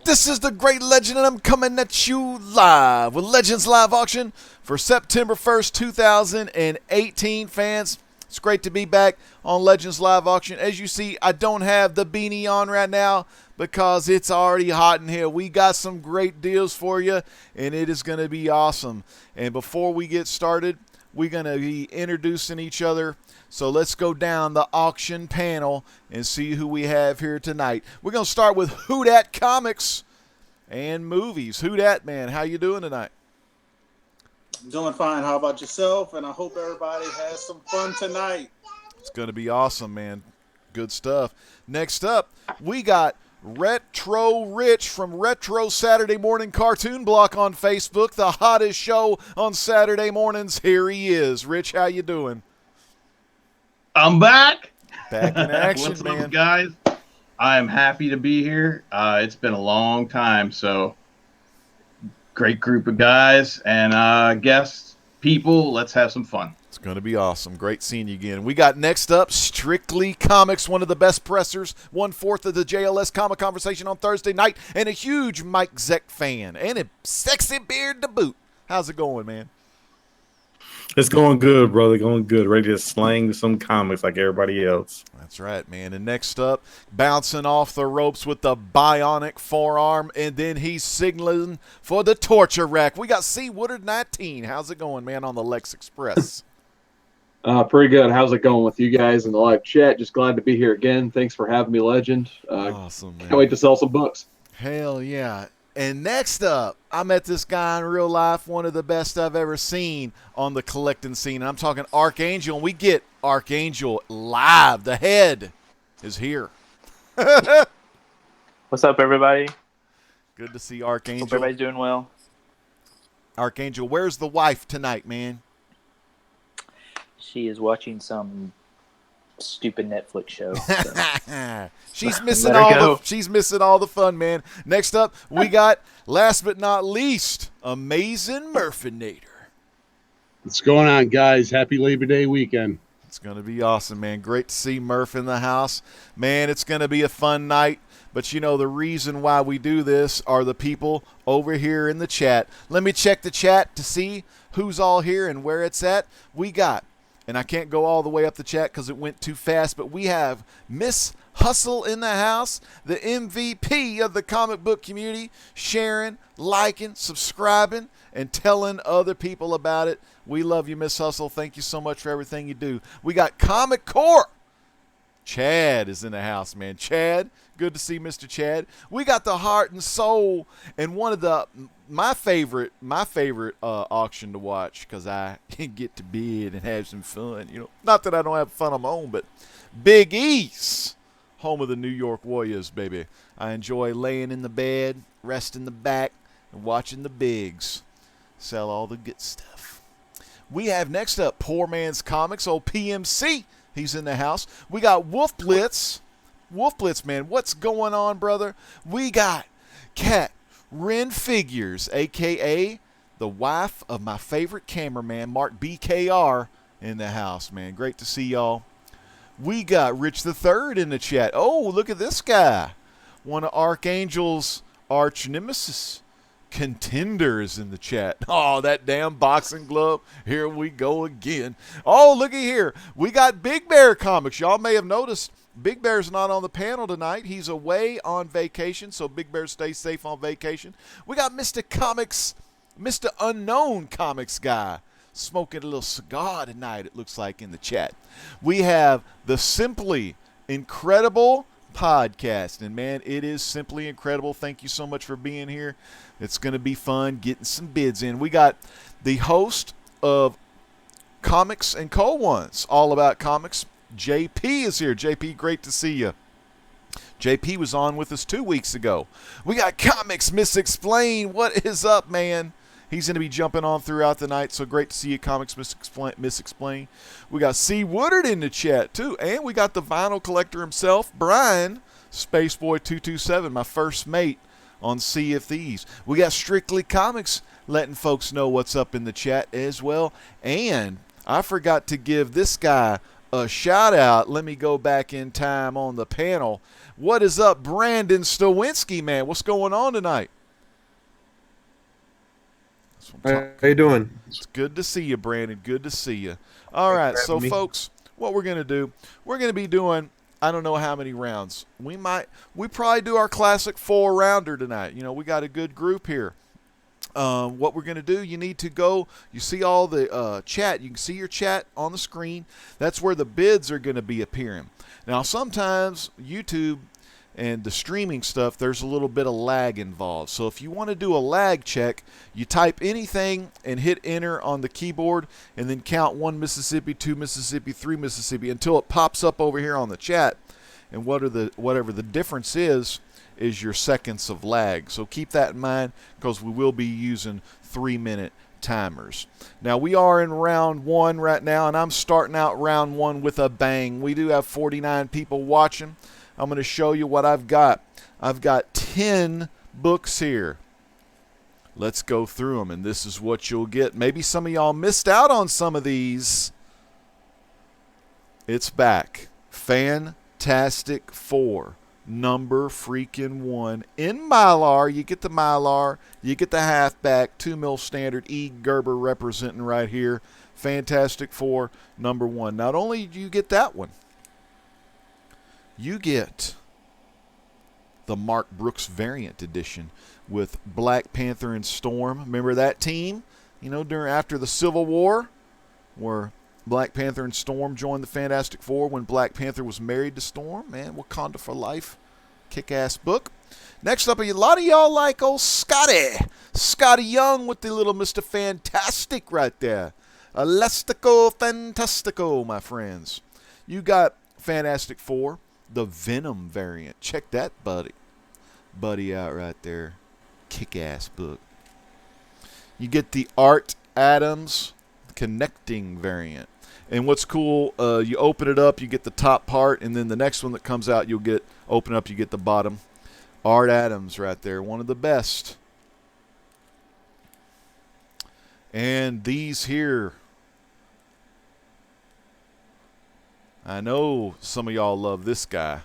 This is the Great Legend, and I'm coming at you live with Legends Live Auction for September 1st, 2018, fans. It's great to be back on Legends Live Auction. As you see, I don't have the beanie on right now because it's already hot in here. We got some great deals for you, and it is going to be awesome. And before we get started, we're going to be introducing each other. So let's go down the auction panel and see who we have here tonight. We're going to start with Who Dat Comics and Movies. Who Dat, man, how you doing tonight? Doing fine. How about yourself? And I hope everybody has some fun tonight. It's going to be awesome, man. Good stuff. Next up, we got Retro Rich from Retro Saturday Morning Cartoon Block on Facebook, the hottest show on Saturday mornings. Here he is. Rich, how you doing? I'm back. Back in action, What's man. up, guys? I am happy to be here. It's been a long time, so great group of guys and guests, people. Let's have some fun. It's going to be awesome. Great seeing you again. We got next up Strictly Comics, one of the best pressers, 1/4 of the JLS Comic Conversation on Thursday night, and a huge Mike Zeck fan, and a sexy beard to boot. How's it going, man? It's going good, brother. Going good. Ready to slang some comics like everybody else. That's right, man. And next up, bouncing off the ropes with the bionic forearm, and then he's signaling for the torture rack. We got C. Woodard 19. How's it going, man, on the Lex Express? Pretty good. How's it going with you guys in the live chat? Just glad to be here again. Thanks for having me, Legend. Awesome, man. Can't wait to sell some books. Hell yeah. And next up, I met this guy in real life, one of the best I've ever seen on the collecting scene. And I'm talking Archangel, and we get Archangel live. The head is here. What's up, everybody? Good to see Archangel. Hope everybody's doing well. Archangel, where's the wife tonight, man? She is watching some stupid Netflix show. So. She's missing Let her go. she's missing all the fun, man. Next up, we got, last but not least, Amazing Murphinator. What's going on, guys? Happy Labor Day weekend. It's going to be awesome, man. Great to see Murph in the house. Man, it's going to be a fun night. But, you know, the reason why we do this are the people over here in the chat. Let me check the chat to see who's all here and where it's at. We got, and I can't go all the way up the chat because it went too fast, but we have Miss Hustle in the house, the MVP of the comic book community, sharing, liking, subscribing, and telling other people about it. We love you, Miss Hustle. Thank you so much for everything you do. We got Comic Core. Chad is in the house, man. Chad, good to see Mr. Chad. We got the Heart and Soul, and one of the my favorite auction to watch because I can get to bid and have some fun. You know, not that I don't have fun on my own, but Big East, home of the New York Warriors, baby. I enjoy laying in the bed, resting the back, and watching the bigs sell all the good stuff. We have next up Poor Man's Comics, old PMC. He's in the house. We got Wolf Blitz. Wolf Blitz, man, what's going on, brother? We got Cat Ren Figures, a.k.a. the wife of my favorite cameraman, Mark BKR, in the house, man. Great to see y'all. We got Rich the Third in the chat. Oh, look at this guy. One of Archangel's arch nemesis contenders in the chat. Oh, that damn boxing glove. Here we go again. Oh, looky here. We got Big Bear Comics. Y'all may have noticed Big Bear's not on the panel tonight. He's away on vacation, so Big Bear stays safe on vacation. We got Mr. Comics, Mr. Unknown Comics guy, smoking a little cigar tonight, it looks like, in the chat. We have the Simply Incredible podcast, and man, it is simply incredible. Thank you so much for being here. It's going to be fun getting some bids in. We got the host of Comics and Cold Ones, all about comics. JP is here. JP, great to see you. JP was on with us 2 weeks ago. We got Comics Misexplained. What is up, man? He's going to be jumping on throughout the night, so great to see you, Comics Misexplained. We got C. Woodard in the chat, too. And we got the vinyl collector himself, Brian, Spaceboy227, my first mate on Sea of Thieves. We got Strictly Comics letting folks know what's up in the chat as well. And I forgot to give this guy a shout out. Let me go back in time on the panel. What is up, Brandon Stowinski, man? What's going on tonight? How you doing? It's good to see you, Brandon. Good to see you. All right, so folks, what we're going to do, we're going to be doing, I don't know how many rounds. We probably do our classic 4-rounder tonight. You know, we got a good group here. What we're going to do, you need to go, you see all the chat. You can see your chat on the screen. That's where the bids are going to be appearing. Now, sometimes YouTube and the streaming stuff, there's a little bit of lag involved. So if you want to do a lag check, you type anything and hit enter on the keyboard and then count 1 Mississippi, 2 Mississippi, 3 Mississippi until it pops up over here on the chat. And whatever the difference is your seconds of lag. So keep that in mind because we will be using 3-minute timers. Now we are in round 1 right now, and I'm starting out round 1 with a bang. We do have 49 people watching. I'm going to show you what I've got. I've got 10 books here. Let's go through them, and this is what you'll get. Maybe some of y'all missed out on some of these. It's back. Fantastic Four. Number freaking 1 in Mylar. You get the Mylar, you get the halfback, 2 mil standard, E. Gerber representing right here. Fantastic Four, number 1. Not only do you get that one, you get the Mark Brooks variant edition with Black Panther and Storm. Remember that team? You know, after the Civil War, where Black Panther and Storm joined the Fantastic Four when Black Panther was married to Storm. Man, Wakanda for life. Kick-ass book. Next up, a lot of y'all like old Scotty. Scotty Young with the little Mr. Fantastic right there. Elastico Fantastico, my friends. You got Fantastic Four, the Venom variant. Check that buddy out right there. Kick-ass book. You get the Art Adams connecting variant. And what's cool, you open it up, you get the top part, and then the next one that comes out, you get the bottom. Art Adams right there, one of the best. And these here, I know some of y'all love this guy.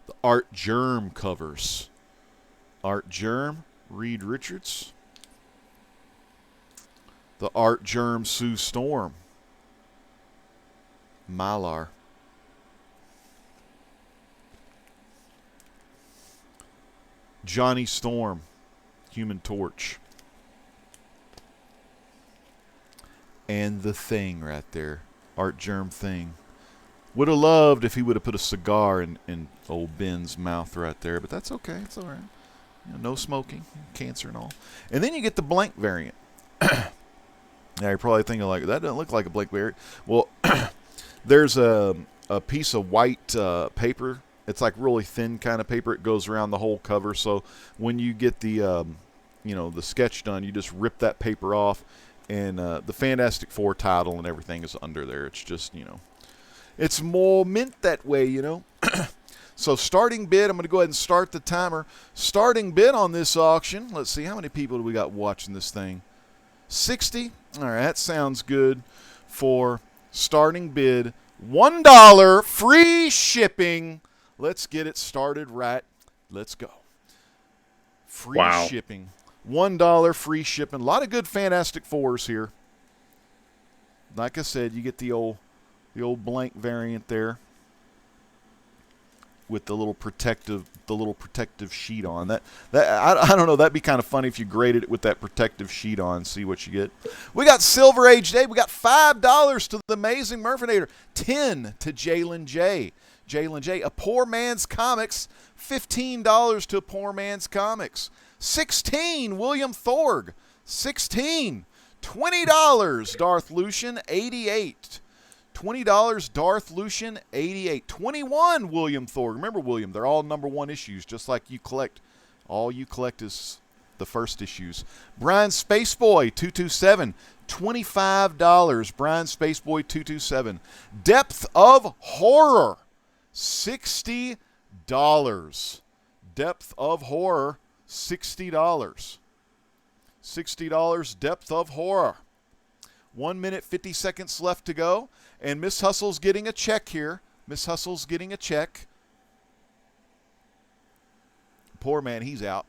The Art Germ covers. Art Germ, Reed Richards. The Art Germ Sue Storm. Mylar. Johnny Storm. Human Torch. And the Thing right there. Art Germ Thing. Would have loved if he would have put a cigar in old Ben's mouth right there, but that's okay. It's all right. You know, no smoking, cancer and all. And then you get the blank variant. Now you're probably thinking like, that doesn't look like a blank variant. Well, there's a piece of white paper. It's like really thin kind of paper. It goes around the whole cover. So when you get the the sketch done, you just rip that paper off, and the Fantastic Four title and everything is under there. It's just, it's more mint that way, So starting bid, I'm going to go ahead and start the timer. Starting bid on this auction. Let's see, how many people do we got watching this thing? 60. All right, that sounds good for starting bid. $1 free shipping. Let's get it started right. Let's go. Free shipping. $1 free shipping. A lot of good Fantastic Fours here. Like I said, you get the old blank variant there with the little protective sheet on. That I don't know, that'd be kind of funny if you graded it with that protective sheet on, see what you get. We got Silver Age Day. We got $5 to the Amazing Murphinator, 10 to Jalen J. A Poor Man's Comics, $15 to a Poor Man's Comics. 16, William Thorg, 16. $20, Darth Lucian, 88. $20, Darth Lucian, 88. 21, William Thor. Remember, William, they're all #1 issues, just like you collect. All you collect is the first issues. Brian Spaceboy, 227. $25, Brian Spaceboy, 227. Depth of Horror, $60. Depth of Horror, $60. $60, Depth of Horror. 1 minute, 50 seconds left to go. And Miss Hustle's getting a check here. Miss Hustle's getting a check. Poor man, he's out.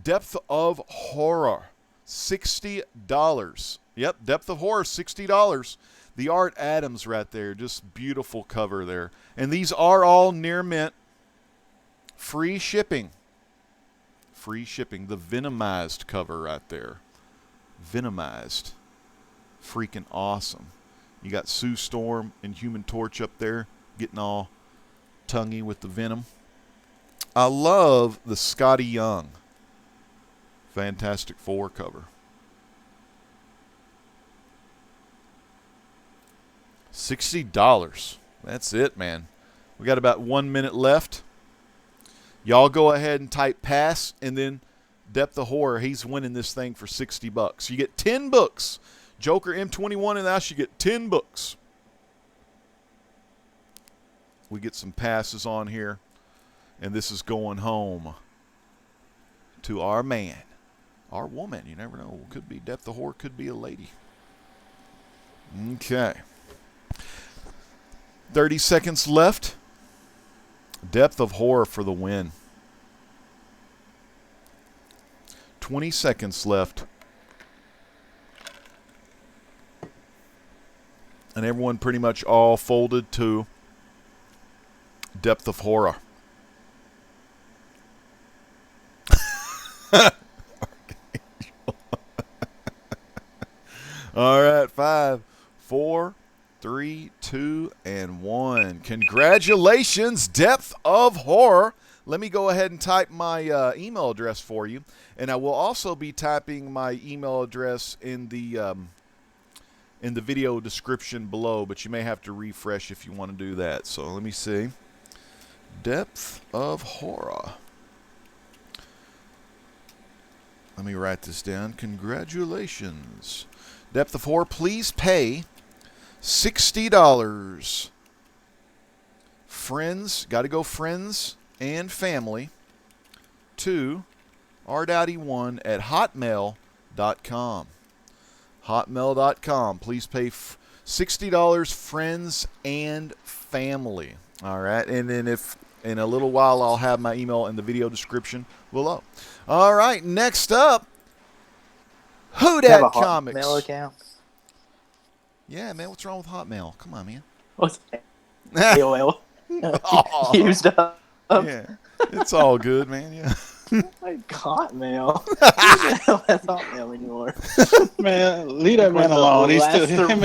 Depth of Horror, $60. Yep, Depth of Horror, $60. The Art Adams right there. Just beautiful cover there. And these are all near mint. Free shipping. Free shipping. The Venomized cover right there. Venomized. Freaking awesome. You got Sue Storm and Human Torch up there getting all tonguey with the Venom. I love the Scotty Young Fantastic Four cover. $60. That's it, man. We got about 1 minute left. Y'all go ahead and type pass, and then Depth of Horror, he's winning this thing for $60. You get 10 books. Joker M21 in the house, you get 10 books. We get some passes on here, and this is going home to our man, our woman. You never know. Could be Depth of Horror, could be a lady. Okay. 30 seconds left. Depth of Horror for the win. 20 seconds left. And everyone pretty much all folded to Depth of Horror. All right, 5, 4, 3, 2, and 1. Congratulations, Depth of Horror. Let me go ahead and type my email address for you. And I will also be typing my email address in the video description below, but you may have to refresh if you want to do that. So let me see. Depth of Horror. Let me write this down. Congratulations. Depth of Horror, please pay $60. Friends, got to go friends and family to rdowdy1 at hotmail.com. Hotmail.com. Please pay $60, friends and family. All right. And then if in a little while I'll have my email in the video description below. All right. Next up, Who Dat Comics. Hotmail account? Yeah, man. What's wrong with Hotmail? Come on, man. What's AOL? Used up. Yeah. It's all good, man. Yeah. Like Hotmail. That's Hotmail anymore. Man, leave that man alone. He's still him. I'm in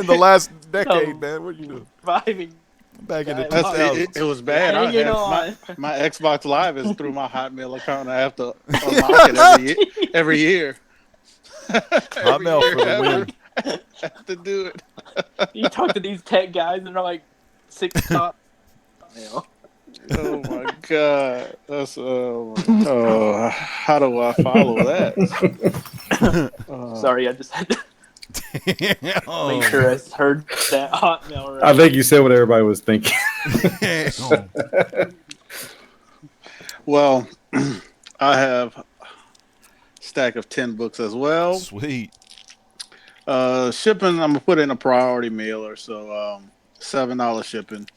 the last decade, man. What are you doing? Surviving. Back in the That's, 2000s. it was bad. I Hanging have on. my Xbox Live is through my Hotmail account. I have to unlock it every year. Hotmail for the win. I have to do it. You talk to these tech guys and they're like 6 Hotmail. Oh my god, that's how do I follow that? Sorry, I just had to make sure I heard that Hotmail right. I think you said what everybody was thinking. Well, I have a stack of 10 books as well. Sweet. Shipping, I'm gonna put in a priority mailer, so $7 shipping.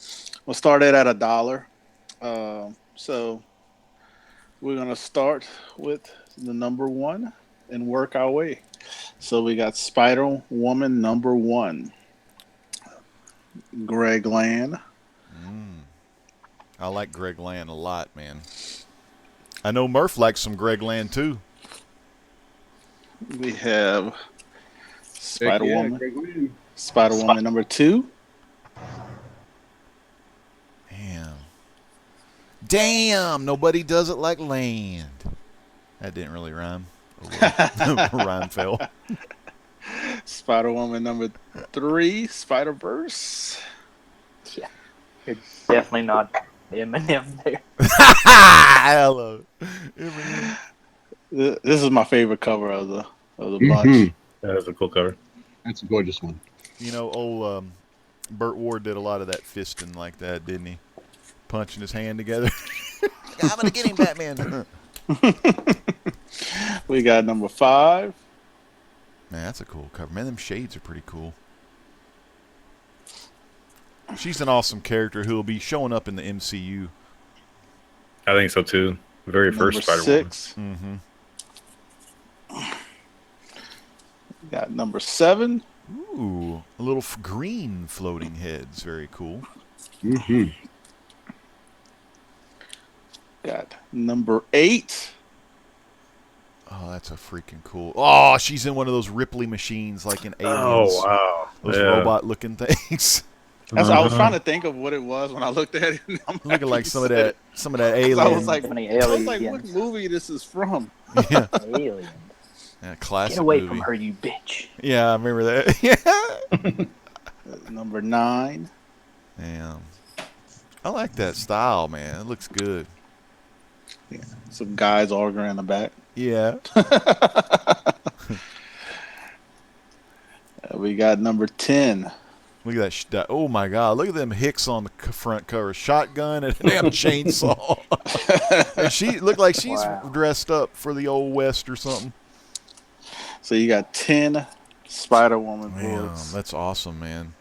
We'll start it at $1. So we're gonna start with the number 1 and work our way. So we got Spider-Woman number 1. Greg Land. I like Greg Land a lot, man. I know Murph likes some Greg Land too. We have Spider-Woman. Yeah, Spider-Woman number 2. Damn, nobody does it like Land. That didn't really rhyme. Rhyme fell. Spider-Woman number 3, Spider-Verse. Yeah, you're definitely not Eminem there. Hello. This is my favorite cover of the bunch. That is a cool cover. That's a gorgeous one. You know, old Burt Ward did a lot of that fisting like that, didn't he? Punching his hand together. I'm gonna get him, Batman. We got number 5. Man, that's a cool cover. Man, them shades are pretty cool. She's an awesome character who will be showing up in the MCU. I think so too. The very first Spider-Woman. 6. Mm-hmm. Got number 7. Ooh, a little green floating heads. Very cool. Mm-hmm. Got number 8. Oh, that's a freaking cool. Oh, she's in one of those Ripley machines like in Aliens. Oh wow. Those Yeah. robot-looking things. That's I was trying to think of what it was when I looked at it. I'm Looking like some of said that it. alien. I was like, Many what aliens. movie this is from? Yeah, Aliens. yeah, classic Get away movie. from her, you bitch. Yeah, I remember that. Yeah. Number 9. Damn. I like that style, man. It looks good. Yeah. Some guys arguing in the back. Yeah. We got number 10. Look at that. Oh, my God. Look at them hicks on the front cover. Shotgun and a damn chainsaw. And she looked like she's dressed up for the Old West or something. So you got 10 Spider-Woman Damn, books. that's awesome, man.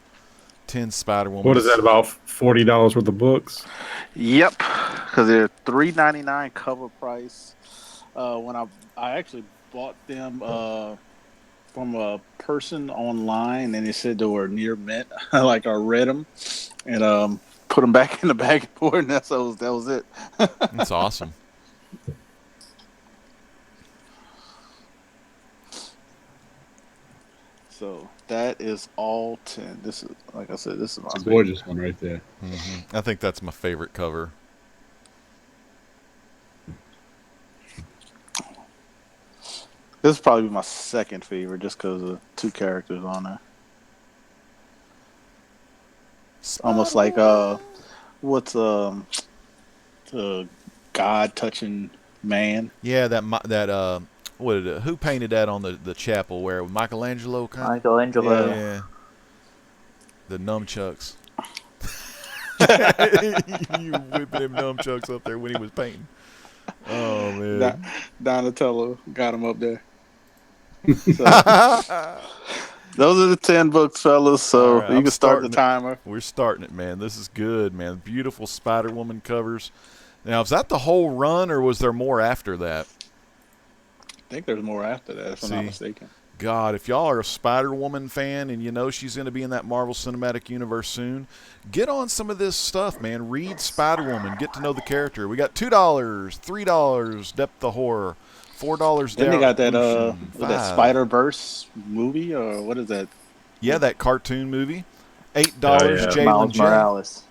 10 Spider-Woman. What is that, about $40 worth of books? Yep, because they're $3.99 cover price. When I actually bought them from a person online, and they said they were near mint. Like I read them and put them back in the bagging board, and that was it. That's awesome. So that is all 10. This is, like I said, this is my It's a gorgeous one right there. Mm-hmm. I think that's my favorite cover. This is probably my second favorite, just because of 2 characters on there. It's almost like what's the God touching man? Yeah, that what is it? Who painted that on the chapel? Where Michelangelo? Michelangelo. Yeah. The nunchucks. You whipping them nunchucks up there when he was painting. Oh man. Donatello got him up there. So, those are the 10 books, fellas. So right, you can start the starting timer. We're starting it, man. This is good, man. Beautiful Spider-Woman covers. Now, is that the whole run, or was there more after that? I think there's more after that, if I'm not mistaken. God, if y'all are a Spider-Woman fan and you know she's going to be in that Marvel Cinematic Universe soon, get on some of this stuff, man. Read Spider-Woman. Get to know the character. We got $2, $3, Depth of Horror, $4 Then they got that $5. Spider-Verse movie, or what is that? Yeah, that cartoon movie. $8, yeah. Jalen Miles J. Morales.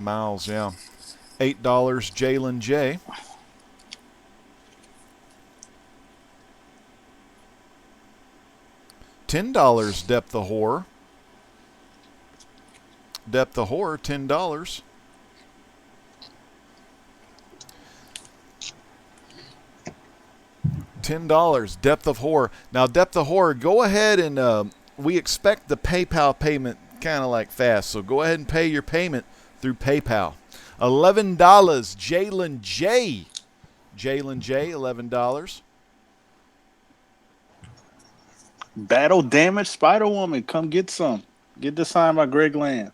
Miles, yeah. $8, Jalen J. $10, Depth of Horror. Depth of Horror, $10. $10, Depth of Horror. Now, Depth of Horror, go ahead and we expect the PayPal payment kind of like fast, so go ahead and pay your payment through PayPal. $11, Jalen J. Jalen J, $11. Battle Damage Spider-Woman. Come get some. Get this signed by Greg Land.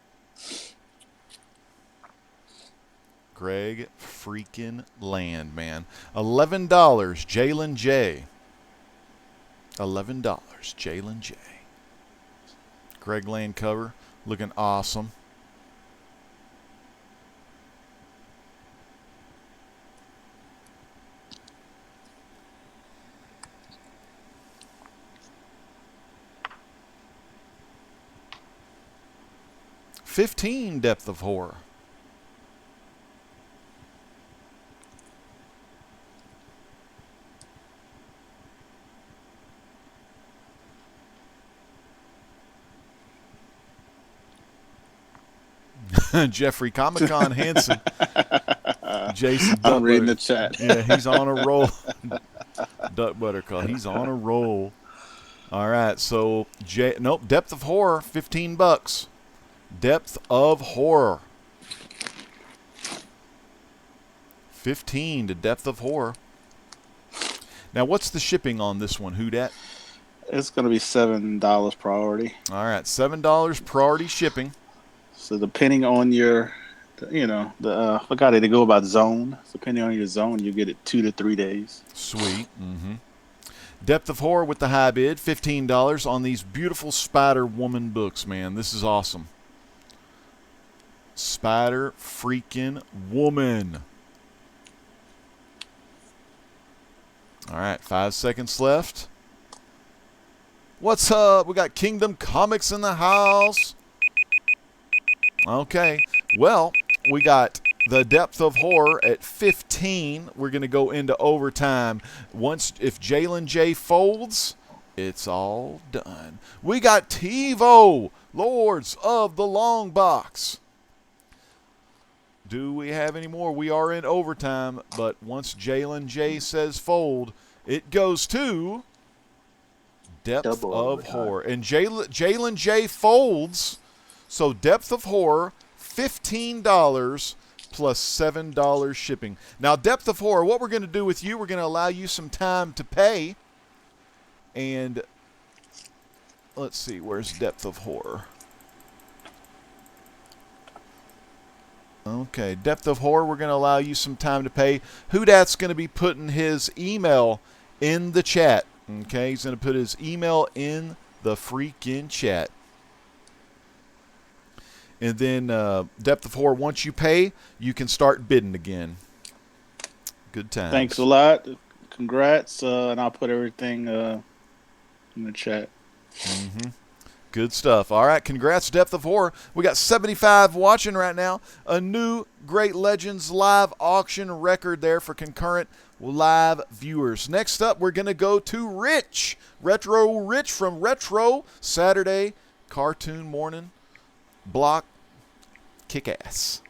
Greg freaking Land, man. $11, Jalen J. $11, Jalen J. Greg Land cover, looking awesome. $15, Depth of Horror. Jeffrey Comic-Con Hansen. Jason Duck I'm reading the Butter. chat. Yeah, he's on a roll. Duck Buttercup. He's on a roll. All right, so Depth of Horror, $15. Depth of Horror. 15 to Depth of Horror. Now, what's the shipping on this one? Who dat? It's gonna be $7 priority. All right, $7 priority shipping. So depending on your, I forgot it to go about zone. So depending on your zone, you get it 2 to 3 days. Sweet. Depth of Horror with the high bid, $15 on these beautiful Spider-Woman books, man. This is awesome. Spider freaking Woman. All right, 5 seconds left. What's up? We got Kingdom Comics in the house. Okay, well, we got the Depth of Horror at 15. We're going to go into overtime. If Jalen J folds, it's all done. We got TiVo, Lords of the Long Box. Do we have any more? We are in overtime, but once Jalen J says fold, it goes to Depth Double of overtime. Horror. And Jalen J folds, so Depth of Horror, $15 plus $7 shipping. Now, Depth of Horror, what we're going to do with you, we're going to allow you some time to pay. And let's see, where's Depth of Horror? Okay, Depth of Horror, we're going to allow you some time to pay. Who-dat's going to be putting his email in the chat. Okay, he's going to put his email in the freaking chat. And then Depth of Horror, once you pay, you can start bidding again. Good times. Thanks a lot. Congrats. And I'll put everything in the chat. Good stuff. All right, congrats, Depth of Horror. We got 75 watching right now. A new Great Legends live auction record there for concurrent live viewers. Next up, we're going to go to Rich. Retro Rich from Retro Saturday Cartoon Morning Block. Kick-ass.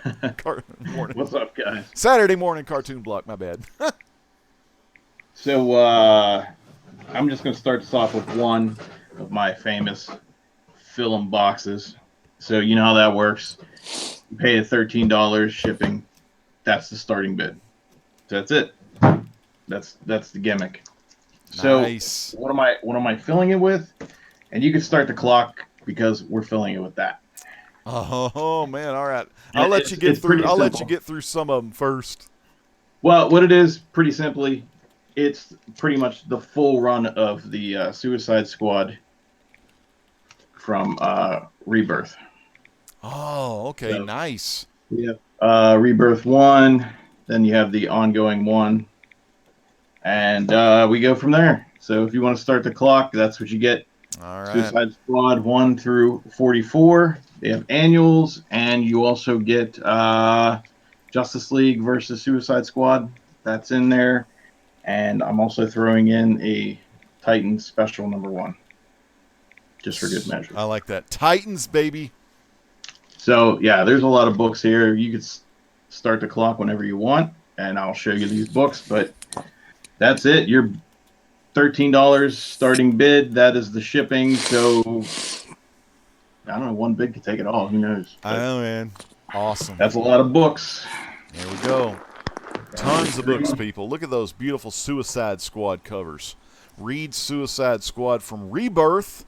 Morning. What's up, guys? Saturday morning cartoon block, my bad. So I'm just going to start this off with one of my famous film boxes. So you know how that works. You pay the $13 shipping. That's the starting bid. So that's it. That's the gimmick. So Nice. what am I filling it with? And you can start the clock because we're filling it with that. Oh man, all right. I'll let you get It's through. pretty I'll let you simple. get through some of them first. Well, what it is, pretty simply, it's pretty much the full run of the Suicide Squad from Rebirth. Oh, okay, So- nice. Yeah. Rebirth 1, then you have the ongoing 1, and we go from there. So if you want to start the clock, that's what you get. All right. Suicide Squad 1 through 44. They have annuals, and you also get Justice League versus Suicide Squad. That's in there. And I'm also throwing in a Titans special #1, just for good measure. I like that. Titans, baby. So, yeah, there's a lot of books here. You could start the clock whenever you want, and I'll show you these books. But that's it. Your $13 starting bid. That is the shipping. So, I don't know. One bid could take it all. Who knows? I know, man. Awesome. That's a lot of books. There we go. Tons of books, people. Look at those beautiful Suicide Squad covers. Read Suicide Squad from Rebirth.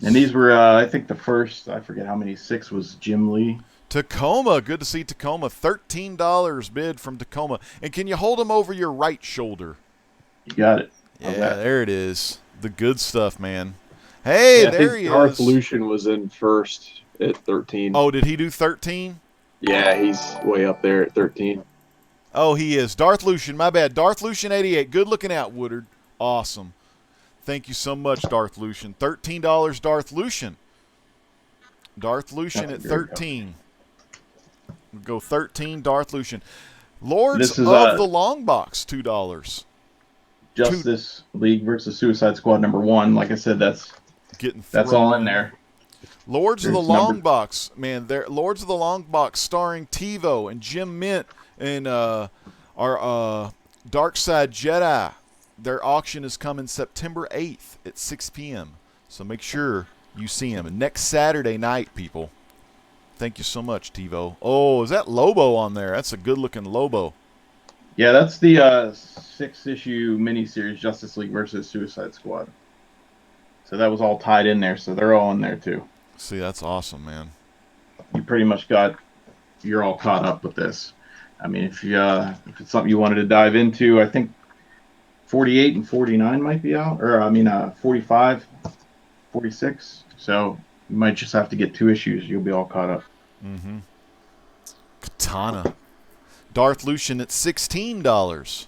And these were, I think the first, I forget how many, 6 was Jim Lee. Tacoma. Good to see Tacoma. $13 bid from Tacoma. And can you hold them over your right shoulder? You got it. Yeah, Okay. there it is. The good stuff, man. Hey, Yeah, I there think he Darth is. Lucian was in first at 13. Oh, did he do 13? Yeah, he's way up there at 13. Oh, he is. Darth Lucian, my bad. Darth Lucian 88. Good looking out, Woodard. Awesome. Thank you so much, Darth Lucian. $13, Darth Lucian. Darth Lucian at 13. We'll go 13, Darth Lucian. Lords This is, of the Long Box, $2. Justice League versus Suicide Squad #1. Like I said, that's Getting all thrown in there. Lords of the There's Long number- Box, man. Lords of the Long Box, starring TiVo and Jim Mint and our Dark Side Jedi. Their auction is coming September 8th at 6 p.m. So make sure you see them next Saturday night, people. Thank you so much, TiVo. Oh, is that Lobo on there? That's a good-looking Lobo. Yeah, that's the 6-issue miniseries Justice League versus Suicide Squad. So that was all tied in there, so they're all in there too. See, that's awesome, man. You pretty much you're all caught up with this. I mean, if it's something you wanted to dive into, I think 48 and 49 might be out, or 45, 46. So you might just have to get 2 issues. You'll be all caught up. Mm-hmm. Katana. Darth Lucian at $16.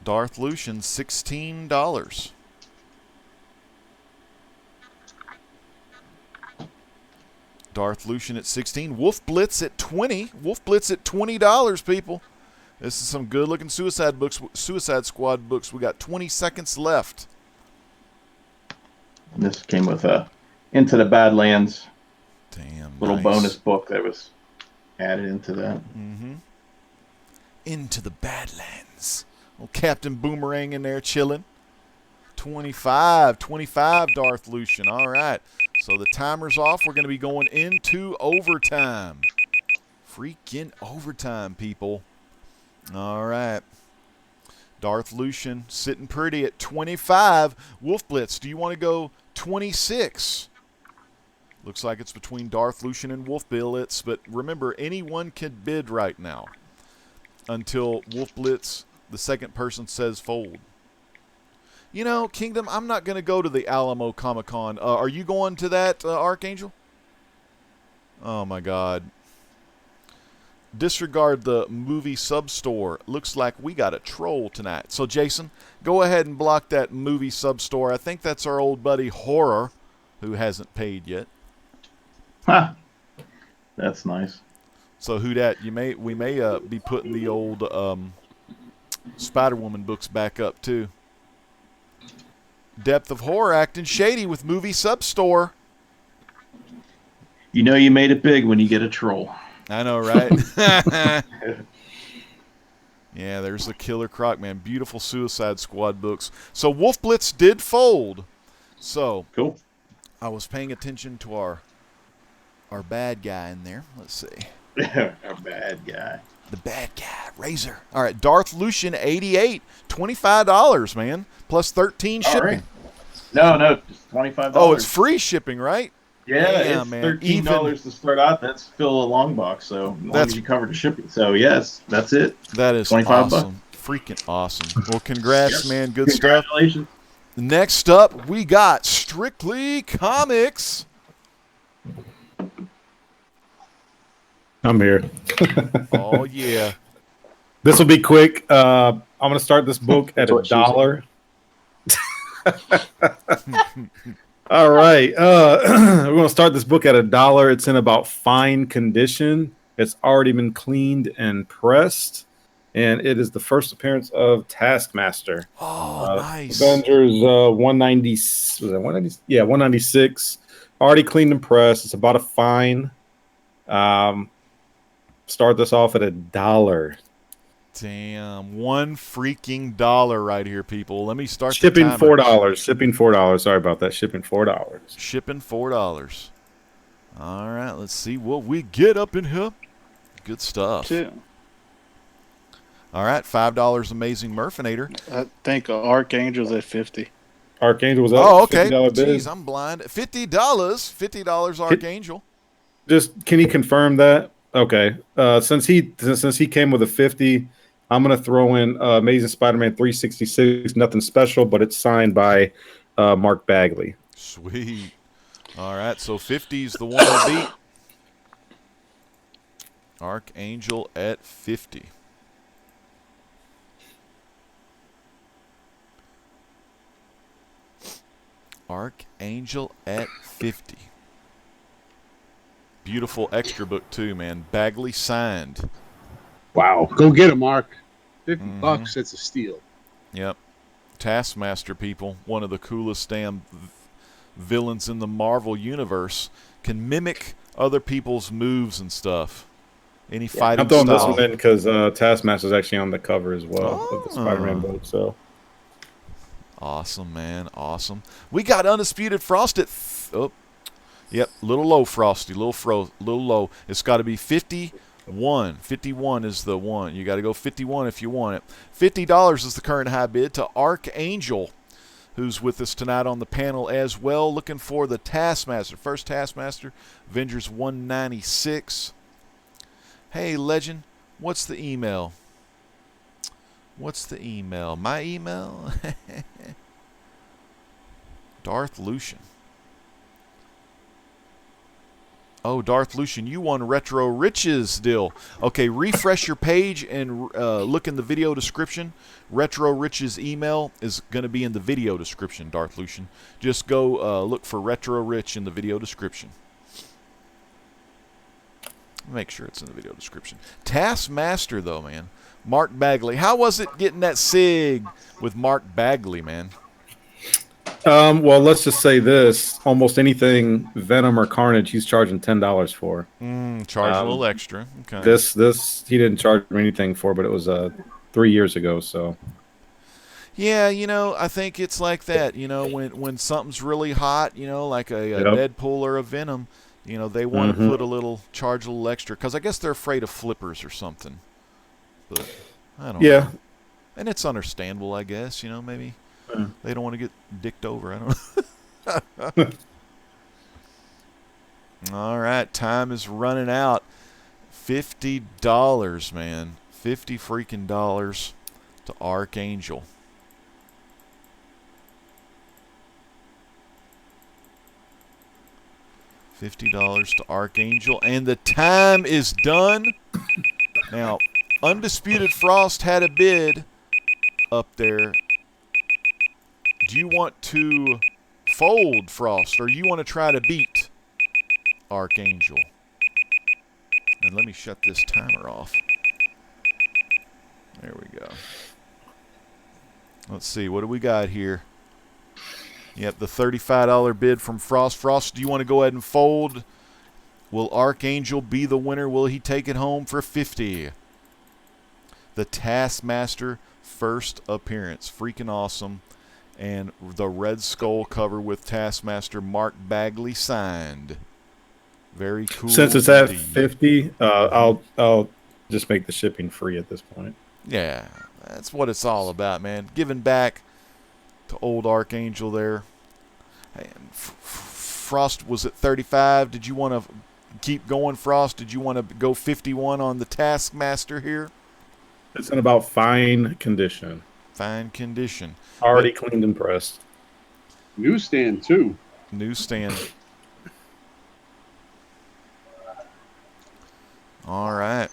Darth Lucian, $16. Darth Lucian at 16. Wolf Blitz at 20. Wolf Blitz at $20, people. This is some good-looking Suicide Squad books. We got 20 seconds left. And this came with Into the Badlands. Damn, little nice. bonus book that was added into that. Mm-hmm. Into the Badlands. Little Captain Boomerang in there chilling. 25 Darth Lucian. All right. So the timer's off. We're going to be going into overtime. Freaking overtime, people. All right. Darth Lucian sitting pretty at 25. Wolf Blitz, do you want to go 26? Looks like it's between Darth Lucian and Wolf Blitz, but remember, anyone can bid right now until Wolf Blitz, the second person, says fold. You know, Kingdom, I'm not going to go to the Alamo Comic-Con. Are you going to that, Archangel? Oh, my God. Disregard the movie sub-store. Looks like we got a troll tonight. So, Jason, go ahead and block that movie sub-store. I think that's our old buddy Horror, who hasn't paid yet. Ha! That's nice. So, who dat? We may be putting the old Spider-Woman books back up, too. Depth of Horror acting shady with movie sub-store. You know you made it big when you get a troll. I know, right? Yeah, there's the Killer Croc, man. Beautiful Suicide Squad books. So Wolf Blitz did fold. So cool. I was paying attention to our bad guy in there. Let's see. Our bad guy. The bad guy, Razor. All right, Darth Lucian, 88, $25, man, plus 13 shipping. Right. No, just $25. Oh, it's free shipping, right? Yeah, Damn, it's man. $13 to start out. That's fill a long box, so as long as you cover the shipping. So yes, that's it. That is 25 awesome. Freaking awesome. Well, congrats, man. Good Congratulations. stuff. Next up, we got Strictly Comics. I'm here. Oh, yeah. This will be quick. I'm going to start this book at $1. All right. We're going to start this book at $1. It's in about fine condition. It's already been cleaned and pressed. And it is the first appearance of Taskmaster. Oh, nice. Avengers 190. Was that 190? Yeah, 196. Already cleaned and pressed. It's about a fine. Start this off at $1. Damn, $1 freaking dollar right here, people. Let me start shipping the timer. $4. Shipping $4. Sorry about that. Shipping $4. Shipping $4. All right, let's see what we get up in here. Good stuff. Yeah. All right, $5 Amazing Murfinator. I think Archangel's at 50. Archangel was up. Oh, okay. $50 bid. Jeez, I'm blind. $50 Archangel. Just can you confirm that? Okay. Since he came with a 50, I'm gonna throw in Amazing Spider-Man 366. Nothing special, but it's signed by Mark Bagley. Sweet. All right, so 50 is the one to beat. Archangel at 50. Archangel at 50. Beautiful extra book too, man. Bagley signed. Wow. Go get him, Mark. $50, it's a steal. Yep. Taskmaster, people. One of the coolest damn villains in the Marvel universe. Can mimic other people's moves and stuff. Any fighting I'm throwing style. this one in because Taskmaster is actually on the cover as well of the Spider-Man book. So awesome, man. Awesome. We got Undisputed Frost at Yep, little low, Frosty, little low. It's got to be 51. 51 is the one. You got to go 51 if you want it. $50 is the current high bid to Archangel, who's with us tonight on the panel as well, looking for the Taskmaster. First Taskmaster, Avengers 196. Hey, Legend, what's the email? What's the email? My email? Darth Lucian. Oh, Darth Lucian, you won Retro Rich's deal. Okay, refresh your page and look in the video description. Retro Rich's email is going to be in the video description, Darth Lucian. Just go look for Retro Rich in the video description. Make sure it's in the video description. Taskmaster, though, man. Mark Bagley. How was it getting that SIG with Mark Bagley, man? Well, let's just say this: almost anything Venom or Carnage, he's charging $10 for. Charge a little extra. Okay. This he didn't charge me anything for, but it was 3 years ago. So yeah, I think it's like that. When something's really hot, like a Deadpool or a Venom, they want to put charge a little extra because I guess they're afraid of flippers or something. But I don't know. And it's understandable, I guess. Maybe. They don't want to get dicked over. I don't know. All right, time is running out. $50, man. $50 freaking dollars to Archangel. $50 to Archangel, and the time is done. Now, Undisputed Frost had a bid up there. Do you want to fold, Frost, or you want to try to beat Archangel? And let me shut this timer off. There we go. Let's see, what do we got here? Yep, the $35 bid from Frost. Frost, do you want to go ahead and fold? Will Archangel be the winner? Will he take it home for $50? The Taskmaster first appearance. Freaking awesome. And the Red Skull cover with Taskmaster Mark Bagley signed. Very cool. Since it's at 50, I'll just make the shipping free at this point. Yeah, that's what it's all about, man. Giving back to old Archangel there. And Frost was at 35. Did you want to keep going, Frost? Did you want to go 51 on the Taskmaster here? It's in about fine condition. Fine condition. Already cleaned and pressed. Newsstand, too. Newsstand. All right.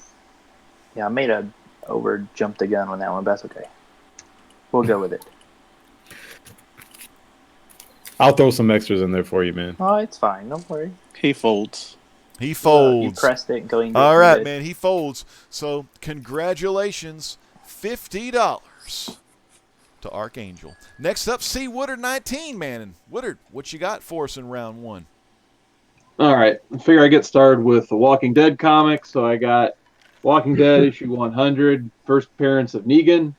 Yeah, I made a jumped the gun on that one, but that's okay. We'll go with it. I'll throw some extras in there for you, man. Oh, it's fine. Don't worry. He folds. He folds. You pressed it going. All right, man. He folds. So congratulations, $50 to Archangel. Next up, C. Woodard 19, man. And Woodard, what you got for us in round one? All right. I figure I get started with the Walking Dead comics. So I got Walking Dead issue 100, first appearance of Negan.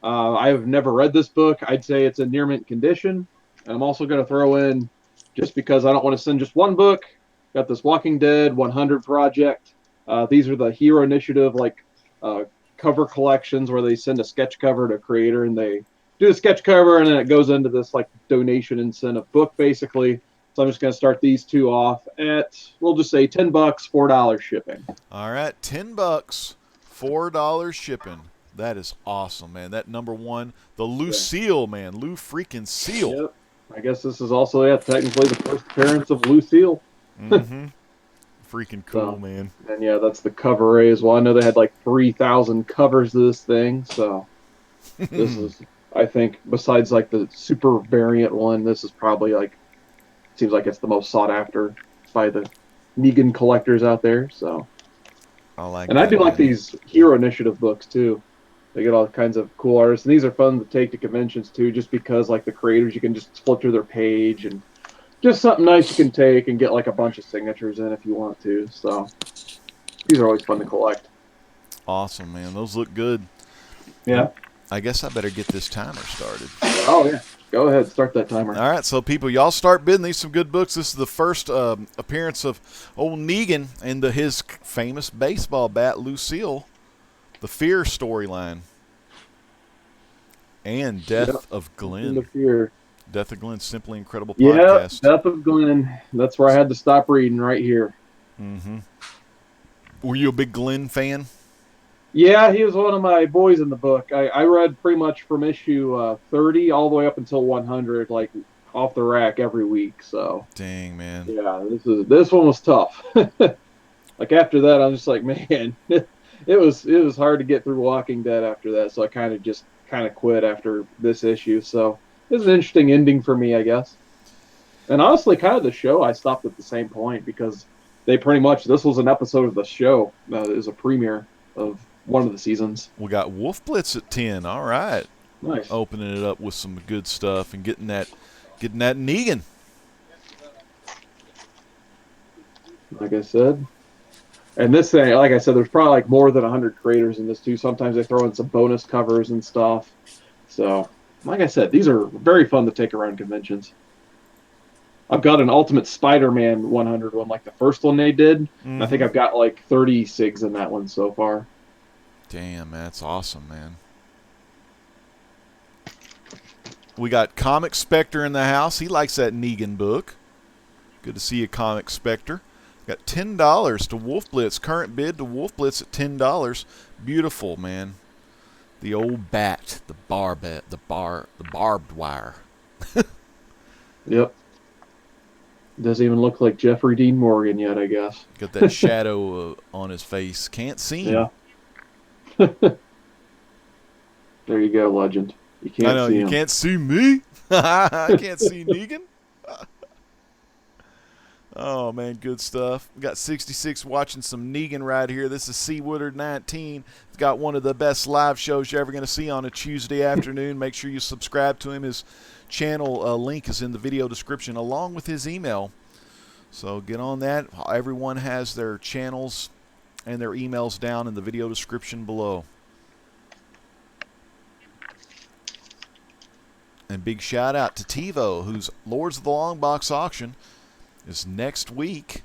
I have never read this book. I'd say it's in near mint condition. And I'm also going to throw in, just because I don't want to send just one book, got this Walking Dead 100 project. These are the Hero Initiative cover collections where they send a sketch cover to a creator and they do the sketch cover and then it goes into this donation incentive book basically. So I'm just going to start these two off at, we'll just say $10, $4 shipping. All right, $10, $4 shipping. That is awesome, man. That number one, the Lucille, man. Lou freaking Seal. Yep. I guess this is also technically the first appearance of Lucille. Mm-hmm. Freaking cool, man. And yeah, that's the cover array as well. I know they had 3,000 covers of this thing, so this is, I think, besides the super variant one, this is probably seems like it's the most sought after by the Negan collectors out there. So, I do like these Hero Initiative books too. They get all kinds of cool artists, and these are fun to take to conventions too, just because the creators, you can just flip through their page and just something nice you can take and get a bunch of signatures in if you want to. So these are always fun to collect. Awesome, man. Those look good. Yeah. I guess I better get this timer started. Oh yeah. Go ahead, start that timer. All right, so people, y'all start bidding. These some good books. This is the first appearance of old Negan and his famous baseball bat, Lucille, the Fear storyline, and Death of Glenn. The Fear. Death of Glenn, Simply Incredible Yeah, podcast. Death of Glenn. That's where I had to stop reading right here. Mm-hmm. Were you a big Glenn fan? Yeah, he was one of my boys in the book. I read pretty much from issue 30 all the way up until 100, like off the rack every week. So dang, man. Yeah, this one was tough. Like after that, I'm just like, man, it was hard to get through Walking Dead after that. So I kind of quit after this issue. So it was an interesting ending for me, I guess. And honestly, kind of the show, I stopped at the same point because they pretty much, this was an episode of the show. It was a premiere of one of the seasons. We got Wolf Blitz at 10. All right. Nice. Opening it up with some good stuff and getting that Negan. Like I said. And this thing, like I said, there's probably like more than 100 creators in this too. Sometimes they throw in some bonus covers and stuff. So, like I said, these are very fun to take around conventions. I've got an Ultimate Spider-Man 100 one, like the first one they did. Mm-hmm. I think I've got like 30 SIGs in that one so far. Damn, that's awesome, man. We got Comic Spectre in the house. He likes that Negan book. Good to see you, Comic Spectre. Got $10 to Wolf Blitz. Current bid to Wolf Blitz at $10. Beautiful, man. The old bat, the barbed wire. Yep. Doesn't even look like Jeffrey Dean Morgan yet, I guess. Got that shadow on his face. Can't see him. Yeah. There you go, legend. You can't I know, see you him. can't see me. I can't see Negan. Oh, man, good stuff. We got 66 watching some Negan right here. This is C. Woodard 19. He's got one of the best live shows you're ever going to see on a Tuesday afternoon. Make sure you subscribe to him. His channel link is in the video description along with his email. So get on that. Everyone has their channels and their emails down in the video description below. And big shout out to TiVo, whose Lords of the Long Box auction is next weekend.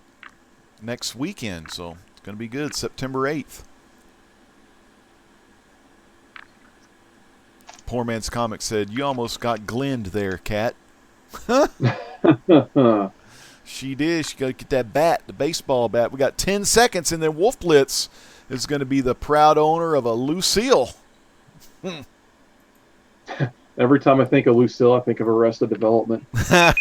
So it's going to be good, September 8th. Poor Man's Comic said, you almost got Glenned there, Cat. She did. She got to get that bat, the baseball bat. We got 10 seconds, and then Wolf Blitz is going to be the proud owner of a Lucille. Every time I think of Lucille, I think of Arrested Development. All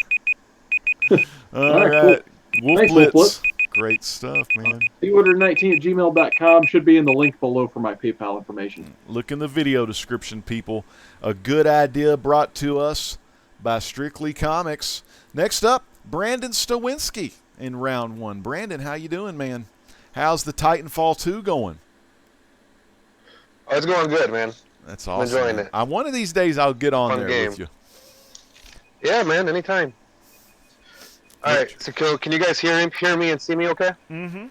right. Cool. Wolf Thanks, Blitz. Wolf Blitz. Great stuff, man. cwoodard19@gmail.com should be in the link below for my PayPal information. Look in the video description, people. A good idea brought to us by Strictly Comics. Next up, Brandon Stowinski in round one. Brandon, how you doing, man? How's the Titanfall 2 going? Oh, it's going good, man. That's awesome. I'm enjoying it. One of these days I'll get on Fun there game. with you. Yeah, man, anytime. All right, so can you guys hear me and see me okay? Mm-hmm.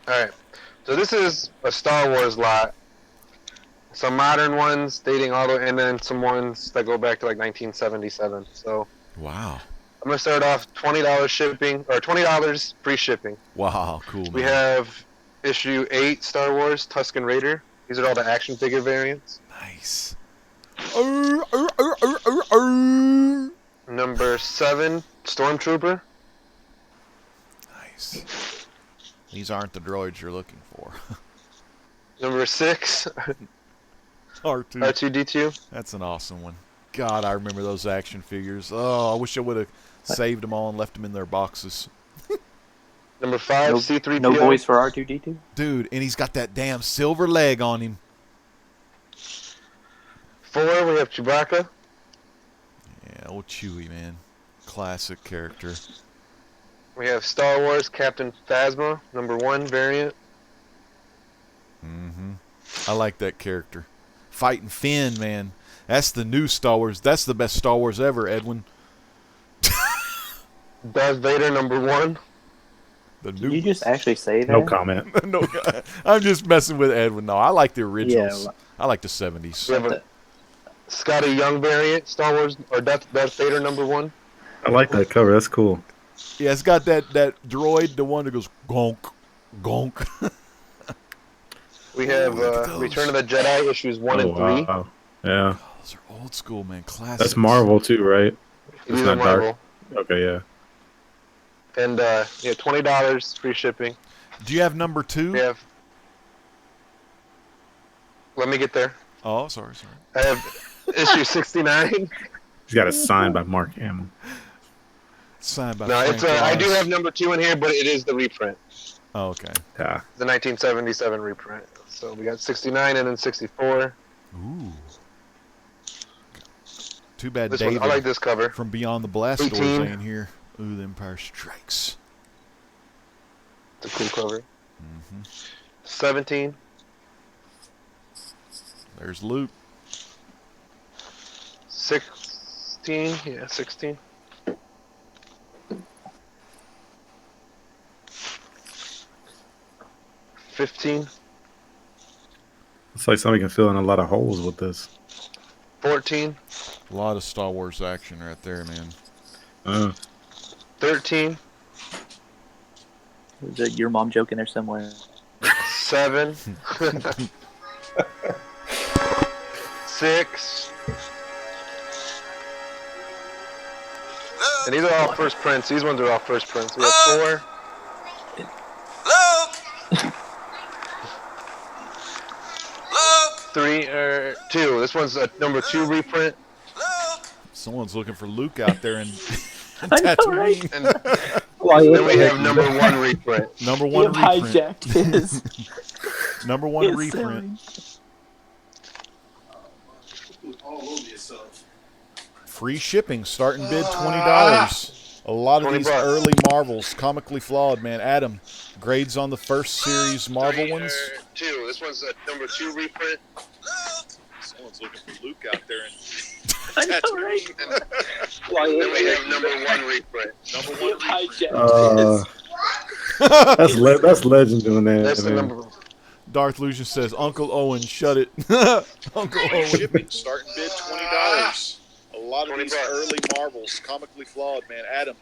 All right, so this is a Star Wars lot. Some modern ones dating all the way, and then some ones that go back to like 1977. So wow. I'm gonna start off $20 shipping, or $20 free shipping. Wow, cool. We have issue 8 Star Wars Tusken Raider. These are all the action figure variants. Nice. Number 7 Stormtrooper. Nice. These aren't the droids you're looking for. Number 6 R2-D2. That's an awesome one. God, I remember those action figures. Oh, I wish I would have saved them all and left them in their boxes. Number 5 C-3PO. No voice for R2-D2? Dude, and he's got that damn silver leg on him. 4 we have Chewbacca. Yeah, old Chewie, man. Classic character. We have Star Wars Captain Phasma, number 1 variant. Mm-hmm. I like that character. Fighting Finn, man. That's the new Star Wars. That's the best Star Wars ever, Edwin. Darth Vader, number 1. The Did new you just actually say that? No comment. No, I'm just messing with Edwin. No, I like the originals. Yeah, I like the 70s. We have a Scotty Young variant, Star Wars or Darth Vader #1. I like that cover. That's cool. Yeah, it's got that droid, the one that goes gonk, gonk. We have Return of the Jedi issues 1 and 3. Wow. Yeah. Oh, those are old school, man. Classics. That's Marvel too, right? These are Marvel. Okay, yeah. And yeah, $20 free shipping. Do you have number 2? We have. Let me get there. Oh, sorry. I have issue 69. He's got it signed by Mark Hamill. Signed by No, Frank it's I do Ross. have number 2 in here, but it is the reprint. Oh, okay. Yeah. The 1977 reprint. So we got 69 and then 64. Ooh. Too bad This David one, I like this cover. from Beyond the Blast 18. Doors ain't here. Ooh, the Empire Strikes. It's a cool cover. Mm-hmm. 17. There's Luke. 16. Yeah, 16. $15. It's like somebody can fill in a lot of holes with this. 14. A lot of Star Wars action right there, man. 13. There's your mom joke in there somewhere. 7. 6. And these are all first prints. These ones are all first prints. We have 4. Look! 3 or 2. This one's a number 2 reprint. Someone's looking for Luke out there in I know, right? Tatooine. And then we have number 1 reprint. Number 1 You have reprint. hijacked his. Number 1 his reprint. All over yourself. Free shipping, starting bid $20. A lot of 20 these bucks. early Marvels, comically flawed, man. Adam, grades on the first series Marvel 3 ones? or 2. This one's a number 2 reprint. Someone's looking for Luke out there in I know, right? And then we have number 1 reprint. Number You 1 have reprint. hijacked That's legend doing that. That's the man. number. Darth Lucian says, Uncle Owen, shut it. Uncle Owen. Shipping, starting bid $20. A lot of 20 these bucks. early Marvels, comically flawed, man. Adam,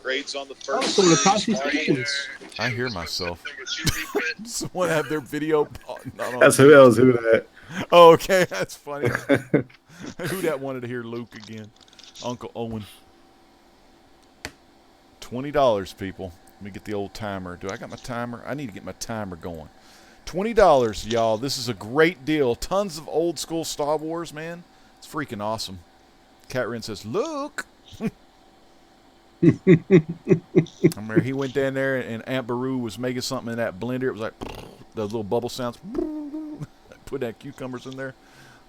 grades on the first Some of the series Tashi's Marvel chickens. ones. I hear myself. Number 2 reprint. Someone have their video. Not on. That's who else? Who that? Oh, okay, that's funny. Who that wanted to hear Luke again? Uncle Owen. $20, people. Let me get the old timer. Do I got my timer? I need to get my timer going. $20, y'all. This is a great deal. Tons of old school Star Wars, man. It's freaking awesome. Cat Ren says, look. I remember he went down there and Aunt Beru was making something in that blender. It was like those little bubble sounds. Put that cucumbers in there.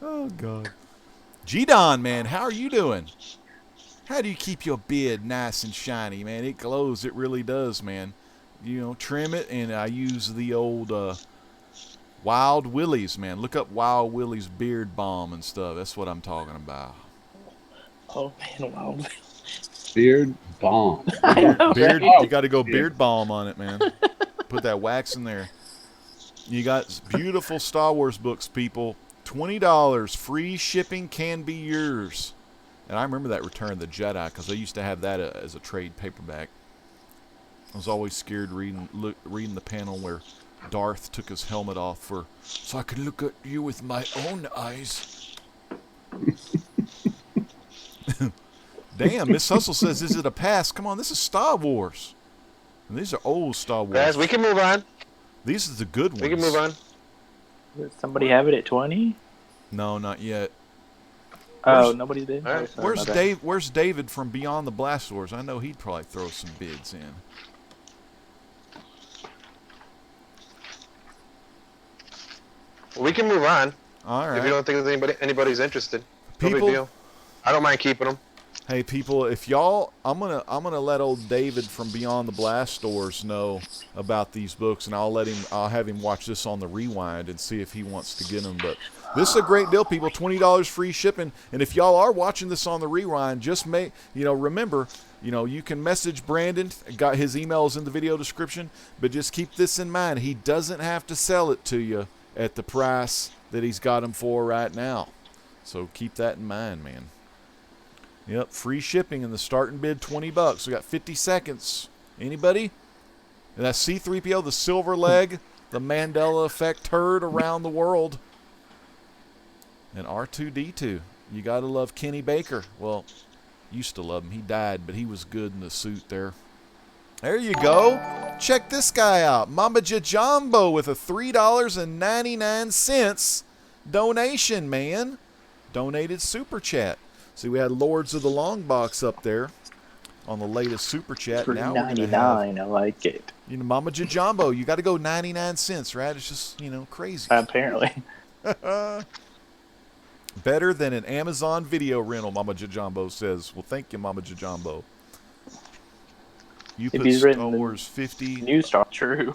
Oh, God. G-Don, man, how are you doing? How do you keep your beard nice and shiny, man? It glows. It really does, man. You know, trim it, and I use the old Wild Willie's, man. Look up Wild Willie's beard balm and stuff. That's what I'm talking about. Oh, man, wow. Beard bomb. Beard, Oh, you got to go beard balm on it, man. Put that wax in there. You got beautiful Star Wars books, people. $20. Free shipping can be yours. And I remember that Return of the Jedi because I used to have that as a trade paperback. I was always scared reading the panel where Darth took his helmet off so I could look at you with my own eyes. Damn, Miss Hustle says, is it a pass? Come on, this is Star Wars. And these are old Star Wars. Guys, we can move on. These are the good ones. We can move on. Does somebody have it at 20? No, not yet. Oh, nobody's bid? All right. Oh, sorry, my bad. Where's David from Beyond the Blast Doors? I know he'd probably throw some bids in. We can move on. All right. If you don't think there's anybody's interested. No People- big deal. I don't mind keeping them. Hey people, if y'all, I'm gonna let old David from Beyond the Blast Doors know about these books, and I'll have him watch this on the rewind and see if he wants to get them. But this is a great deal, people. $20 free shipping, and if y'all are watching this on the rewind, just remember, you can message Brandon. Got his emails in the video description, but just keep this in mind: he doesn't have to sell it to you at the price that he's got them for right now. So keep that in mind, man. Yep, free shipping and the starting bid $20. We got 50 seconds. Anybody? And that's C-3PO, the silver leg, the Mandela effect turd around the world. And R2-D2. You got to love Kenny Baker. Well, used to love him. He died, but he was good in the suit there. There you go. Check this guy out. Mama Jajambo with a $3.99 donation, man. Donated super chat. See, we had Lords of the Long Box up there on the latest super chat. Now we're gonna have, $3.99. I like it. you know, Mama Jajambo, you got to go 99 cents, right? It's just, you know, crazy. Apparently. Better than an Amazon video rental, Mama Jajambo says. Well, thank you, Mama Jajambo. You If put he's Star written Wars 50. New Star, true.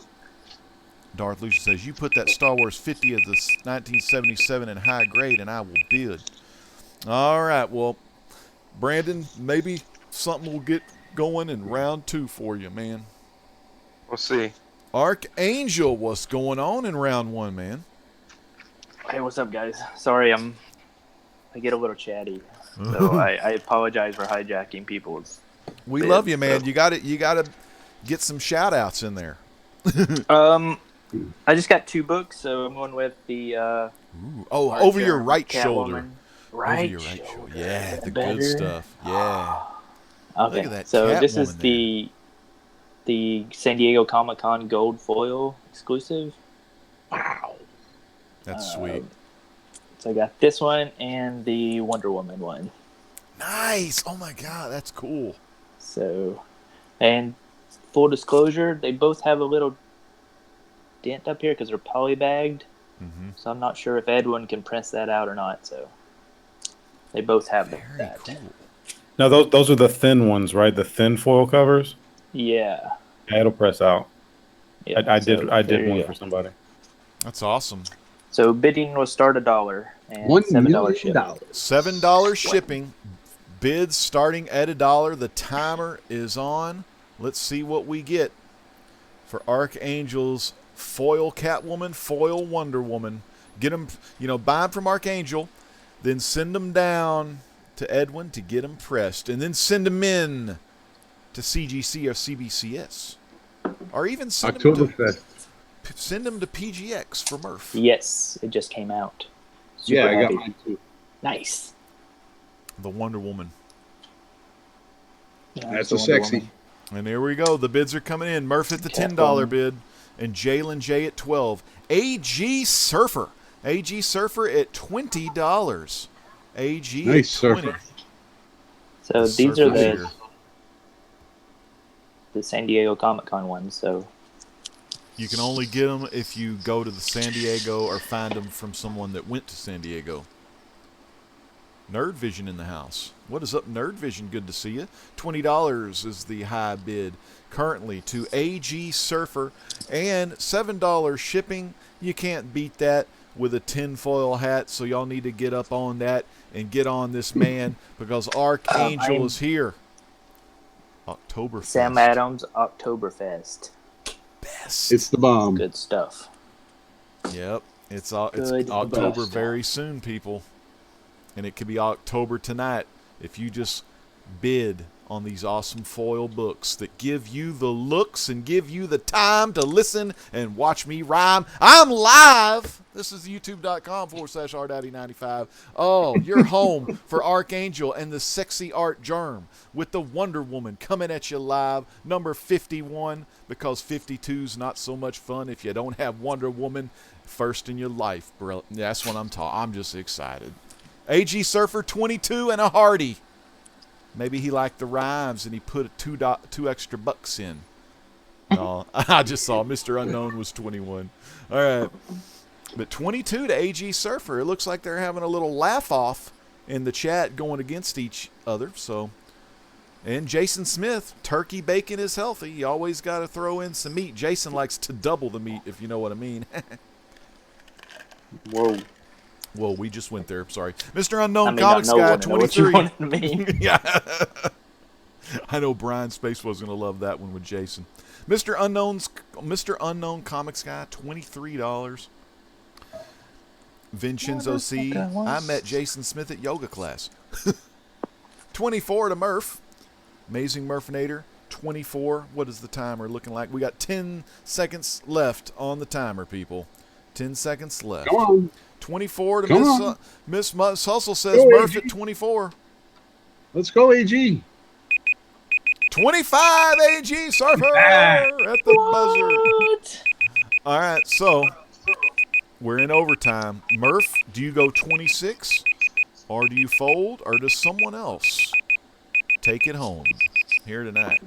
Darth Lucian says, you put that Star Wars 50 of the 1977 in high grade, and I will bid. All right, well, Brandon, maybe something will get going in round 2 for you, man. We'll see. Archangel, what's going on in round 1, man? Hey, what's up, guys? Sorry, I get a little chatty, so I apologize for hijacking people's. We bids, love you, man. so. You got to get some shout outs in there. I just got 2 books, so I'm going with the. Ooh. Oh, over your right Catwoman. shoulder. Right, over your right shoulder. Yeah, the Better. good stuff. Yeah. Okay, Look at that so this Catwoman is the San Diego Comic-Con Gold Foil exclusive. Wow. That's sweet. So I got this one and the Wonder Woman one. Nice. Oh my God, that's cool. So, and full disclosure, they both have a little dent up here because they're polybagged. Mm-hmm. So I'm not sure if Edwin can press that out or not. So they both have Very that. cool. Now those are the thin ones, right? The thin foil covers. Yeah. Yeah, it'll press out. Yeah, I so did there you one go. for somebody. That's awesome. So bidding will start $1 and $1 $7 million. shipping. $7 shipping. Bids starting at $1. The timer is on. Let's see what we get for Archangel's foil Catwoman, foil Wonder Woman. Get them, buy them from Archangel, then send them down to Edwin to get them pressed, and then send them in to CGC or CBCS, or even send them to PGX for Murph. Yes, it just came out. Super Yeah, I got happy. mine too. Nice. The Wonder Woman. Yeah, That's the a Wonder sexy. Woman. And there we go. The bids are coming in. Murph at the $10 Catwoman. bid, and Jalen J at $12. AG Surfer at $20. AG Nice at $20. Surfer. So The these are Surfer's here. the San Diego Comic-Con ones. So You can only get them if you go to the San Diego or find them from someone that went to San Diego. Nerd Vision in the house. What is up, Nerd Vision? Good to see you. $20 is the high bid currently to AG Surfer, and $7 shipping. You can't beat that with a tinfoil hat, so y'all need to get up on that and get on this man because Archangel is here. Oktoberfest. Sam Adams Oktoberfest. Best. It's the bomb. Good stuff. Yep. It's Good October stuff. very soon, people. And it could be October tonight if you just bid on these awesome foil books that give you the looks and give you the time to listen and watch me rhyme. I'm live. This is youtube.com/rdaddy95. Oh, you're home for Archangel and the sexy art germ with the Wonder Woman coming at you live, number 51, because 52's not so much fun if you don't have Wonder Woman first in your life, bro. That's what I'm talking. I'm just excited. AG Surfer 22 and a Hardy. Maybe he liked the rhymes and he put two extra bucks in. No, I just saw Mr. Unknown was 21. All right. But 22 to AG Surfer. It looks like they're having a little laugh off in the chat going against each other. So, and Jason Smith, turkey bacon is healthy. You always got to throw in some meat. Jason likes to double the meat, if you know what I mean. Whoa. Whoa, we just went there. Sorry. Mr. Unknown I mean, Comics no Guy, one know what you 23. wanted to mean. Yeah. I know Brian Space was going to love that one with Jason. Mr. Unknown Comics Guy, $23. Vincenzo C. I met Jason Smith at yoga class. 24 to Murph. Amazing Murphinator. 24. What is the timer looking like? We got 10 seconds left on the timer, people. 10 seconds left. Come on. 24 to Miss Hustle says Go, Murph AG. at 24. Let's go, AG. 25 AG Surfer at the buzzer. All right, so we're in overtime. Murph, do you go 26 or do you fold or does someone else take it home here tonight?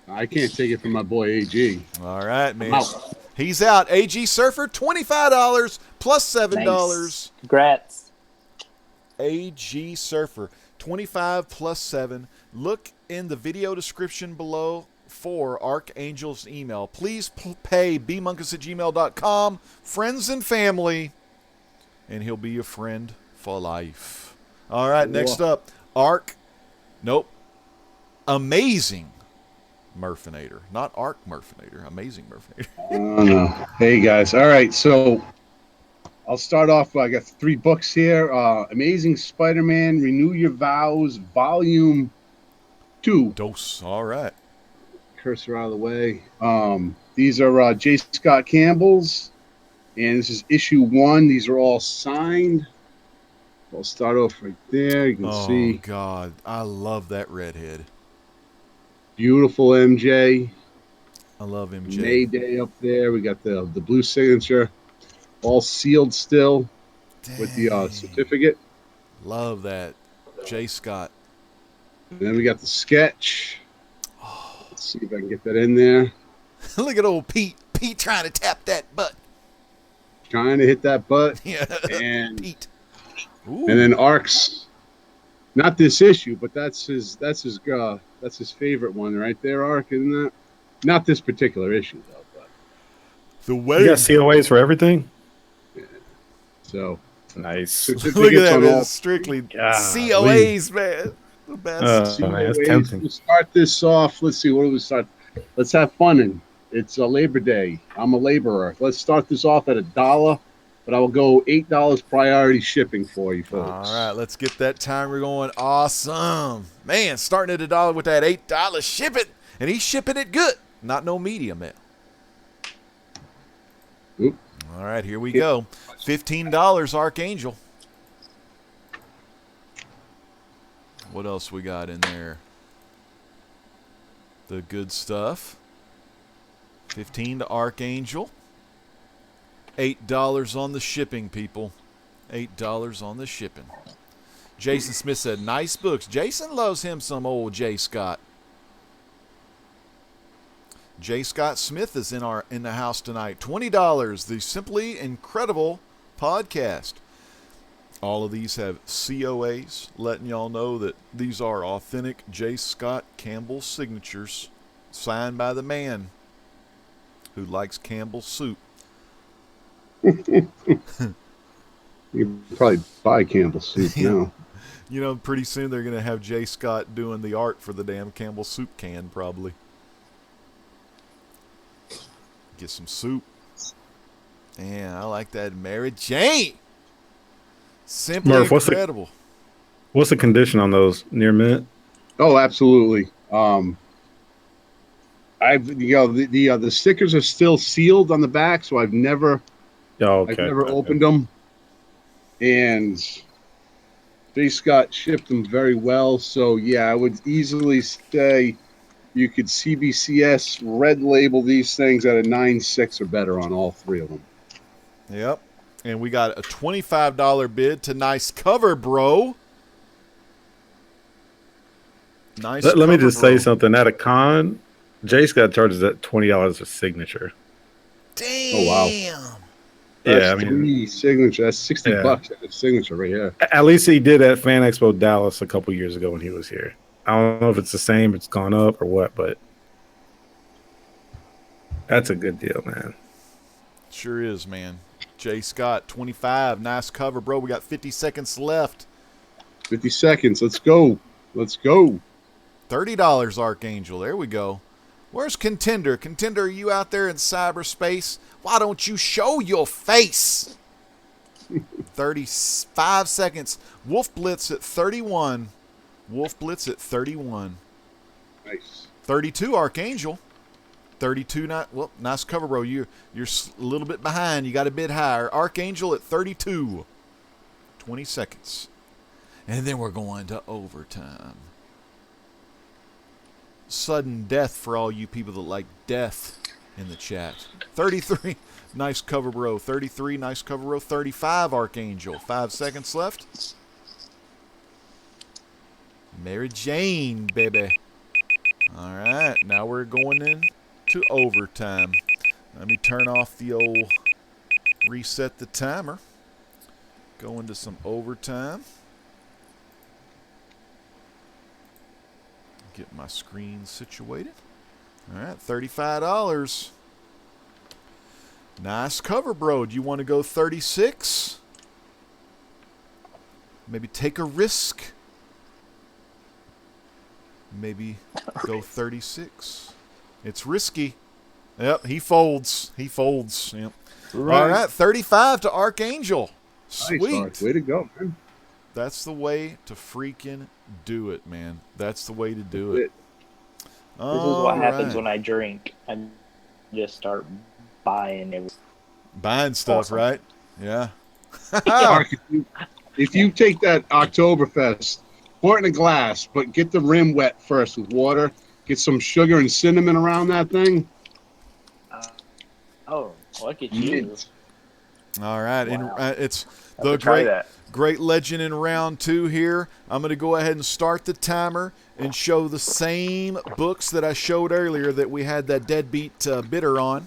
I can't take it from my boy AG. All right, man. Out. He's out. AG Surfer, $25 plus $7. Nice. Congrats. AG Surfer, 25 plus 7. Look in the video description below for Archangel's email. Please pay bmonkus@gmail.com, friends and family, and he'll be your friend for life. All right, next up, Amazing Murphinator. Not Arc Murphinator, Amazing Murphinator. No. Hey, guys. All right, so I'll start off. I got 3 books here. Amazing Spider-Man, Renew Your Vows, Volume 2. Dose. All right. Cursor out of the way. These are J. Scott Campbell's, and this is issue 1. These are all signed. I'll start off right there. You can see. Oh, God. I love that redhead. Beautiful MJ. I love MJ. Mayday up there. We got the blue signature. All sealed still with the certificate. Love that. J. Scott. And then we got the sketch. Let's see if I can get that in there. Look at old Pete. Pete trying to tap that butt. Trying to hit that butt. Yeah. And Pete. And then Arc's, not this issue, but that's his favorite one right there, Arc, isn't that? Not this particular issue though, but the way You got COAs for everything? so Nice. look at that, man. Strictly Golly. COAs, man. The best. Man, that's Anyways, tempting. we'll start this off. Let's see, what do we start? Let's have fun. And it's Labor Day. I'm a laborer. Let's start this off at $1, but I will go $8 priority shipping for you folks. All right, let's get that timer going. Awesome. Man, starting at $1 with that $8 shipping. And he's shipping it good. Not no medium, man. Oop. All right, here we go. $15 Archangel. What else we got in there? The good stuff. 15 to Archangel. $8 on the shipping, people. $8 on the shipping. Jason Smith said, nice books. Jason loves him some old J. Scott. J. Scott Smith is in the house tonight. $20. The Simply Incredible podcast. All of these have COAs, letting y'all know that these are authentic J. Scott Campbell signatures, signed by the man who likes Campbell soup. You can probably buy Campbell soup now. You know, pretty soon they're going to have J. Scott doing the art for the damn Campbell soup can, probably. Get some soup. Man, I like that Mary Jane. Simply Murph, incredible. What's the condition on those? Near mint? Oh, absolutely. The stickers are still sealed on the back, so I've never opened them. And J. Scott shipped them very well, so yeah, I would easily say you could CBCS red label these things at a 9.6 or better on all 3 of them. Yep. And we got a $25 bid to Nice Cover, bro. Nice. Let me cover, just bro. say something. At a con, J. Scott charges at $20 a signature. Damn. Oh, wow. Yeah, I That's mean, 3 signature. That's $60 at a signature right here. at least he did at Fan Expo Dallas a couple years ago when he was here. I don't know if it's the same, it's gone up or what, but that's a good deal, man. Sure is, man. J. Scott, 25. Nice cover, bro. We got 50 seconds left. 50 seconds. Let's go. Let's go. $30 Archangel. There we go. Where's Contender? Contender, are you out there in cyberspace? Why don't you show your face? 35 seconds. Wolf Blitz at 31. Wolf Blitz at 31. Nice. 32 Archangel. 32 nice cover, bro. You're a little bit behind. You got a bit higher. Archangel at 32. 20 seconds. And then we're going to overtime. Sudden death for all you people that like death in the chat. 33. Nice cover, bro. 33. Nice cover, bro. 35 Archangel. 5 seconds left. Mary Jane, baby. All right. Now we're going in to overtime. Let me turn off the old reset the timer. Go into some overtime. Get my screen situated. All right, $35. Nice cover, bro. Do you want to go 36? Maybe take a risk. Maybe go 36. It's risky. Yep, he folds. He folds. Yep. Right. All right, 35 to Archangel. Sweet. Nice, Art. Way to go, man. That's the way to freaking do it, man. That's the way to do it. This is what happens when I drink. I just start buying everything. Buying stuff, Awesome. Right? Yeah. Mark, if you take that Oktoberfest, pour it in a glass, but get the rim wet first with water. Get some sugar and cinnamon around that thing. Oh, look at you. Mint. All right. Wow. And it's Have the to try great that. great legend in round 2 here. I'm going to go ahead and start the timer and show the same books that I showed earlier that we had that deadbeat bidder on.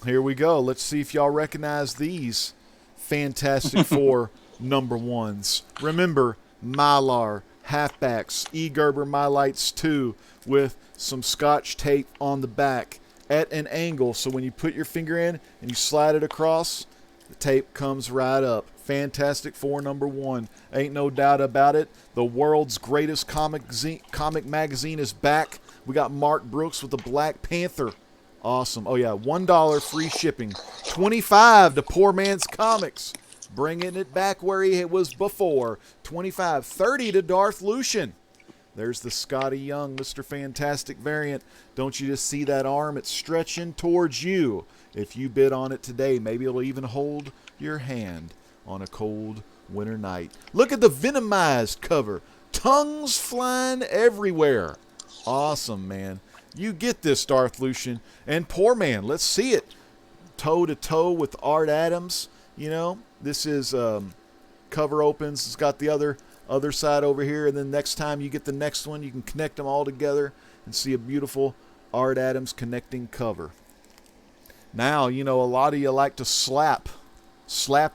Here we go. Let's see if y'all recognize these Fantastic Four number ones. Remember, Mylar, halfbacks, E. Gerber Mylights 2 with some scotch tape on the back at an angle. So when you put your finger in and you slide it across, the tape comes right up. Fantastic Four number 1. Ain't no doubt about it. The world's greatest comic magazine is back. We got Mark Brooks with the Black Panther. Awesome. Oh, yeah, $1 free shipping. $25 to Poor Man's Comics. Bringing it back where he was before. $25. $30 to Darth Lucian. There's the Scotty Young, Mr. Fantastic variant. Don't you just see that arm? It's stretching towards you. If you bid on it today, maybe it'll even hold your hand on a cold winter night. Look at the Venomized cover. Tongues flying everywhere. Awesome, man. You get this, Darth Lucian. And Poor Man, let's see it. Toe-to-toe with Art Adams. You know, this is cover opens. It's got the other side over here. And then next time you get the next one, you can connect them all together and see a beautiful Art Adams connecting cover. Now, you know, a lot of you like to slap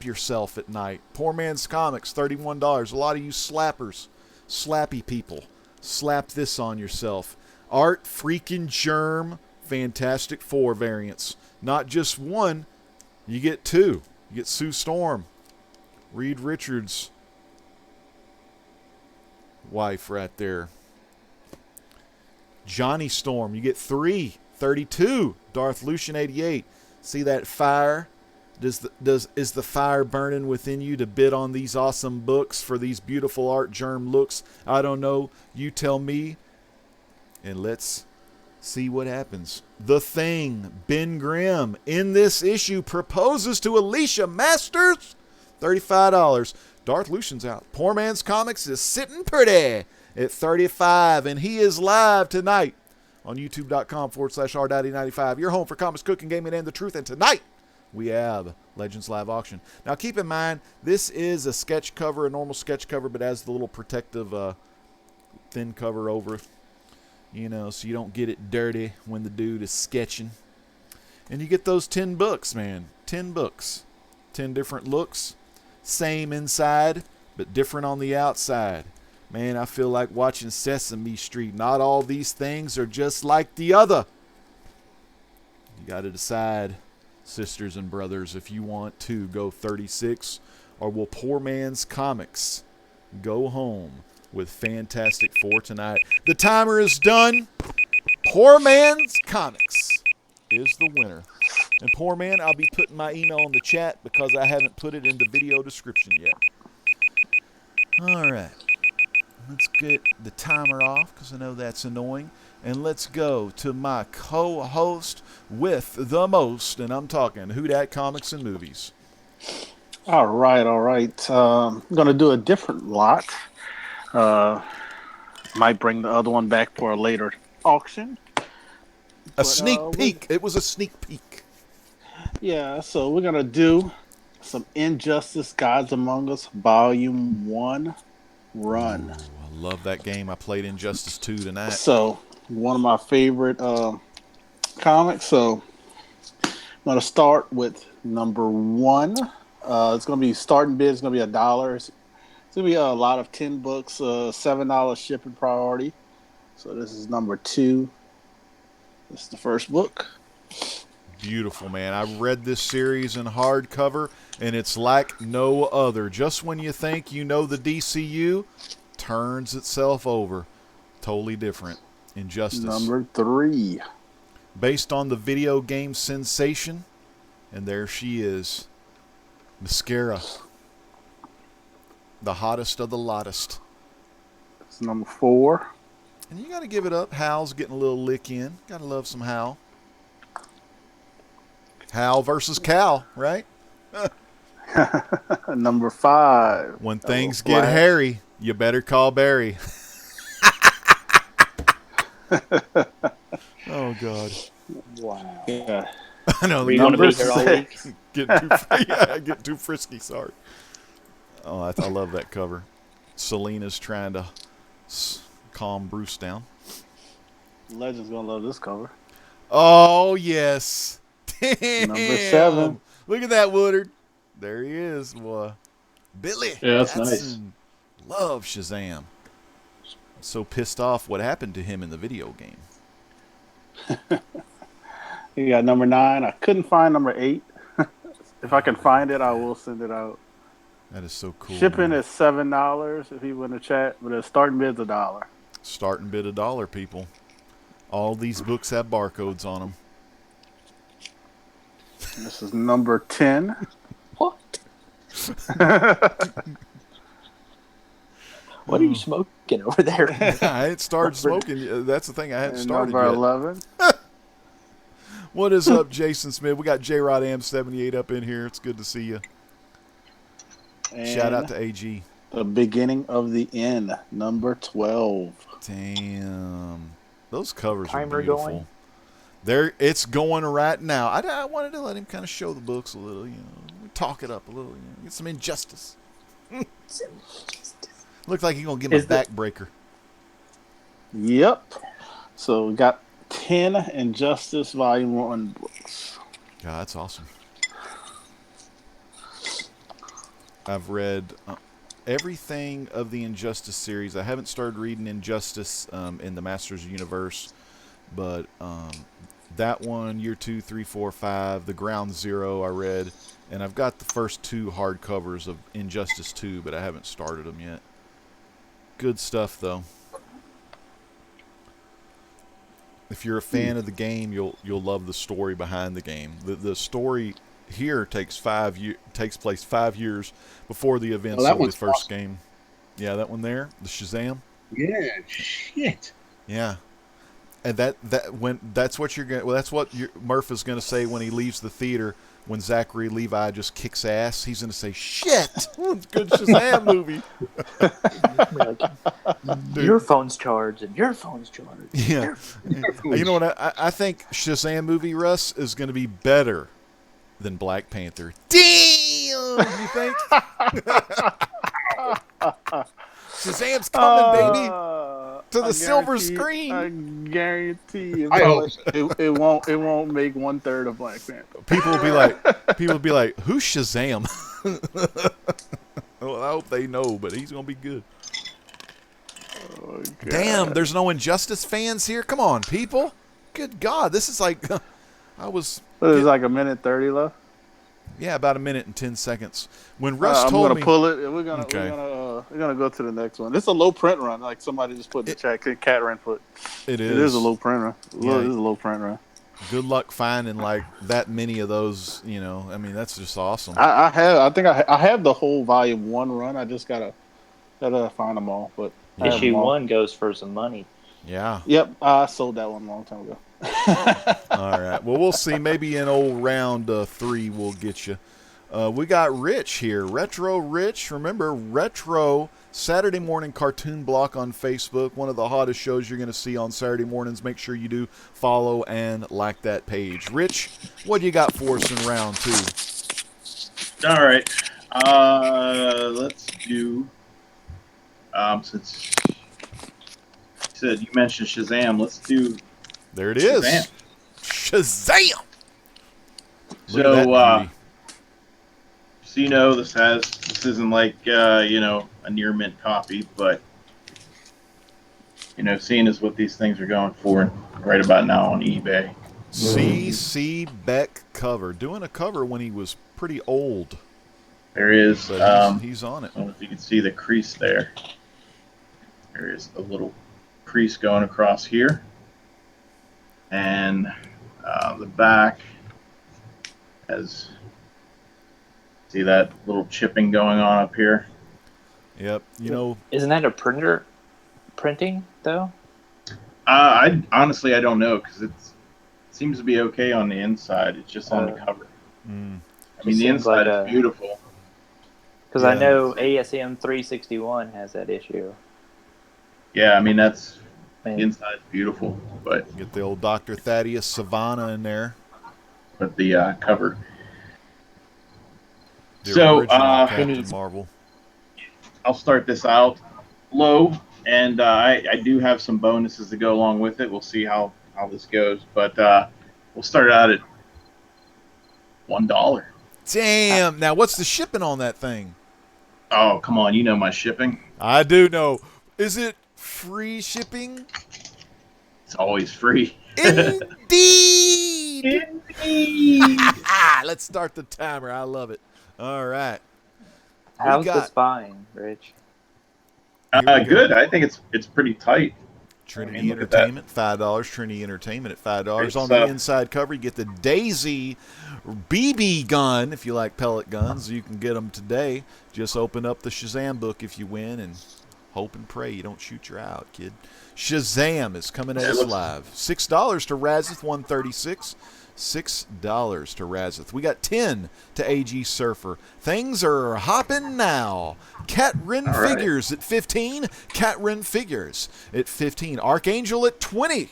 yourself at night. Poor Man's Comics, $31. A lot of you slappers, slappy people, slap this on yourself. Art freaking Germ, Fantastic Four variants. Not just one, you get 2. You get Sue Storm, Reed Richards' wife right there. Johnny Storm, you get 3. 32. Darth Lucian, 88. See that fire? Is the fire burning within you to bid on these awesome books for these beautiful Art Germ looks? I don't know. You tell me. And let's see what happens. The Thing, Ben Grimm, in this issue proposes to Alicia Masters. $35. Darth Lucian's out. Poor Man's Comics is sitting pretty at $35. And he is live tonight on youtube.com/rdaddy95. Your home for comics, cooking, gaming, and the truth. And tonight, we have Legends Live Auction. Now, keep in mind, this is a sketch cover, a normal sketch cover, but has the little protective thin cover over it. You know, so you don't get it dirty when the dude is sketching. And you get those 10 books, man. 10 books. 10 different looks. Same inside, but different on the outside. Man, I feel like watching Sesame Street. Not all these things are just like the other. You got to decide, sisters and brothers, if you want to go 36, or will Poor Man's Comics go home with Fantastic Four tonight? The timer is done. Poor Man's Comics is the winner. And poor man, I'll be putting my email in the chat because I haven't put it in the video description yet. All right. Let's get the timer off because I know that's annoying. And let's go to my co-host with the most, and I'm talking Who Dat Comics and Movies. All right. I'm going to do a different lot. Might bring the other one back for a later auction. A sneak peek. It was a sneak peek. Yeah, so we're going to do some Injustice Gods Among Us Volume 1 run. Ooh, I love that game. I played Injustice 2 tonight. So, one of my favorite comics. So, I'm going to start with number 1. It's going to be starting bid. It's going to be $1. It's going to be a lot of 10 books, $7 shipping priority. So, this is number 2. This is the first book. Beautiful, man. I read this series in hardcover, and it's like no other. Just when you think you know the DCU, turns itself over. Totally different. Injustice. Number 3. Based on the video game sensation, and there she is. Mascara. The hottest of the lottest. It's number 4. And you got to give it up. Hal's getting a little lick in. Got to love some Hal. Hal versus Cal, right? Number 5. When things get hairy, you better call Barry. Oh, God. Wow. Yeah. I know. You want to be here all week? Get too frisky, sorry. Oh, I love that cover. Selena's trying to calm Bruce down. Legend's going to love this cover. Oh, yes. Damn. Number 7. Look at that, Woodard. There he is, boy. Billy. Yeah, that's nice. Love Shazam. So pissed off what happened to him in the video game. You got number 9. I couldn't find number 8. If I can find it, I will send it out. That is so cool. Shipping man. is $7 if you in the chat, but the starting bid's $1. Starting bid $1, people. All these books have barcodes on them. This is number 10. What? What are you smoking over there? I hadn't started smoking. That's the thing. I hadn't started number yet. 11. What is up, Jason Smith? We got J-Rod Am78 up in here. It's good to see you. And Shout out to AG. The Beginning of the End, number 12. Damn. Those covers are Timer beautiful. going? It's going right now. I wanted to let him kind of show the books a little, talk it up a little, get some injustice. Looks like he's going to give him a backbreaker. Yep. So we got 10 Injustice Volume 1 books. God, that's awesome. I've read everything of the Injustice series. I haven't started reading Injustice in the Masters Universe, but that one, Year 2, 3, 4, 5, the Ground Zero I read, and I've got the first 2 hardcovers of Injustice 2, but I haven't started them yet. Good stuff, though. If you're a fan of the game, you'll love the story behind the game. The story here takes place 5 years before the events of the first game. Yeah, that one there, the Shazam. Yeah, shit. Yeah, and that's what you're going. Well, that's what Murph is going to say when he leaves the theater. When Zachary Levi just kicks ass, he's going to say, "Shit, good Shazam movie." Your phone's charged and your phone's charged. Yeah, you know what? I think Shazam movie, Russ, is going to be better than Black Panther. Damn, you think? Shazam's coming, baby, to the silver screen. I guarantee you. I hope it won't make 1/3 of Black Panther. People will be like, who's Shazam? Well, I hope they know, but he's gonna be good. Oh, damn, there's no Injustice fans here. Come on, people. Good God, this is like There's like a minute 30 left. Yeah, about a minute and 10 seconds. When Russ I'm told gonna me, pull it. We're gonna go to the next one. It's a low print run, like somebody just put in the chat. Cat Ren put. It is a low print run. Yeah. It is a low print run. Good luck finding like that many of those. You know, I mean, that's just awesome. I think I have the whole volume 1 run. I just gotta find them all. But Issue 1 goes for some money. Yeah. Yep, I sold that one a long time ago. All right. Well, we'll see. Maybe in old round 3 we'll get you. We got Rich here. Retro Rich. Remember, Retro Saturday morning cartoon block on Facebook. One of the hottest shows you're going to see on Saturday mornings. Make sure you do follow and like that page. Rich, what do you got for us in round 2? All right. Let's do. Since you said you mentioned Shazam, let's do. There it is. Shazam! So, so you know, this isn't like a near mint copy, but seeing as what these things are going for right about now on eBay. C.C. Beck cover, doing a cover when he was pretty old. There is. But he's on it. I don't know if you can see the crease there. There is a little crease going across here, and the back has. See that little chipping going on up here? Yep. Isn't that a printer printing though? I honestly don't know because it seems to be okay on the inside. It's just on the cover. I mean, the inside is beautiful. Because I know ASM 361 has that issue. Yeah, I mean the inside's beautiful, but get the old Dr. Thaddeus Savannah in there. But the cover. So, Captain Marvel. I'll start this out low, and I do have some bonuses to go along with it. We'll see how this goes, but we'll start out at $1. Damn! Now, what's the shipping on that thing? Oh, come on! You know my shipping. I do know. Is it free shipping? It's always free. Indeed! Indeed! Let's start the timer. I love it. All right. How's the spine, Rich? Good. I think it's pretty tight. Trinity Entertainment, $5. Trinity Entertainment at $5. On the inside cover, you get the Daisy BB gun. If you like pellet guns, you can get them today. Just open up the Shazam book if you win and hope and pray you don't shoot your eye out, kid. Shazam is coming at us live. $6 to Razeth, 136. $6 to Razeth. We got 10 to AG Surfer. Things are hopping now. Cat Ren Figures at 15. Cat Ren Figures at 15. Archangel at 20.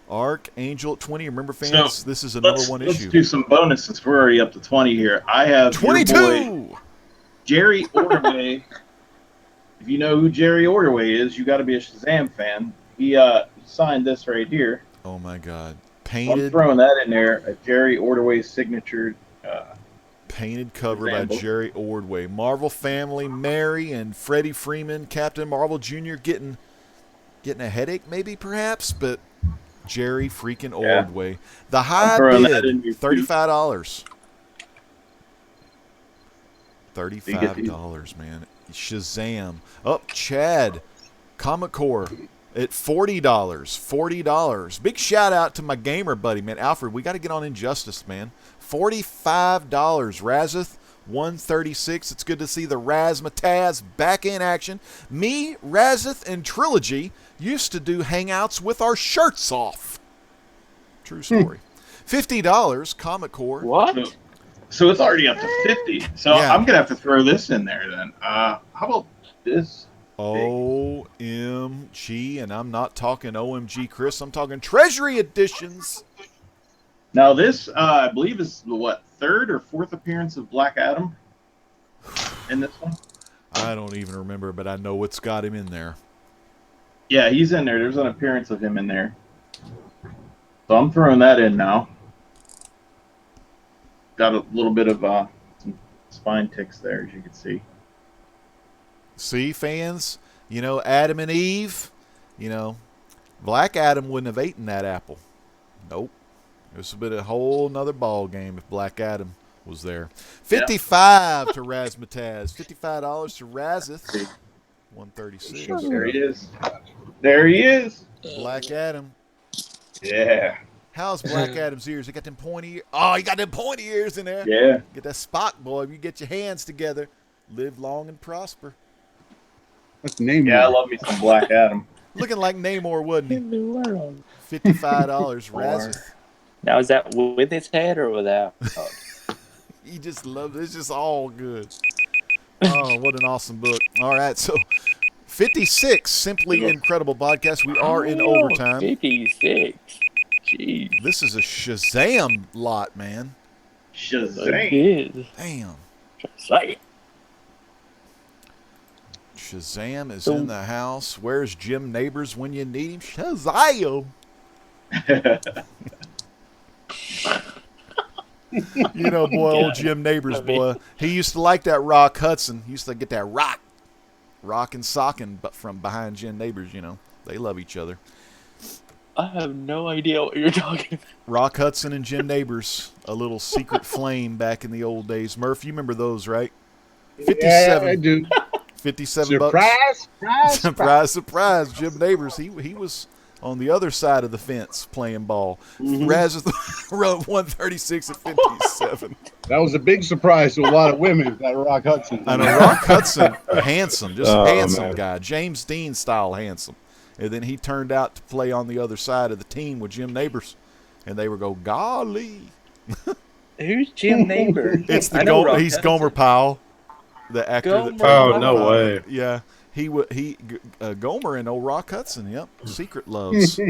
Archangel at 20. Remember, fans, so this is a number 1 issue. Let's do some bonus since we're already up to 20 here. I have 22. Your boy, Jerry Ordway. If you know who Jerry Ordway is, you got to be a Shazam fan. He signed this right here. Oh my God. I'm throwing that in there. A Jerry Ordway signature. Painted cover by Jerry Ordway. Marvel family, Mary and Freddie Freeman, Captain Marvel Jr. getting a headache, maybe perhaps, but Jerry freaking Ordway. The high bid, $35. $35, man. Shazam. Chad, Comic Core. At $40. $40. Big shout out to my gamer buddy, man. Alfred, we got to get on Injustice, man. $45. Razeth, 136. It's good to see the Razzmatazz back in action. Me, Razeth, and Trilogy used to do hangouts with our shirts off. True story. $50, Comic Core. What? So it's already up to 50. So I'm going to have to throw this in there then. How about this? OMG, and I'm not talking OMG Chris, I'm talking Treasury Editions. Now this, I believe, is the, third or fourth appearance of Black Adam in this one? I don't even remember, but I know it's got him in there. Yeah, he's in there. There's an appearance of him in there. So I'm throwing that in now. Got a little bit of some spine ticks there, as you can see. See, fans, Adam and Eve, Black Adam wouldn't have eaten that apple. Nope. This would have been a whole nother ball game if Black Adam was there. $55 to Razzmatazz. $55 to Razeth. 136. There he is. There he is. Black Adam. Yeah. How's Black Adam's ears? He got them pointy ears. Oh, he got them pointy ears in there. Yeah. Get that Spock, boy. If you get your hands together, live long and prosper. That's Namor. Yeah, I love me some Black Adam. Looking like Namor, wasn't he? In the world. $55. Razeth. Now, is that with his head or without? He just loves it. It's just all good. Oh, what an awesome book. All right, so 56, Simply Incredible podcast. We are in overtime. 56. Jeez. This is a Shazam lot, man. Shazam. Damn. Shazam. Shazam is in the house. Where's Jim Neighbors when you need him? Shazam. You know, boy, old Jim Neighbors, boy. He used to like that Rock Hudson. He used to get that rock and socking, but from behind Jim Neighbors, you know. They love each other. I have no idea what you're talking about. Rock Hudson and Jim Neighbors, a little secret flame back in the old days. Murph, you remember those, right? 57. Yeah, I do. 57 Surprise, bucks. Surprise. Jim Neighbors, he was on the other side of the fence playing ball. Raz wrote 136 at 57. That was a big surprise to a lot of women, that Rock Hudson. I know, Rock Hudson, handsome, just handsome man. guy. James Dean style handsome. And then he turned out to play on the other side of the team with Jim Neighbors. And they would go, golly. Who's Jim Neighbor? It's I know Rock he's Hudson. Gomer Pyle, the actor. Oh, no way. Yeah. Gomer and old Rock Hudson, yep. Secret loves.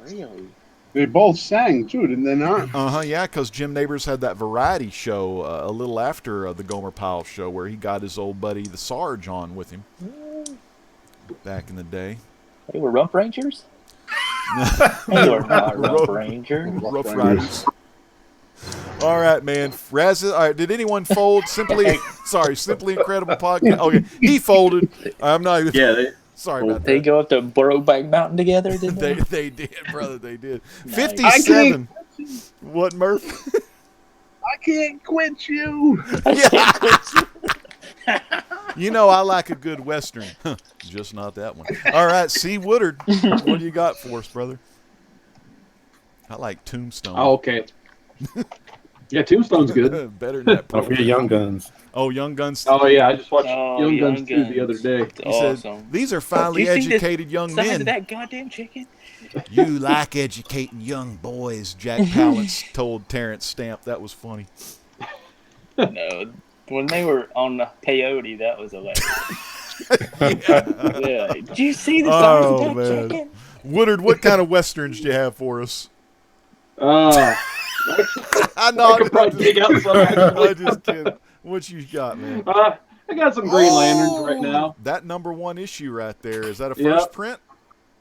Really? They both sang, too, didn't they not? Yeah, because Jim Neighbors had that variety show a little after the Gomer Pyle show where he got his old buddy, the Sarge, on with him back in the day. They were Rump Rangers? They were not Rump Rangers. Rough Riders. All right, man. All right, did anyone fold? Simply Incredible podcast. Okay, he folded. I'm not even. Yeah, Sorry about They that. go up to Brokeback Mountain together, didn't they? They did, brother. They did. Nice. 57. What, Murph? I can't quit you. You know I like a good Western. Just not that one. All right, C. Woodard. What do you got for us, brother? I like Tombstone. Oh, okay. Yeah, Tombstone's good. Better than that. Don't forget Young Guns. Oh, Young Guns. Oh, yeah, I just watched Oh, Young Young Guns 2 the other Guns. day. He said, Awesome. these are finely Do you see the educated young size men. of that goddamn chicken? You like educating young boys, Jack Palance told Terrence Stamp. That was funny. No, when they were on the peyote, that was hilarious. Yeah. Do you see the size Oh, of that man. chicken? Woodard, what kind of Westerns do you have for us? I know. could probably dig out some. I'm just kidding. What you got, man? I got some Green Lanterns right now. That #1 issue right there. Is that a first Yep. print?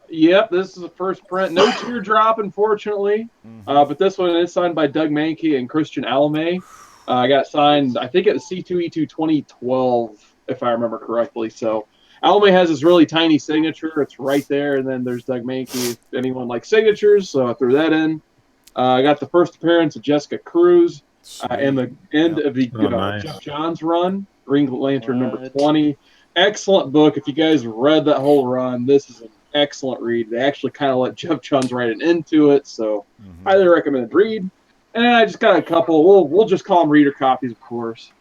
Yep, this is a first print. No teardrop, unfortunately. But this one is signed by Doug Mankey and Christian Alame. I got signed, I think, at the C2E2 2012, if I remember correctly. So Alame has this really tiny signature. It's right there. And then there's Doug Mankey, if anyone likes signatures. So I threw that in. I got the first appearance of Jessica Cruz and the end of the nice. Jeff Johns run, Green Lantern number 20. Excellent book. If you guys read that whole run, this is an excellent read. They actually kind of let Jeff Johns write it into it, so highly recommended read. And I just got a couple. We'll just call them reader copies, of course.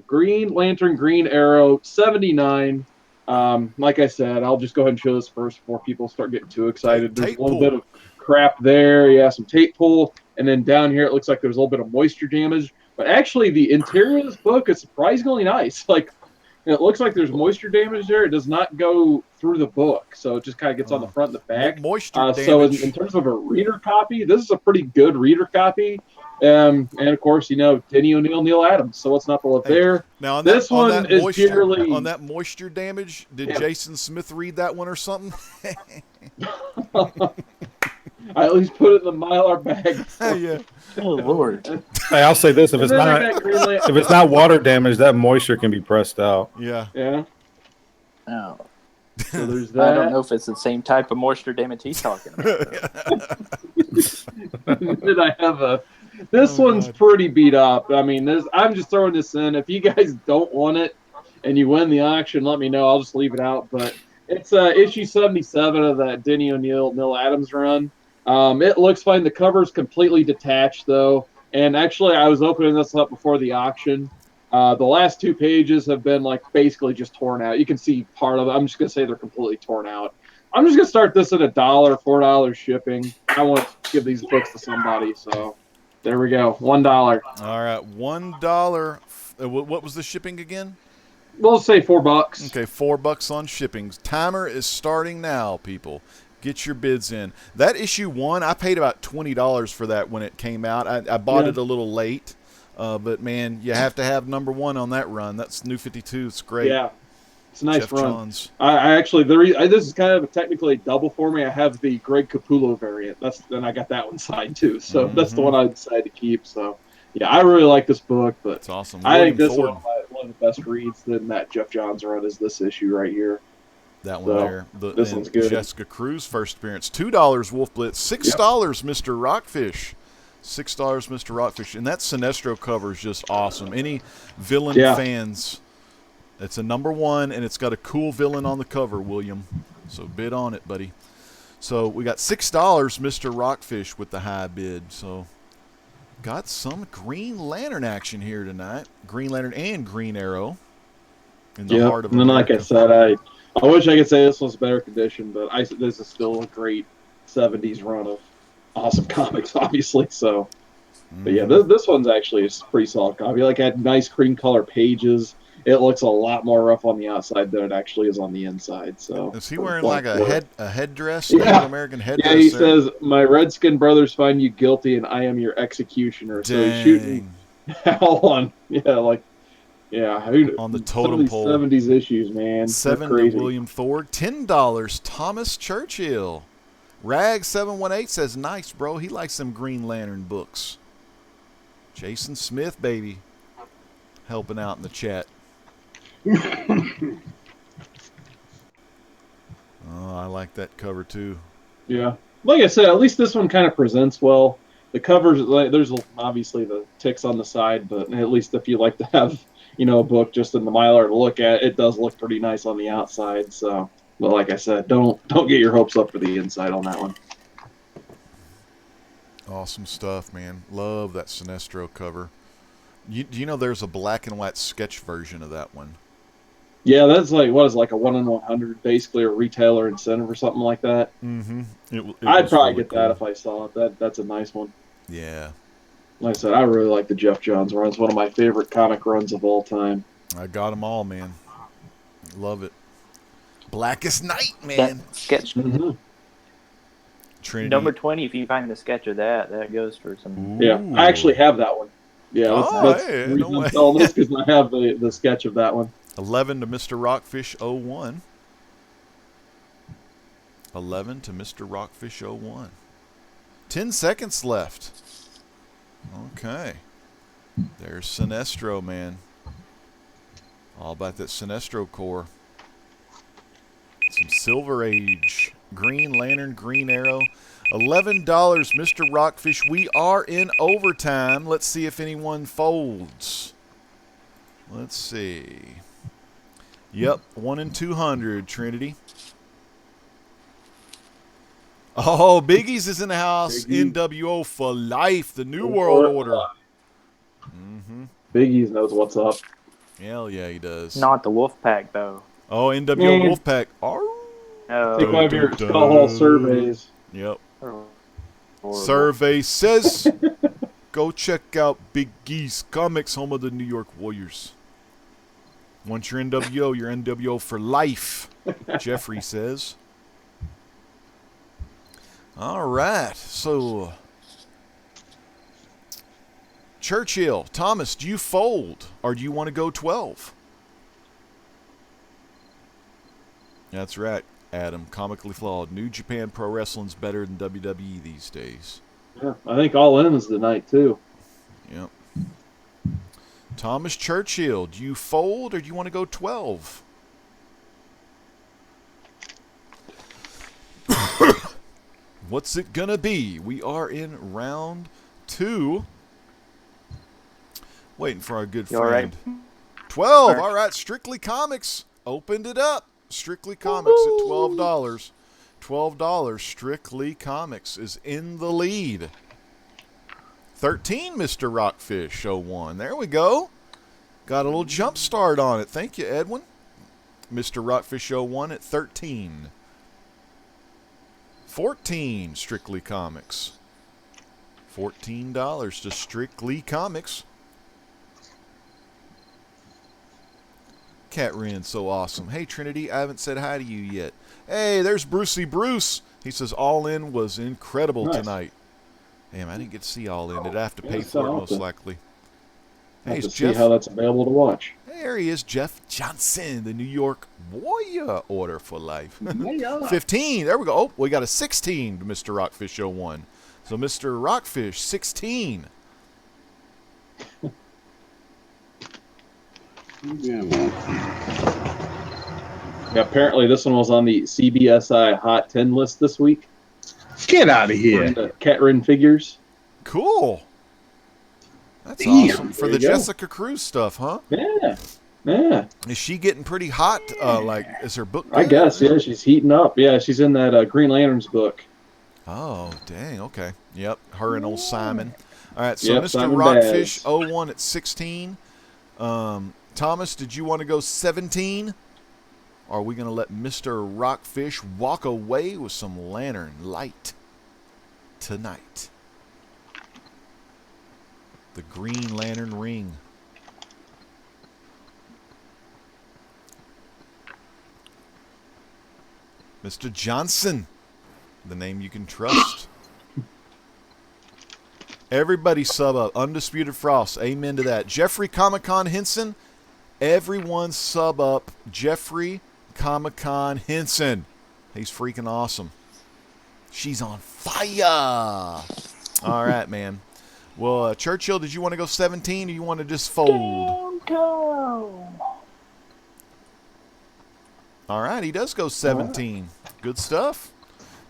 Green Lantern, Green Arrow, 79. Like I said, I'll just go ahead and show this first before people start getting too excited. There's Tape a little pull. bit of crap there. Yeah, some tape pull. And then down here, it looks like there's a little bit of moisture damage. But actually, the interior of this book is surprisingly nice. Like, it looks like there's moisture damage there. It does not go through the book. So it just kind of gets on the front and the back. Moisture So damage. in terms of a reader copy, this is a pretty good reader copy. And of course, Denny O'Neil, Neil Adams. So what's not to love there? Now on This that, on one that is moisture, purely- on that moisture damage. Did Jason Smith read that one or something? I at least put it in the Mylar bag. Yeah. Oh, Lord. Hey, I'll say this: if it's And then I not got Green Lantern. if it's not water damage, that moisture can be pressed out. Yeah. Yeah. Oh. So there's I that. don't know if it's the same type of moisture damage he's talking about. Then I have this one's pretty beat up. I mean, I'm just throwing this in. If you guys don't want it and you win the auction, let me know. I'll just leave it out. But it's issue 77 of that Denny O'Neil, Neil Adams run. It looks fine. The cover's completely detached, though. And actually, I was opening this up before the auction. The last 2 pages have been like basically just torn out. You can see part of it. I'm just gonna say they're completely torn out. I'm just gonna start this at $1, $4 shipping. I want to give these books to somebody, so there we go. $1. All right, $1. What was the shipping again? We'll say $4. Okay, $4 on shipping. Timer is starting now, people. Get your bids in. That issue 1, I paid about $20 for that when it came out. I bought it a little late, but man, you have to have number 1 on that run. That's New 52. It's great. Yeah, it's a nice Jeff run. Johns. I actually this is kind of technically a double for me. I have the Greg Capullo variant. Then I got that one signed too. So that's the one I decided to keep. So yeah, I really like this book, but it's awesome. I think this one of the best reads than that Jeff Johns run is this issue right here. That one there. This one's good. Jessica Cruz first appearance. $2 Wolf Blitz. $6 Mr. Rockfish. $6 Mr. Rockfish. And that Sinestro cover is just awesome. Any villain fans, it's a number 1, and it's got a cool villain on the cover, William. So bid on it, buddy. So we got $6 Mr. Rockfish with the high bid. So got some Green Lantern action here tonight. Green Lantern and Green Arrow. In the heart of and then, America. like I said, I wish I could say this was better condition, but this is still a great 70s run of awesome comics, obviously. So, but yeah, this one's actually a pretty solid copy. Like, it had nice cream color pages. It looks a lot more rough on the outside than it actually is on the inside. So, is he wearing like a headdress? Yeah. Native American headdress? Yeah, he says, "My Redskin brothers find you guilty, and I am your executioner." Dang. So he's shooting hell on. Yeah, like. Yeah, on the totem pole. 70s issues, man. $7 to William Thor. $10 Thomas Churchill. Rag718 says, nice, bro. He likes them Green Lantern books. Jason Smith, baby. Helping out in the chat. I like that cover, too. Yeah. Like I said, at least this one kind of presents well. The covers, there's obviously the ticks on the side, but at least if you like to have... a book just in the Mylar to look at, it does look pretty nice on the outside. So, but like I said, don't get your hopes up for the inside on that one. Awesome stuff, man. Love that Sinestro cover. Do you know there's a black and white sketch version of that one? Yeah, that's like like a 1 in 100, basically a retailer incentive or something like that. Mm-hmm. I'd probably get that if I saw it. That's a nice one. Yeah. Like I said, I really like the Jeff Johns run. It's one of my favorite comic runs of all time. I got them all, man. Love it. Blackest Night, man. That sketch. Mm-hmm. Trinity. Number 20, if you find a sketch of that goes for some... Ooh. Yeah, I actually have that one. Yeah, that's hey, the reason I'm telling this, because I have the sketch of that one. 11 to Mr. Rockfish 01. 11 to Mr. Rockfish 01. 10 seconds left. Okay. There's Sinestro, man. All about that Sinestro core. Some Silver Age. Green Lantern, Green Arrow. $11, Mr. Rockfish. We are in overtime. Let's see if anyone folds. Let's see. Yep, 1 in 200, Trinity. Oh, Biggie's is in the house. Biggie. NWO for life. The New World Order. Mm-hmm. Biggie knows what's up. Hell yeah, he does. Not the Wolf Pack, though. Oh, NWO Wolfpack. Take one of your Skull Hall surveys. Yep. Horrible. Survey says, go check out Big Geese Comics, home of the New York Warriors. Once you're NWO, you're NWO for life, Jeffrey says. All right, so Churchill, Thomas, do you fold or do you want to go 12? That's right, Adam. Comically flawed. New Japan Pro Wrestling's better than WWE these days. Yeah, I think All In is the night too. Yep. Thomas Churchill, do you fold or do you want to go 12? What's it gonna be? We are in round 2. Waiting for our good friend. All right. 12. All All right. Strictly Comics opened it up. Strictly Comics at $12. $12. Strictly Comics is in the lead. 13, Mr. Rockfish 01. There we go. Got a little jump start on it. Thank you, Edwin. Mr. Rockfish 01 at 13. 14, Strictly Comics. $14 to Strictly Comics. Cat Ren, so awesome. Hey, Trinity, I haven't said hi to you yet. Hey, there's Brucey Bruce. He says All In was incredible tonight. Damn, I didn't get to see All In. Did I have to pay for it most likely? Hey, Have to Jeff. see how that's available to watch. There he is, Jeff Johnson, the New York Warrior Order for Life. 15. There we go. Oh, we got a 16 to Mr. Rockfish 01. So Mr. Rockfish, 16. Yeah, apparently this one was on the CBSI Hot 10 list this week. Get out of here. Cat Ridden figures. Cool. That's Damn. awesome. For There the you go. Jessica Cruz stuff, huh? Yeah. Yeah. Is she getting pretty hot? Like, is her book I good? guess, yeah, she's heating up. Yeah, she's in that Green Lanterns book. Oh, dang. Okay. Yep. Her and old Simon. All right. So Yep, Mr. Simon Rockfish Baz. 01 at 16. Thomas, did you want to go 17? Or are we going to let Mr. Rockfish walk away with some lantern light tonight? The Green Lantern ring. Mr. Johnson, the name you can trust. Everybody sub up. Undisputed Frost. Amen to that. Jeffrey Comic-Con Henson. Everyone sub up. Jeffrey Comic-Con Henson. He's freaking awesome. She's on fire. All right, man. Well, Churchill, did you want to go 17 or you want to just fold? All right, he does go 17. Good stuff.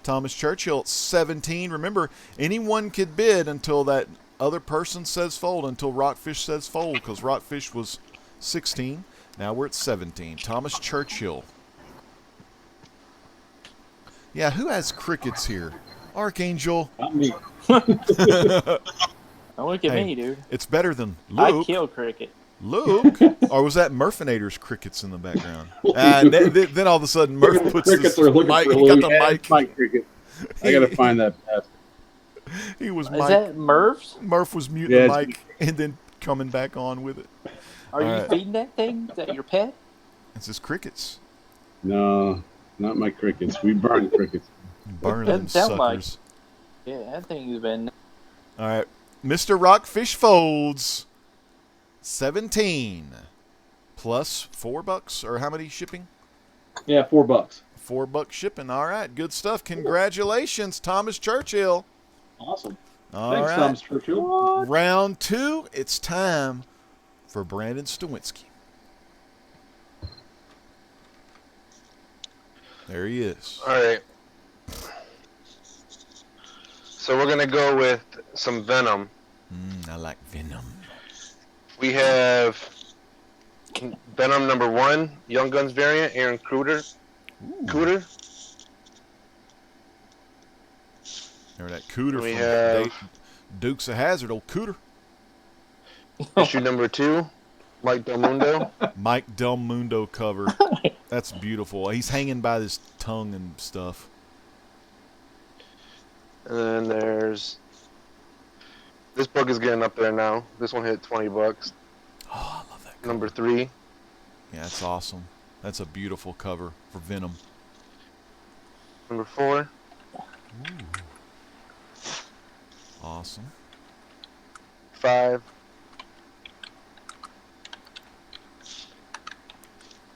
Thomas Churchill at 17. Remember, anyone could bid until that other person says fold, until Rockfish says fold, because Rockfish was 16. Now we're at 17. Thomas Churchill. Yeah, who has crickets here? Archangel. Not me. Don't look at Hey, me, dude. It's better than I Luke. kill cricket. Luke? Or was that Murfinator's crickets in the background? Then all of a sudden Murph puts Crickets this are looking mic. for He got Luke. the Yeah, mic. it's my cricket. I gotta find that bastard. He was Is mic. that Murph's? Murph was muting Yeah, the it's- mic and then coming back on with it. Are you Alright. feeding that thing? Is that your pet? It's his crickets. No, not my crickets. We burn crickets. Burn them Doesn't sound like- suckers. Yeah, that thing's been. All right. Mr. Rockfish folds 17 plus $4 or how many shipping? Yeah, $4. $4 shipping. All right. Good stuff. Congratulations, Thomas Churchill. Awesome. All Thanks, right. Thomas Churchill. Round 2. It's time for Brandon Stawinski. There he is. All right. So we're gonna go with some Venom. I like Venom. We have Venom number 1, Young Guns variant, Aaron Cooter. Cooter. Or that Cooter We from have- Dukes of Hazzard, old Cooter. Issue number 2, Mike Del Mundo. Mike Del Mundo cover. That's beautiful. He's hanging by his tongue and stuff. And then there's this book is getting up there now. This one hit $20. Oh, I love that cover. Number 3. Yeah, that's awesome. That's a beautiful cover for Venom. Number 4. Awesome. 5.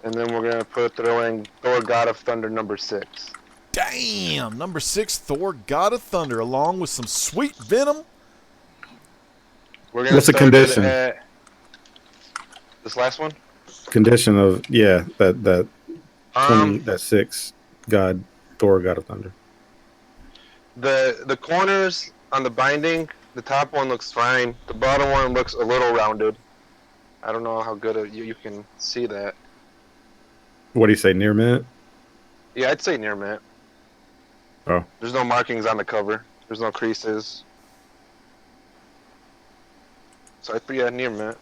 And then we're gonna throw in Thor: God of Thunder number 6. Damn! Number 6, Thor: God of Thunder, along with some sweet Venom. We're gonna What's the start it condition? at- this last one. Condition of that 20 Um, that 6 God Thor God of Thunder. the corners on the binding, the top one looks fine. The bottom one looks a little rounded. I don't know how good you can see that. What do you say, near mint? Yeah, I'd say near mint. Oh. There's no markings on the cover. There's no creases. So it's pretty near mint.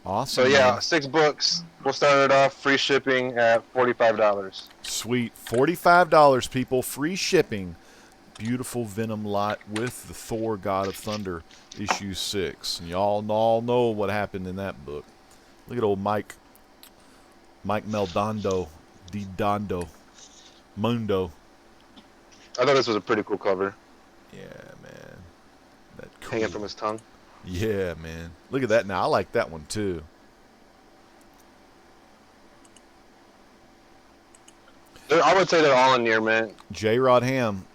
Awesome. So yeah, man. 6 books. We'll start it off free shipping at $45. Sweet. $45, people. Free shipping. Beautiful Venom lot with the Thor God of Thunder issue 6. And y'all all know what happened in that book. Look at old Mike Meldondo. Dondo. Mundo. I thought this was a pretty cool cover. Yeah, man. That cool. Hanging from his tongue. Yeah, man. Look at that now. I like that one too. I would say they're all in near mint. J. Rod Ham,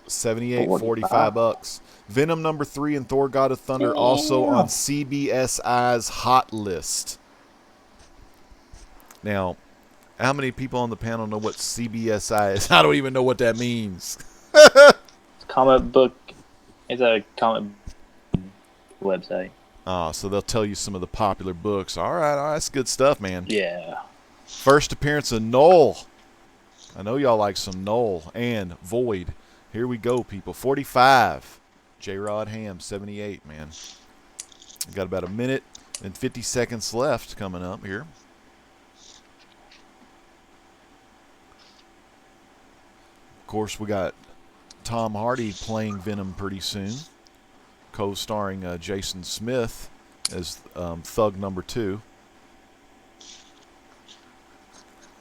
78, 45 bucks. Venom number 3 and Thor God of Thunder also on CBSI's hot list. Now, how many people on the panel know what CBSI is? I don't even know what that means. Comic book. It's a comic website. Oh, so they'll tell you some of the popular books. All right, that's good stuff, man. Yeah. First appearance of Noel. I know y'all like some Noel and Void. Here we go, people. 45. J-Rod Ham, 78, man. We got about a minute and 50 seconds left coming up here. Of course, we got Tom Hardy playing Venom pretty soon, co-starring Jason Smith as Thug number 2.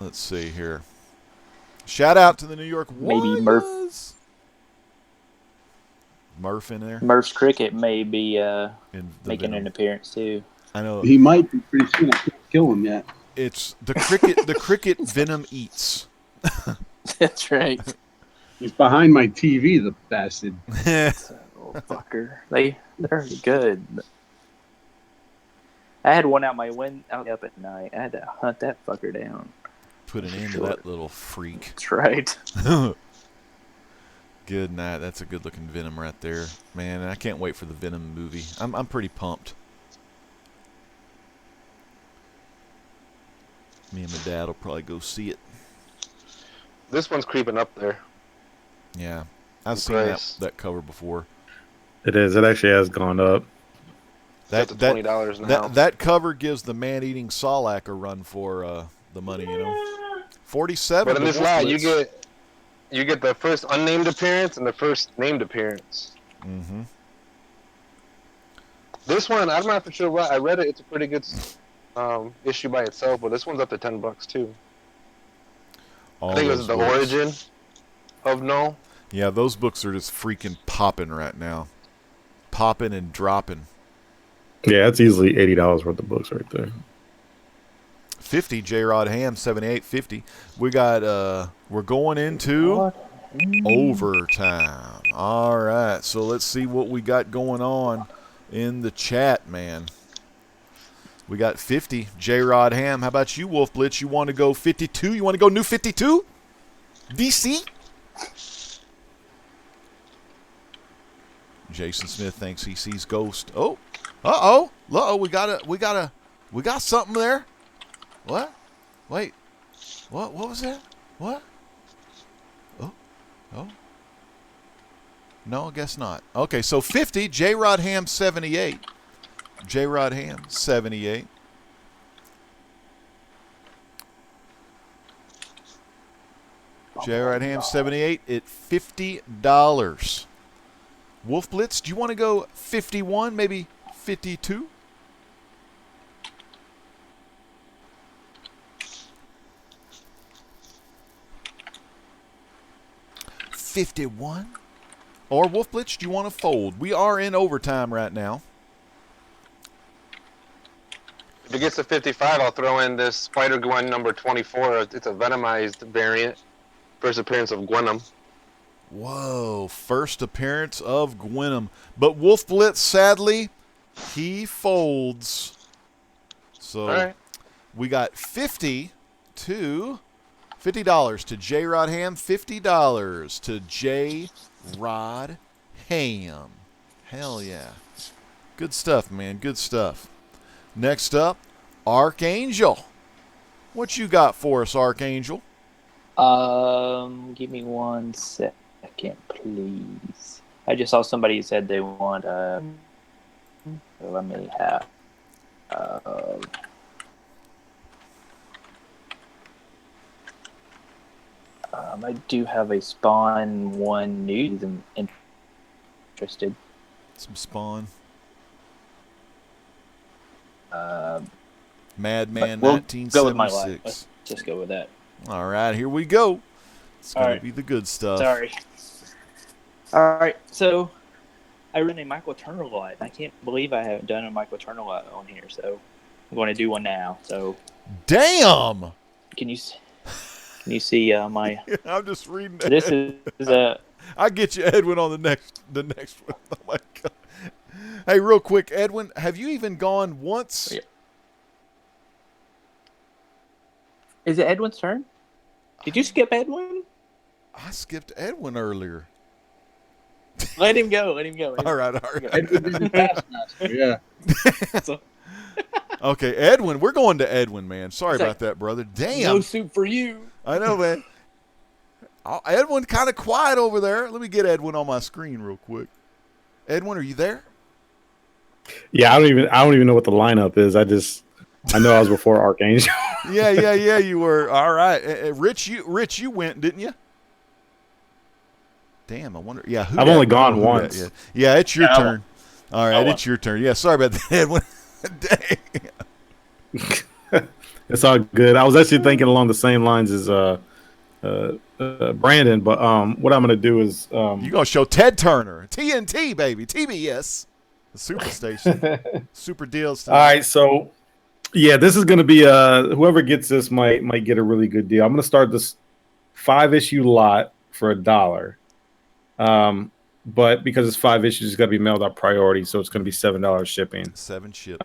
Let's see here. Shout out to the New York Warriors. Maybe Murph in there. Murph's Cricket may be making Venom. an appearance too. I know. He might be pretty soon. I can't kill him yet. It's the cricket. The cricket Venom eats. That's right. He's behind my TV, the bastard. Oh, fucker. They're good. I had one out my window up at night. I had to hunt that fucker down. Put an end to that little freak. That's right. Good night. That's a good looking Venom right there, man. I can't wait for the Venom movie. I'm pretty pumped. Me and my dad will probably go see it. This one's creeping up there. Yeah, I've seen that cover before. It is. It actually has gone up. That's $20 now. That cover gives the man-eating Solak a run for the money, you know. 47. But in this lot, you get the first unnamed appearance and the first named appearance. Mm-hmm. This one, I'm not for sure what. I read it. It's a pretty good issue by itself, but this one's up to $10 too. I think it was the origin of Null. Yeah, those books are just freaking popping right now. Popping and dropping. Yeah, it's easily $80 worth of books right there. 50, J-Rod Ham, 78, 50. We got, we're going into overtime. All right, so let's see what we got going on in the chat, man. We got 50, J-Rod Ham. How about you, Wolf Blitz? You want to go 52? You want to go new 52? DC? Jason Smith thinks he sees Ghost. Oh, we got something there. What? Wait. What was that? What? Oh. No, I guess not. Okay, so 50, J-Rod Ham 78. J-Rod Ham 78. J-Rod Ham 78 at $50. Wolf Blitz, do you want to go 51, maybe 52? $51? Or Wolf Blitz, do you want to fold? We are in overtime right now. If it gets to 55, I'll throw in this Spider-Gwen number 24. It's a Venomized variant. First appearance of Gwenom. Whoa, first appearance of Gwenom. But Wolf Blitz, sadly, he folds. So right. We got $50 to J-Rod Ham, $50 to J-Rod Ham. Hell yeah. Good stuff, man. Good stuff. Next up, Archangel. What you got for us, Archangel? Give me 1 second, please. I just saw somebody said they want. Let me have. I do have a Spawn 1 news. I'm interested. Some Spawn. Madman we'll 1976. Go with my life. Let's just go with that. All right, here we go. It's going to be the good stuff. Sorry. All right, so I run a Michael Turner lot. I can't believe I haven't done a Michael Turner lot on here, so I'm going to do one now. So, damn. Can you see my? I'm just reading. This is a. I'll get you, Edwin, on the next one. Oh my god! Hey, real quick, Edwin, have you even gone once? Yeah. Is it Edwin's turn? Did you skip Edwin? I skipped Edwin earlier. Let him go. Let him go. All right. Edwin is the Taskmaster, yeah. Okay, Edwin. We're going to Edwin, man. Sorry It's about that, brother. Damn. No soup for you. I know, man. Edwin kind of quiet over there. Let me get Edwin on my screen real quick. Edwin, are you there? Yeah, I don't even know what the lineup is. I know I was before Archangel. Yeah, you were. All right. Rich, you went, didn't you? Damn, I wonder. Yeah, I've only gone once. Yeah, it's your turn. All right, it's your turn. Yeah, sorry about that, Edwin. Dang. It's all good. I was actually thinking along the same lines as Brandon, but what I'm going to do is you're going to show Ted Turner, TNT, baby, TBS, the Superstation, Super Deals. All right, so yeah, this is going to be whoever gets this might get a really good deal. I'm going to start this 5-issue lot for $1. But because it's 5 issues, it's got to be mailed out priority, so it's going to be $7 shipping. 7 ship.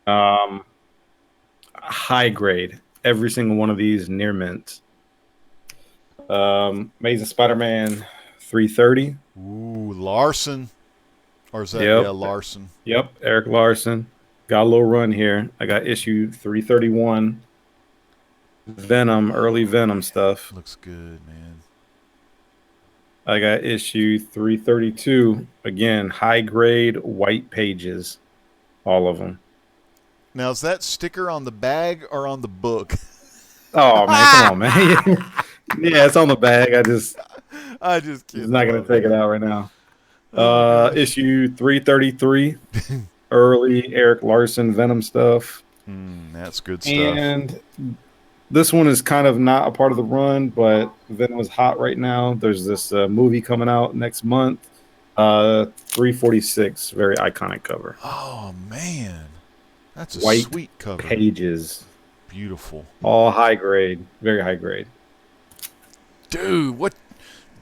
High grade. Every single one of these near mint. Amazing Spider-Man 330. Ooh, Larson. Or is that Larson? Yep, Eric Larson. Got a little run here. I got issue 331. Venom, early Venom stuff. Looks good, man. I got issue 332. Again, high grade white pages. All of them. Now, is that sticker on the bag or on the book? Oh, man. Come on, man. Yeah, it's on the bag. I just kidding. not going to take it out right now. Issue 333. Early Eric Larson Venom stuff. That's good stuff. And this one is kind of not a part of the run, but Venom is hot right now. There's this movie coming out next month. 346, very iconic cover. Oh, man. That's a white sweet cover. Pages. Beautiful. All high grade. Very high grade. Dude, what?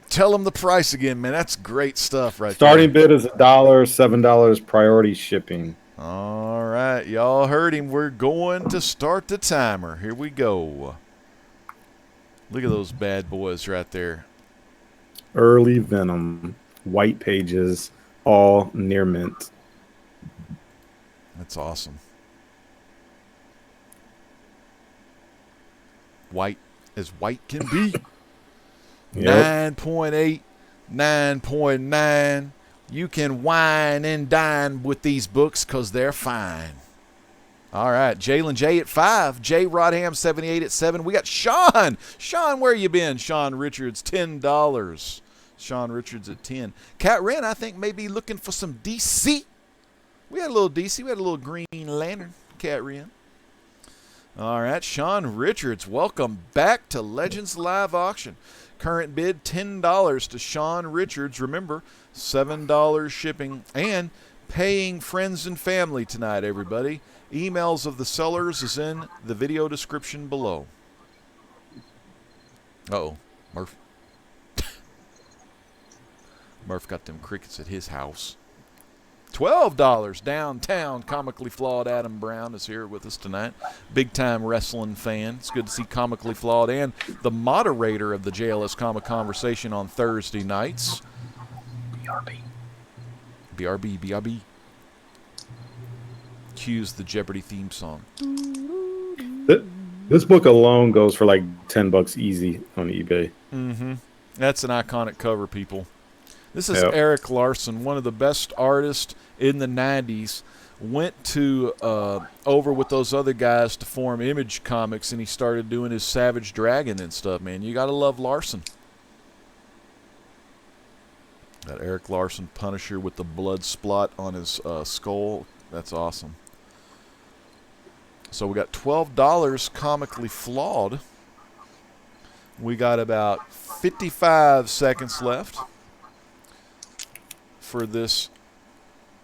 Tell them the price again, man. That's great stuff right Starting there. bid is $1, $7 priority shipping. All right. Y'all heard him. We're going to start the timer. Here we go. Look at those bad boys right there. Early Venom. White pages. All near mint. That's awesome. White as white can be. Yep. 9.8, 9.9. You can wine and dine with these books because they're fine. All right, Jalen J at 5. J Rodham 78 at 7. We got Sean. Sean, where you been? Sean Richards, $10. Sean Richards at 10. Cat Wren, I think, may be looking for some DC. We had a little DC. We had a little Green Lantern. Cat Wren. All right, Sean Richards, welcome back to Legends Live Auction. Current bid, $10 to Sean Richards. Remember, $7 shipping and paying friends and family tonight, everybody. Emails of the sellers is in the video description below. Uh-oh, Murph. Murph got them crickets at his house. $12 downtown. Comically Flawed Adam Brown is here with us tonight. Big-time wrestling fan. It's good to see Comically Flawed and the moderator of the JLS Comic Conversation on Thursday nights. BRB. Cues the Jeopardy theme song. This book alone goes for like $10 easy on eBay. Mm-hmm. That's an iconic cover, people. This is Eric Larson, one of the best artists in the 90s. Went to over with those other guys to form Image Comics, and he started doing his Savage Dragon and stuff, man. You got to love Larson. That Eric Larson Punisher with the blood splot on his skull. That's awesome. So we got $12 comically flawed. We got about 55 seconds left for this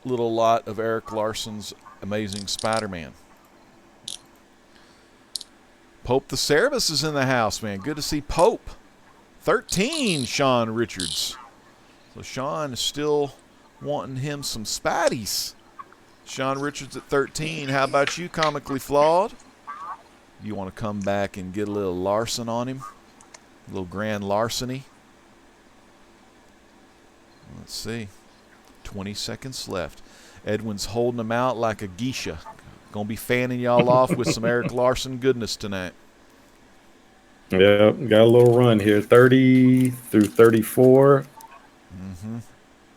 little lot of Eric Larson's Amazing Spider-Man. Pope the Cerebus is in the house, man. Good to see Pope. 13, Sean Richards. So Sean is still wanting him some Spideys. Sean Richards at 13. How about you, comically flawed? You want to come back and get a little Larson on him? A little grand larceny? Let's see. 20 seconds left. Edwin's holding them out like a geisha. Gonna be fanning y'all off with some Eric Larson goodness tonight. Yeah, got a little run here. 30 through 34. Mm-hmm.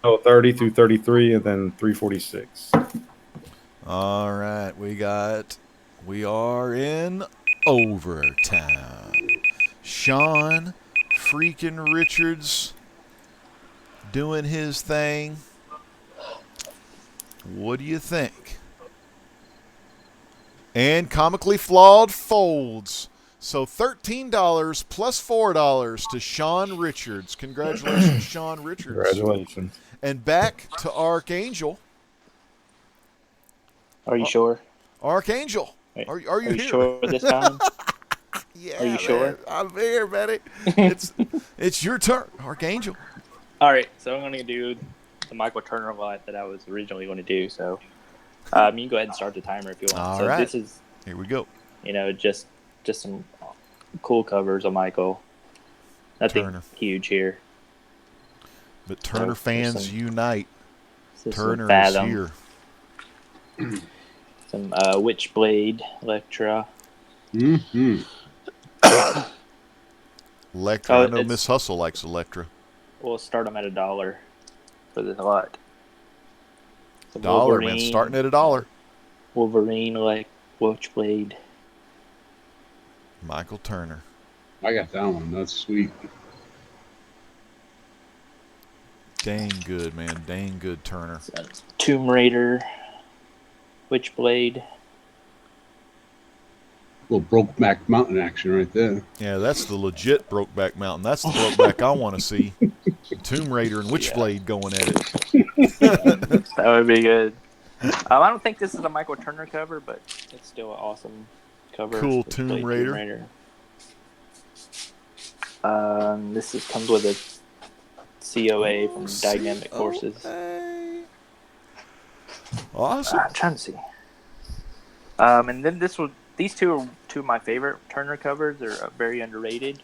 Oh, 30 through 33, and then 346. All right, we are in overtime. Sean freaking Richards doing his thing. What do you think? And comically flawed folds. So $13 plus $4 to Sean Richards. Congratulations, Sean Richards. Congratulations. And back to Archangel. Are you sure? Archangel. Are you here? Sure this time? Yeah, are you sure? I'm here, buddy. It's your turn, Archangel. All right, so I'm going to do the Michael Turner lot that I was originally going to do. So you can go ahead and start the timer if you want. All so right. This is, here we go. Just some cool covers of Michael. Nothing Turner. huge here. But Turner fans unite. Turner is Fathom. here. Some Witchblade, Elektra. Mm-hmm. Elektra. I know Miss Hustle likes Elektra. We'll start them at $1 for this lot. So $1, man. Starting at $1. Wolverine, like Witchblade. Michael Turner. I got that one. That's sweet. Dang good, man. Dang good Turner. Tomb Raider, Witchblade. Little Brokeback Mountain action right there. Yeah, that's the legit Brokeback Mountain. That's the Brokeback I want to see. Tomb Raider and Witchblade going at it. That would be good. I don't think this is a Michael Turner cover, but it's still an awesome cover. Cool Tomb Raider. This comes with a COA from Dynamic Forces. Awesome. I'm trying to see. And then these two are two of my favorite Turner covers. They're very underrated.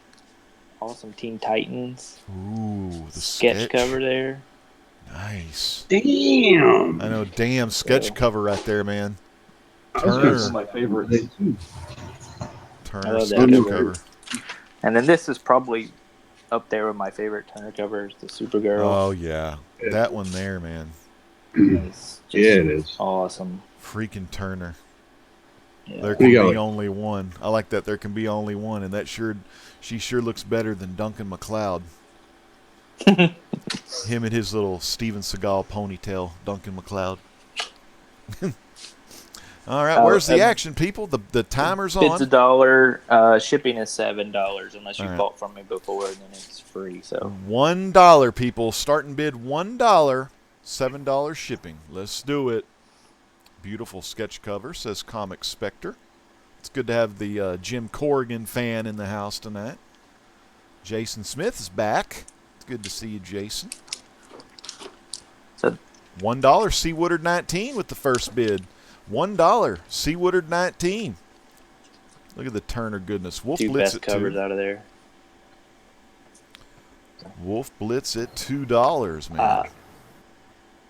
Awesome Teen Titans. Ooh, the sketch cover there. Nice. Damn. I know, damn sketch cover right there, man. Turner is my favorite. Turner sketch cover. And then this is probably up there with my favorite Turner covers, the Supergirl. Oh yeah, that one there, man. It's just it is awesome. Freaking Turner. Yeah. There can be only one. I like that. There can be only one, and she sure looks better than Duncan MacLeod. Him and his little Steven Seagal ponytail, Duncan MacLeod. All right, where's the action, people? The timer's on. It's $1. Shipping is $7 unless you bought from me before, and then it's free. So $1, people. Starting bid $1. $7 shipping. Let's do it. Beautiful sketch cover, says Comic Spectre. It's good to have the Jim Corrigan fan in the house tonight. Jason Smith is back. It's good to see you, Jason. So $1. C. Woodard 19 with the first bid. $1. C. Woodard 19. Look at the Turner goodness. Wolf two Blitz best at covers $2. out of there. Wolf Blitz at $2, man.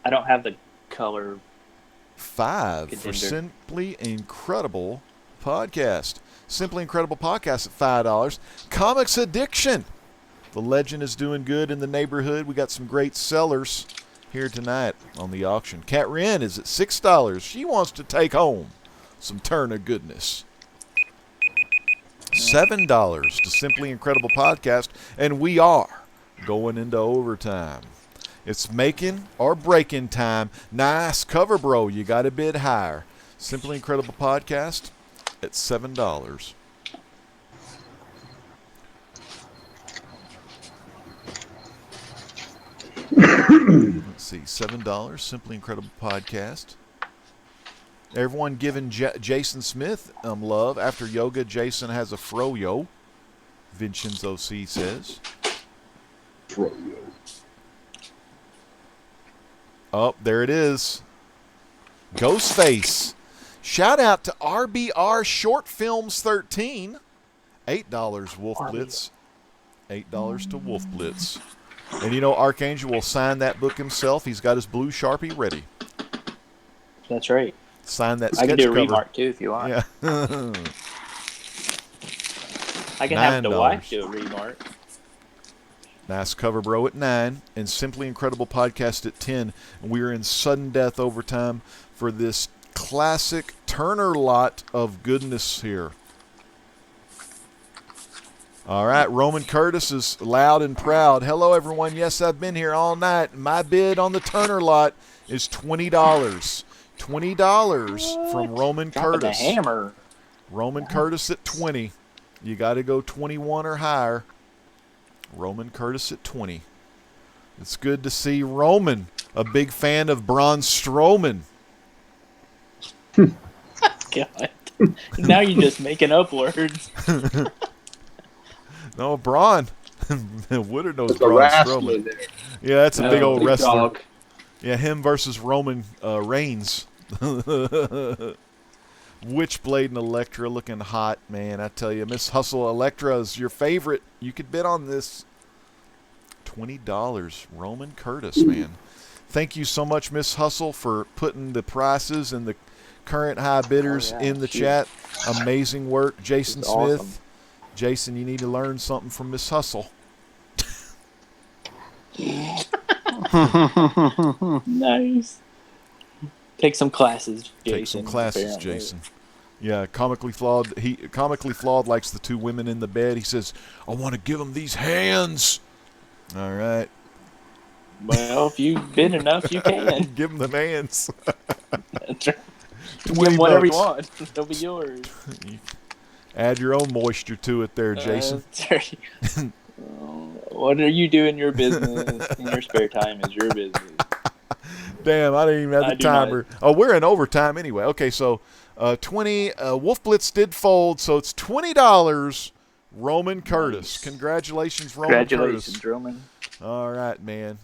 I don't have the color. $5 for Simply Incredible Podcast. Simply Incredible Podcast at $5. Comics Addiction The legend is doing good in the neighborhood. We got some great sellers here tonight on the auction. Cat Wren is at $6. She wants to take home some Turner goodness. $7 to Simply Incredible Podcast, and we are going into overtime. It's making or breaking time. Nice cover, bro. You got to bid higher. Simply Incredible Podcast at $7. Let's see, $7. Simply Incredible Podcast. Everyone giving Jason Smith love. After yoga, Jason has a froyo. Vincenzo C says. Froyo. Oh, there it is. Ghostface. Shout out to RBR Short Films 13. $8 Wolf Blitz. $8 to Wolf Blitz. And you know Archangel will sign that book himself. He's got his blue Sharpie ready. That's right. Sign that sketch I can do a cover. remark too if you want. Yeah. I can have the wife do a remark. Nice cover, bro, at 9, and Simply Incredible Podcast at 10. And we are in sudden death overtime for this classic Turner lot of goodness here. All right, Roman Curtis is loud and proud. Hello, everyone. Yes, I've been here all night. My bid on the Turner lot is $20. $20 from Roman Dropping Curtis. the hammer. Roman Curtis at 20. You got to go 21 or higher. Roman Curtis at 20. It's good to see Roman, a big fan of Braun Strowman. God. Now you're just making up words. No, Braun. Woodard knows There's a Braun wrestler Strowman. there. Yeah, that's a big old big wrestler. dog. Yeah, him versus Roman Reigns. Witchblade and Elektra looking hot, man. I tell you, Miss Hustle Elektra is your favorite. You could bid on this. $20, Roman Curtis, man. Thank you so much, Miss Hustle, for putting the prices and the current high bidders in the chat. Amazing work, Jason Smith. Awesome. Jason, you need to learn something from Miss Hustle. Nice. Take some classes, Jason. Take some classes, apparently. Jason. Yeah, comically flawed. He comically flawed likes the two women in the bed. He says, "I want to give them these hands." All right. Well, if you bid enough, you can. Give them the hands. That's right. Give 20 them whatever you bucks. want. They'll be yours. Add your own moisture to it there, Jason. That's right. What are you doing in your business in your spare time is your business. Damn, I didn't even have I the do timer. Oh, we're in overtime anyway. Okay, so 20. Wolf Blitz did fold, so it's $20. Roman Curtis. Congratulations, Roman Congratulations, Curtis. Roman. All right, man.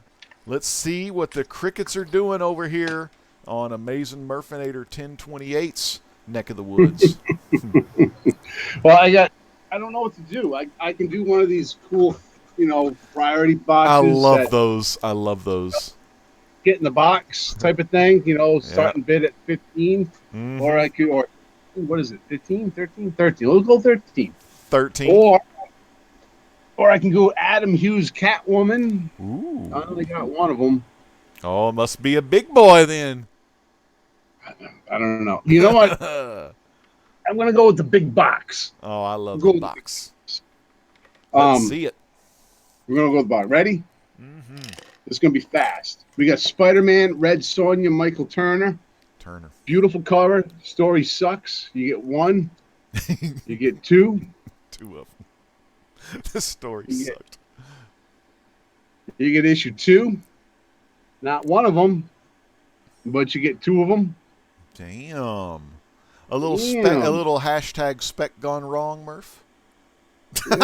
Let's see what the crickets are doing over here on Amazing Murfinator 1028's neck of the woods. Well, I don't know what to do. I can do one of these cool, priority boxes. I love those. I love those. Get in the box type of thing, starting bid at 15. Mhm. Or I could, what is it, 15, 13? 13. Let's go 13. 13. Or I can go Adam Hughes Catwoman. Ooh. I only got one of them. Oh, it must be a big boy then. I don't know. You know what? I'm going to go with the big box. Oh, I love Go the with the box. Let's see it. We're going to go with the box. Ready? Mm-hmm. It's going to be fast. We got Spider-Man, Red Sonja, Michael Turner. Beautiful cover. Story sucks. You get one. You get two. Two of them. This story sucked. You get issue 2. Not one of them, but you get 2 of them. Damn. A little hashtag spec gone wrong, Murph. Maybe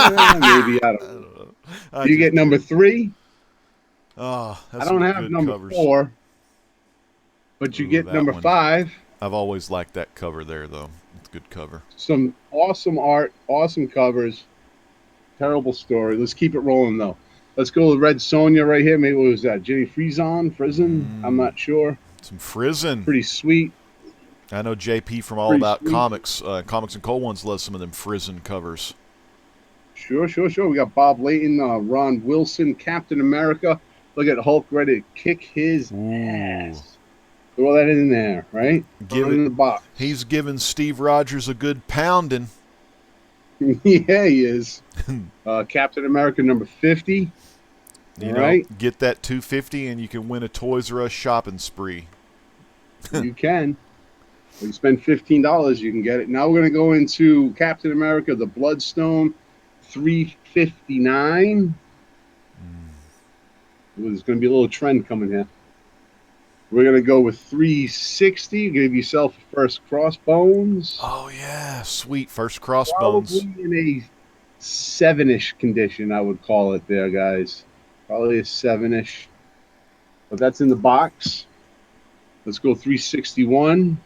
I don't know. You get number 3. Oh, that's I don't have good number covers. 4, but you get that number one. 5. I've always liked that cover there, though. It's a good cover. Some awesome art, awesome covers. Terrible story. Let's keep it rolling, though. Let's go with Red Sonja right here. Maybe it was Jenny Frizen. I'm not sure. Some Frizen. Pretty sweet. I know JP from All Pretty About sweet. Comics. Comics and Cold Ones loves some of them Frizen covers. Sure. We got Bob Layton, Ron Wilson, Captain America. Look at Hulk ready to kick his ass. Throw that in there, right? Give Throw it in the box. He's giving Steve Rogers a good pounding. Yeah, he is. Captain America number 50. You know, get that 250 and you can win a Toys R Us shopping spree. You can. When you spend $15, you can get it. Now we're going to go into Captain America, the Bloodstone, $359. There's going to be a little trend coming here. We're going to go with $360. Give yourself a first Crossbones. Oh, yeah. Sweet. First Crossbones. Probably in a 7-ish condition, I would call it there, guys. Probably a 7-ish. But that's in the box. Let's go 361.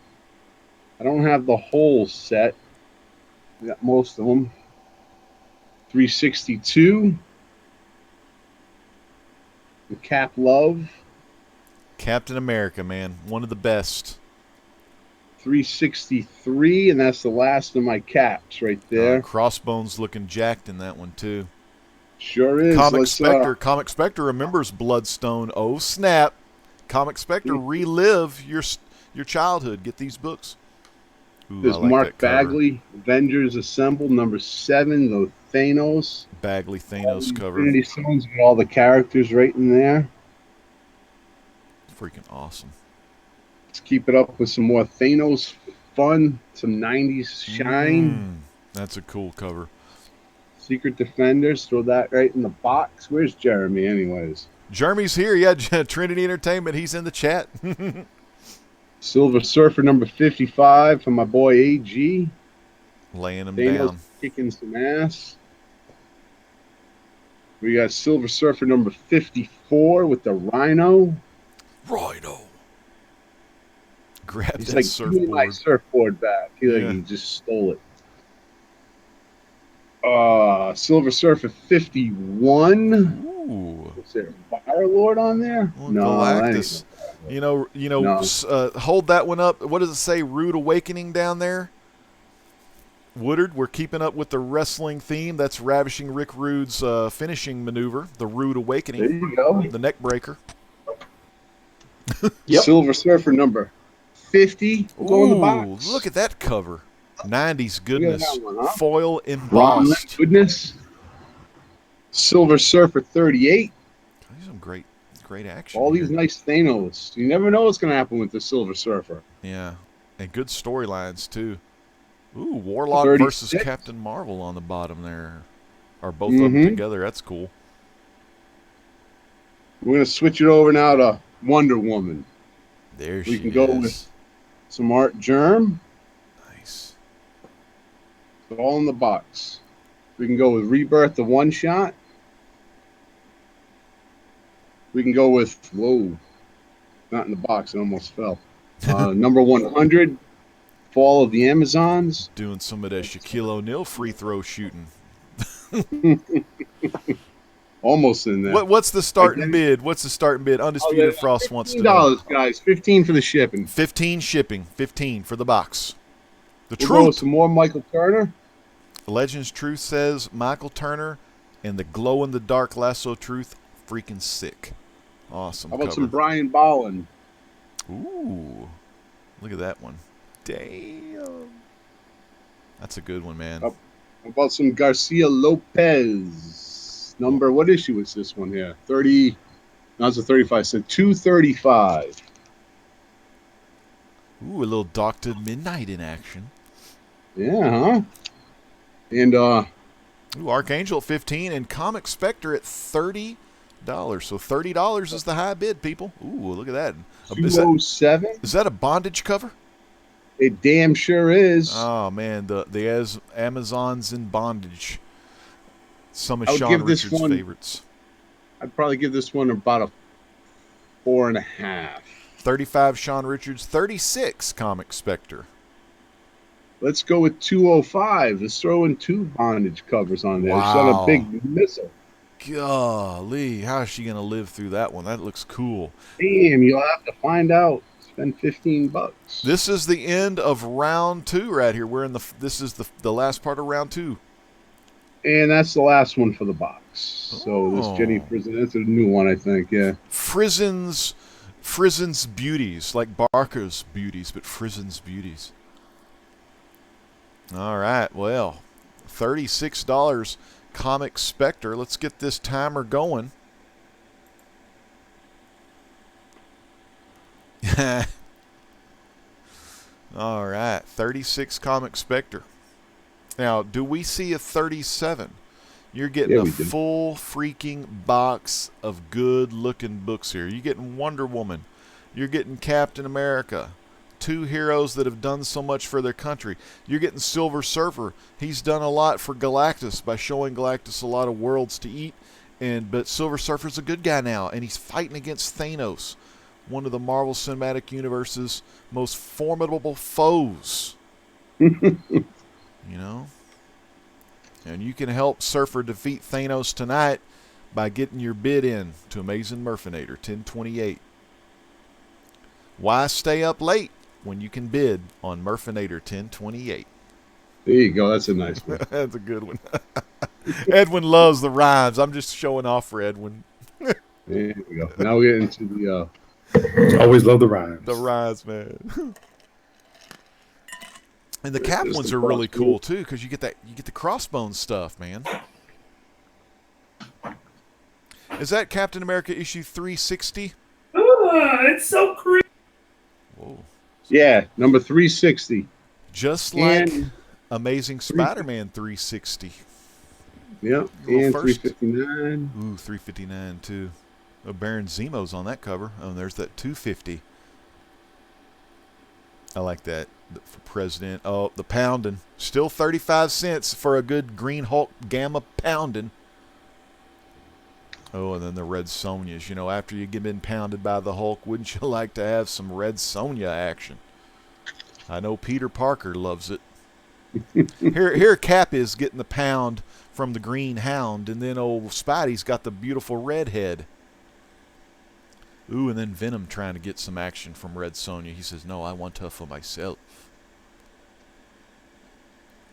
I don't have the whole set. I got most of them. 362. The Cap Love. Captain America, man. One of the best. 363, and that's the last of my caps right there. Crossbones looking jacked in that one, too. Sure is. Comic Spectre remembers Bloodstone. Oh, snap. Comic Spectre, relive your childhood. Get these books. Ooh, there's like Mark Bagley, Avengers Assemble, number 7, the Thanos. Bagley Thanos cover. Infinity Stones with all the characters right in there. Freaking awesome. Let's keep it up with some more Thanos fun, some 90s shine. That's a cool cover. Secret Defenders, throw that right in the box. Where's Jeremy anyways? Jeremy's here. Yeah, Trinity Entertainment. He's in the chat. Silver Surfer number 55 from my boy AG. Laying him Thanos down. Kicking some ass. We got Silver Surfer number 54 with the Rhino. Grab He's that like, surfboard. give me my surfboard back. He just stole it. Silver Surfer 51. Ooh. Is there a Firelord on there? Well, no, Galactus. No. Hold that one up. What does it say? Rude Awakening down there? Woodard, we're keeping up with the wrestling theme. That's Ravishing Rick Rude's finishing maneuver, the Rude Awakening. There you go. The neck breaker. Yep. Silver Surfer number 50. We'll go in the box. Look at that cover. 90s goodness. One, huh? Foil embossed. Goodness. Silver Surfer 38. Some great action. All here. these nice Thanos. You never know what's going to happen with the Silver Surfer. Yeah. And good storylines, too. Ooh, Warlock 36. versus Captain Marvel on the bottom there. Or both of them together. That's cool. We're going to switch it over now to Wonder Woman. There she is. We can go with some Art Germ. Nice. It's all in the box. We can go with Rebirth, the one-shot. We can go with, whoa, not in the box. It almost fell. Number 100, Fall of the Amazons. Doing some of that Shaquille O'Neal free throw shooting. Almost in there. What's the starting bid? Undisputed Frost wants to know. $15, guys. $15 for the shipping. 15 shipping. 15 for the box. We'll go with some more Michael Turner. Legends Truth says Michael Turner and the glow-in-the-dark Lasso Truth, freaking sick. Awesome. How about some Brian Bowen? Ooh. Look at that one. Damn. That's a good one, man. How about some Garcia Lopez? What issue is this one here? 30. No, it's a 35. So 235. Ooh, a little Dr. Midnight in action. Yeah, huh? And ooh, Archangel at 15 and Comic Spectre at $30. So $30 is the high bid, people. Ooh, look at that. 207. Is that a bondage cover? It damn sure is. Oh man, the Amazons in bondage. Some of Sean Richards' favorites. I'd probably give this one about a 4.5. 35 Sean Richards, 36 Comic Spectre. Let's go with 205. Let's throw in 2 bondage covers on there. Wow. It's not a big missile. Golly, how is she going to live through that one? That looks cool. Damn, you'll have to find out. Spend $15. This is the end of round 2 right here. This is the last part of round 2. And that's the last one for the box. So this Jenny Frizen, that's a new one, I think. Yeah. Frizen's Beauties, like Barker's Beauties, but Frizen's Beauties. All right, well, $36 Comic Spectre. Let's get this timer going. All right, 36 Comic Spectre. Now, do we see a 37? You're getting a full freaking box of good-looking books here. You're getting Wonder Woman. You're getting Captain America. Two heroes that have done so much for their country. You're getting Silver Surfer. He's done a lot for Galactus by showing Galactus a lot of worlds to eat. But Silver Surfer's a good guy now, and he's fighting against Thanos, one of the Marvel Cinematic Universe's most formidable foes. You know? And you can help Surfer defeat Thanos tonight by getting your bid in to Amazing Murfinator 1028. Why stay up late when you can bid on Murfinator 1028? There you go. That's a nice one. That's a good one. Edwin loves the rhymes. I'm just showing off for Edwin. There we go. Now we get into the... always love the rhymes. The rhymes, man. And the cap ones are really cool too, because you get the crossbones stuff, man. Is that Captain America issue 360? It's so creepy. Whoa. Yeah, number 360. Just like Amazing Spider-Man 360. Yep, and 359. Ooh, 359 too. Oh, Baron Zemo's on that cover. Oh, and there's that 250. I like that for President. Oh, the pounding. Still 35 cents for a good Green Hulk Gamma pounding. Oh, and then the Red Sonjas. You know, after you get been pounded by the Hulk, wouldn't you like to have some Red Sonja action? I know Peter Parker loves it. Here Cap is getting the pound from the Green Hound, and then old Spidey's got the beautiful redhead. Ooh, and then Venom trying to get some action from Red Sonja. He says, no, I want her for myself.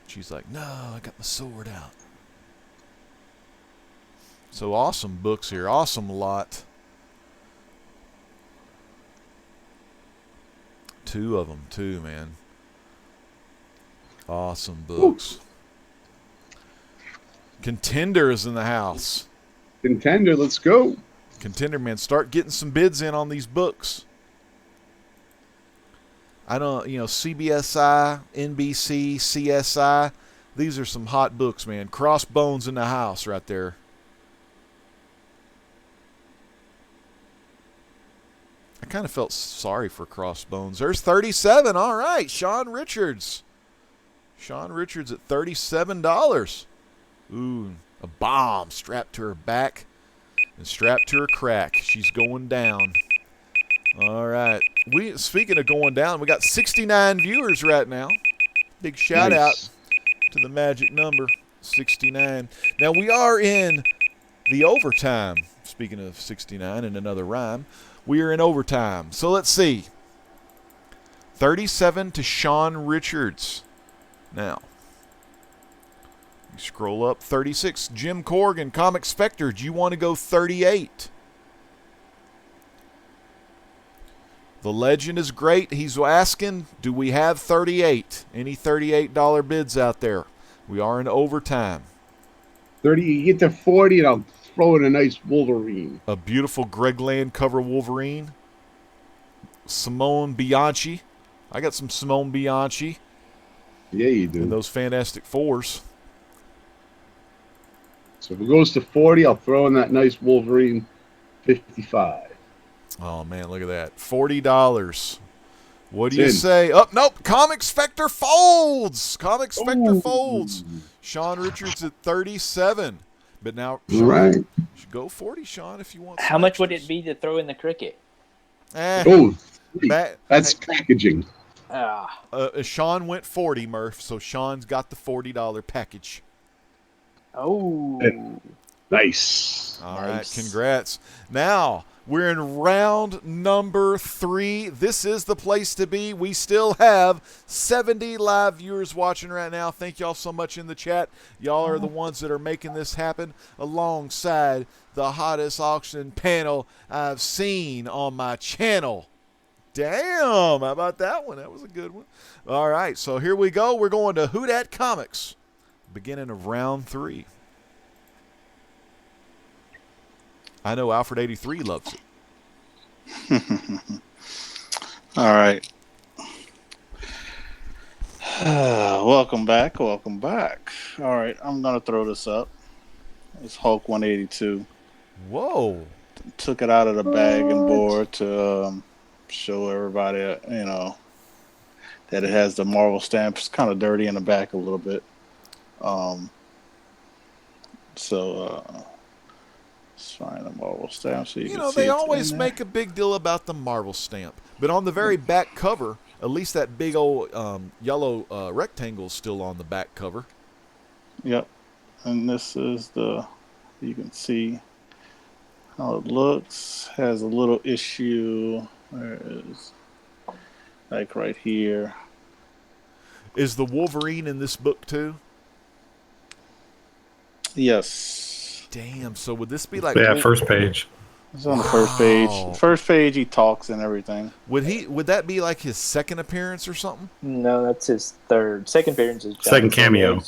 She's like, no, I got my sword out. So awesome books here. Awesome lot. 2 of them, too, man. Awesome books. Ooh. Contender is in the house. Contender, let's go. Contender, man, start getting some bids in on these books. I don't, CBSI, NBC, CSI. These are some hot books, man. Crossbones in the house right there. I kind of felt sorry for Crossbones. There's 37. All right, Sean Richards. Sean Richards at $37. Ooh, a bomb strapped to her back and strapped to her crack. She's going down. All right. Speaking of going down, we got 69 viewers right now. Big shout out to the magic number, 69. Now, we are in the overtime. Speaking of 69 and another rhyme, we are in overtime. So let's see. 37 to Sean Richards. Now, you scroll up. 36, Jim Corrigan, Comic Spectre. Do you want to go 38? The legend is great. He's asking, do we have 38? Any $38 bids out there? We are in overtime. 30, you get to 40, and I'll throw in a nice Wolverine. A beautiful Greg Land cover Wolverine. Simone Bianchi. I got some Simone Bianchi. Yeah, you do. And those Fantastic Fours. So if it goes to 40, I'll throw in that nice Wolverine 55. Oh, man, look at that. $40. What do you say? Oh, nope. Comic Spectre folds. Comic Spectre folds. Sean Richards at 37. But now, Sean, you should go 40, Sean, if you want. How much would it be to throw in the cricket? That's packaging. Sean went 40, Murph, so Sean's got the $40 package. Oh. Nice. All right, congrats. Now, We're in round number 3. This is the place to be. We still have 70 live viewers watching right now. Thank y'all so much in the chat. Y'all are the ones that are making this happen alongside the hottest auction panel I've seen on my channel. Damn, how about that one? That was a good one. All right, so here we go. We're going to Who Dat Comics, beginning of round 3. I know Alfred 83 loves it. All right. Welcome back. Welcome back. All right, I'm gonna throw this up. It's Hulk 182. Whoa! Took it out of the bag and board to show everybody, that it has the Marvel stamp. It's kind of dirty in the back a little bit. Let's find the Marvel stamp so you can see they it always in there. make a big deal about the Marvel stamp, but on the very back cover, at least that big old yellow rectangle is still on the back cover. Yep, and this is you can see how it looks. Has a little issue. Where is, like right here. Is the Wolverine in this book too? Yes. Damn. So would this be like? Yeah, first page. It's on the first page. First page, he talks and everything. Would that be like his second appearance or something? No, that's his third. Second appearance is second cameo.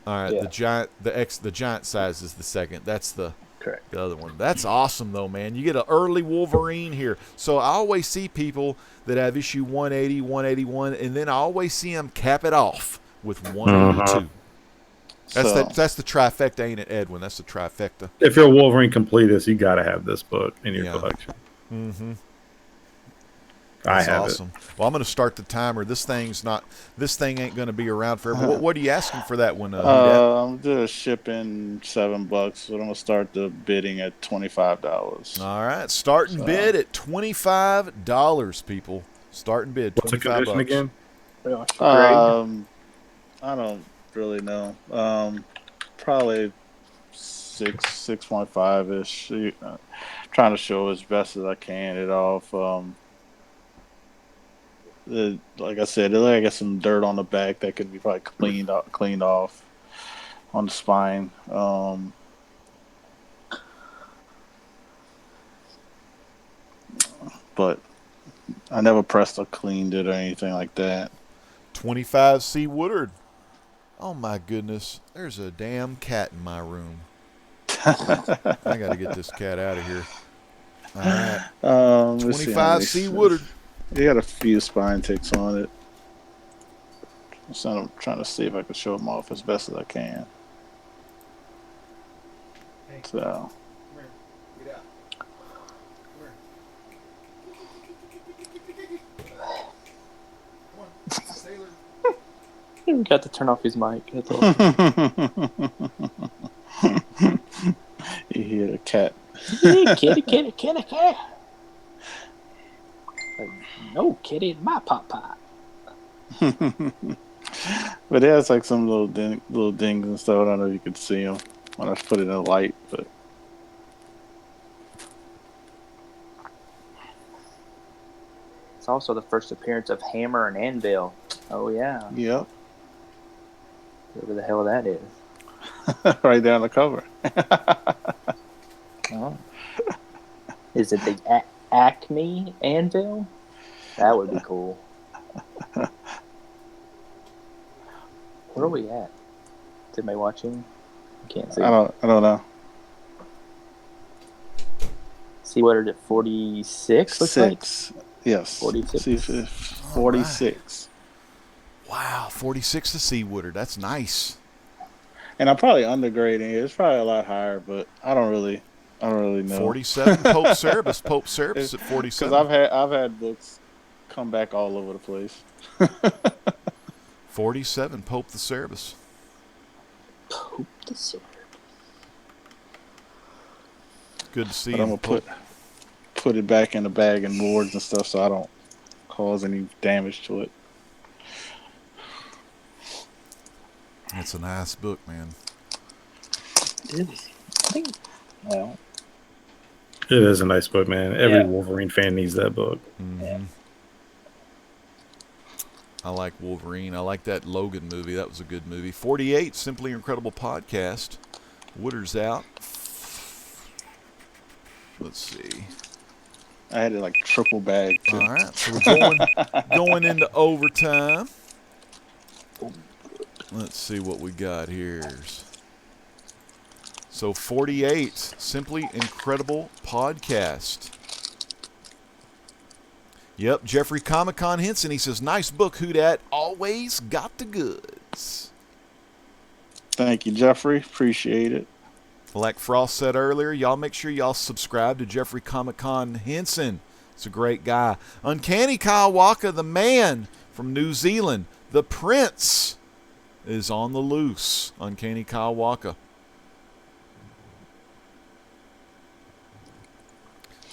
All right, yeah. the giant size is the second. That's the correct. The other one. That's awesome though, man. You get an early Wolverine here. So I always see people that have issue 180, 181, and then I always see them cap it off with 182. That's the trifecta, ain't it, Edwin? That's the trifecta. If you're a Wolverine completist, you got to have this book in your collection. Mm-hmm. I have awesome. Well, I'm going to start the timer. This thing ain't going to be around forever. What are you asking for that one? I'm just shipping $7, but I'm going to start the bidding at $25. All right, starting bid at $25, people. Starting bid. What's the condition again? I don't really know. Probably 6.5 ish. Trying to show as best as I can it off. Like I said, I got some dirt on the back that could be probably cleaned off on the spine. But I never pressed or cleaned it or anything like that. 25 C. Woodard. Oh my goodness, there's a damn cat in my room. I got to get this cat out of here. All right. 25 C. Woodard. You got a few spine ticks on it. So I'm trying to see if I can show them off as best as I can. So. You got to turn off his mic. That's all. You hear the cat. Kitty. No, kitty, my pop. But it has like some little dings and stuff. I don't know if you can see them when I put it in the light, but. It's also the first appearance of Hammer and Anvil. Oh yeah. Yep. Whatever the hell that is. Right there on the cover. Oh. Is it the Acme Anvil? That would be cool. Where are we at? Is anybody watching? I can't see. I don't know. See what are it? 46. Looks like? Yes. 46. 46. Wow, 46 to C. Woodard. That's nice. And I'm probably undergrading it. It's probably a lot higher, but I don't really know. 47 Pope Cerebus. Pope Cerebus at 47. Because I've had books come back all over the place. 47 Pope the Cerebus. Pope the Cerebus. Good to see but you. I'm gonna put it back in the bag and boards and stuff, so I don't cause any damage to it. It's a nice book, man. It is. I think. Well. It is a nice book, man. Every Yeah. Wolverine fan needs that book. Mm-hmm. I like Wolverine. I like that Logan movie. That was a good movie. 48, Simply Incredible Podcast. Wooder's out. Let's see. I had it like triple bag. Too. All right, so we're going into overtime. Let's see what we got here. So 48, Simply Incredible Podcast. Yep, Jeffrey Comic-Con Henson. He says, nice book, who dat? Always got the goods. Thank you, Jeffrey. Appreciate it. Like Frost said earlier, y'all make sure y'all subscribe to Jeffrey Comic-Con Henson. It's a great guy. Uncanny Kyle Walker, the man from New Zealand. The Prince is on the loose. Uncanny Kyle Walker.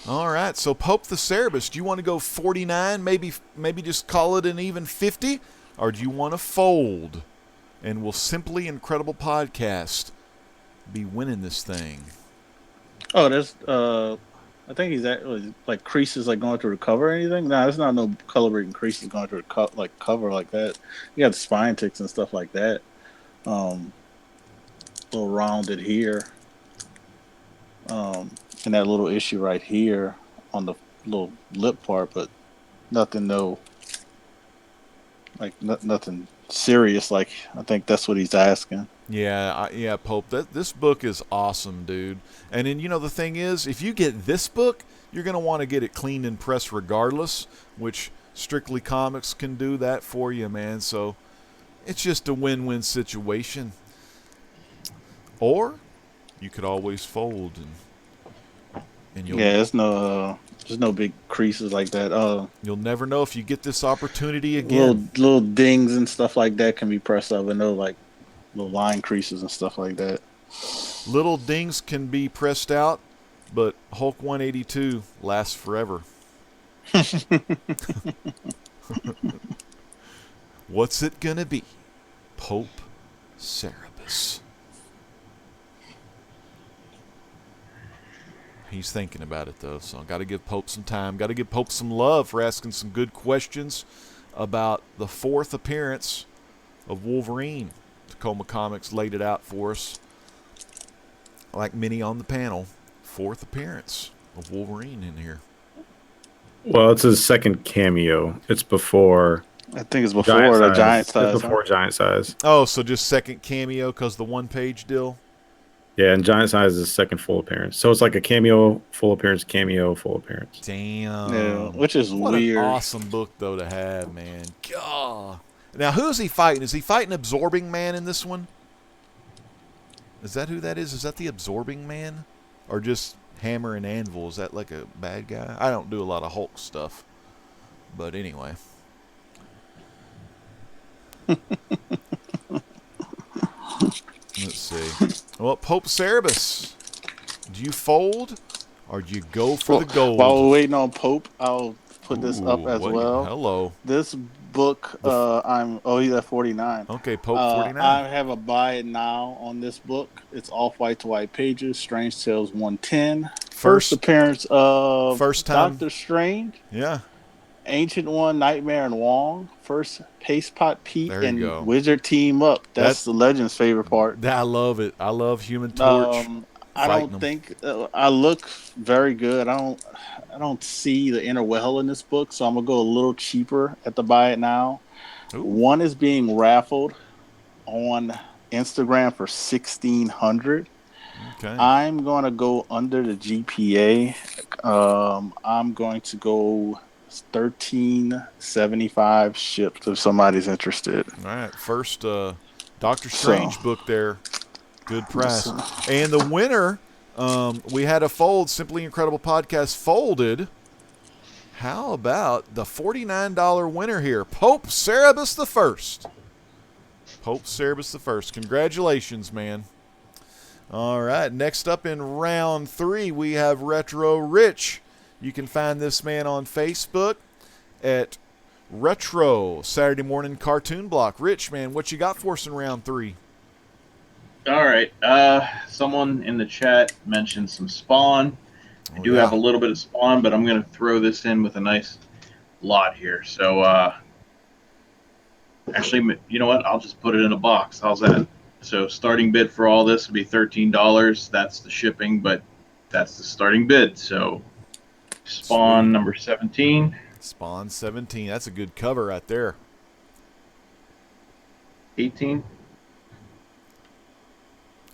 All right, so Pope the Cerebus, do you want to go 49, maybe just call it an even 50? Or do you want to fold? And will Simply Incredible Podcast be winning this thing? Oh, there's I think he's actually like creases like going through the cover or anything. No, there's not no color breaking creases going through the cover like that. You got the spine ticks and stuff like that. A little rounded here. And that little issue right here on the little lip part, but nothing nothing serious. Like I think that's what he's asking. Yeah, Pope. This book is awesome, dude. And then the thing is, if you get this book, you're gonna want to get it cleaned and pressed regardless, which Strictly Comics can do that for you, man. So it's just a win-win situation. Or you could always fold and you'll there's no big creases like that. You'll never know if you get this opportunity again. Little dings and stuff like that can be pressed up, and no like little line creases and stuff like that. Little dings can be pressed out, but Hulk 182 lasts forever. What's it gonna be? Pope Cerebus. He's thinking about it, though, so got to give Pope some time. Got to give Pope some love for asking some good questions about the fourth appearance of Wolverine. Tacoma Comics laid it out for us, like many on the panel. Fourth appearance of Wolverine in here. Well, it's his second cameo. It's before. I think it's before the giant size. It's before giant size. Oh, so just second cameo because the one-page deal? Yeah, and giant size is his second full appearance. So it's like a cameo, full appearance, cameo, full appearance. Damn. Yeah, which is what weird. An awesome book, though, to have, man. God. Now, who is he fighting? Is he fighting Absorbing Man in this one? Is that who that is? Is that the Absorbing Man? Or just Hammer and Anvil? Is that like a bad guy? I don't do a lot of Hulk stuff. But anyway. Let's see. Well, Pope Cerebus, do you fold or do you go for the gold? While we're waiting on Pope, I'll put this up as well. Hello. This book, he's at 49. Okay, Pope 49. I have a buy it now on this book. It's off white to white pages. Strange Tales 110. First appearance of Doctor Strange. Yeah. Ancient One, Nightmare, and Wong. First Paste Pot Pete and Wizard team up. That's the Legends' favorite part. I love it. I love Human Torch. I don't think I look very good. I don't see the inner well in this book, so I'm gonna go a little cheaper at the buy it now. Ooh. One is being raffled on Instagram for $1,600. Okay. I'm gonna go under the GPA. I'm going to go $13.75 shipped if somebody's interested. All right, first Doctor Strange book there. Good price. And the winner, we had a fold. Simply Incredible Podcast folded. How about the $49 winner here? Pope Cerebus the First. Pope Cerebus the First. Congratulations, man. All right, next up in round 3, we have Retro Rich. You can find this man on Facebook at Retro Saturday Morning Cartoon Block. Rich, man, what you got for us in round 3? All right. Someone in the chat mentioned some Spawn. I do have a little bit of Spawn, but I'm going to throw this in with a nice lot here. So, actually, you know what? I'll just put it in a box. How's that? So, starting bid for all this would be $13. That's the shipping, but that's the starting bid. So, Spawn Sweet. number 17. Spawn 17. That's a good cover right there. 18.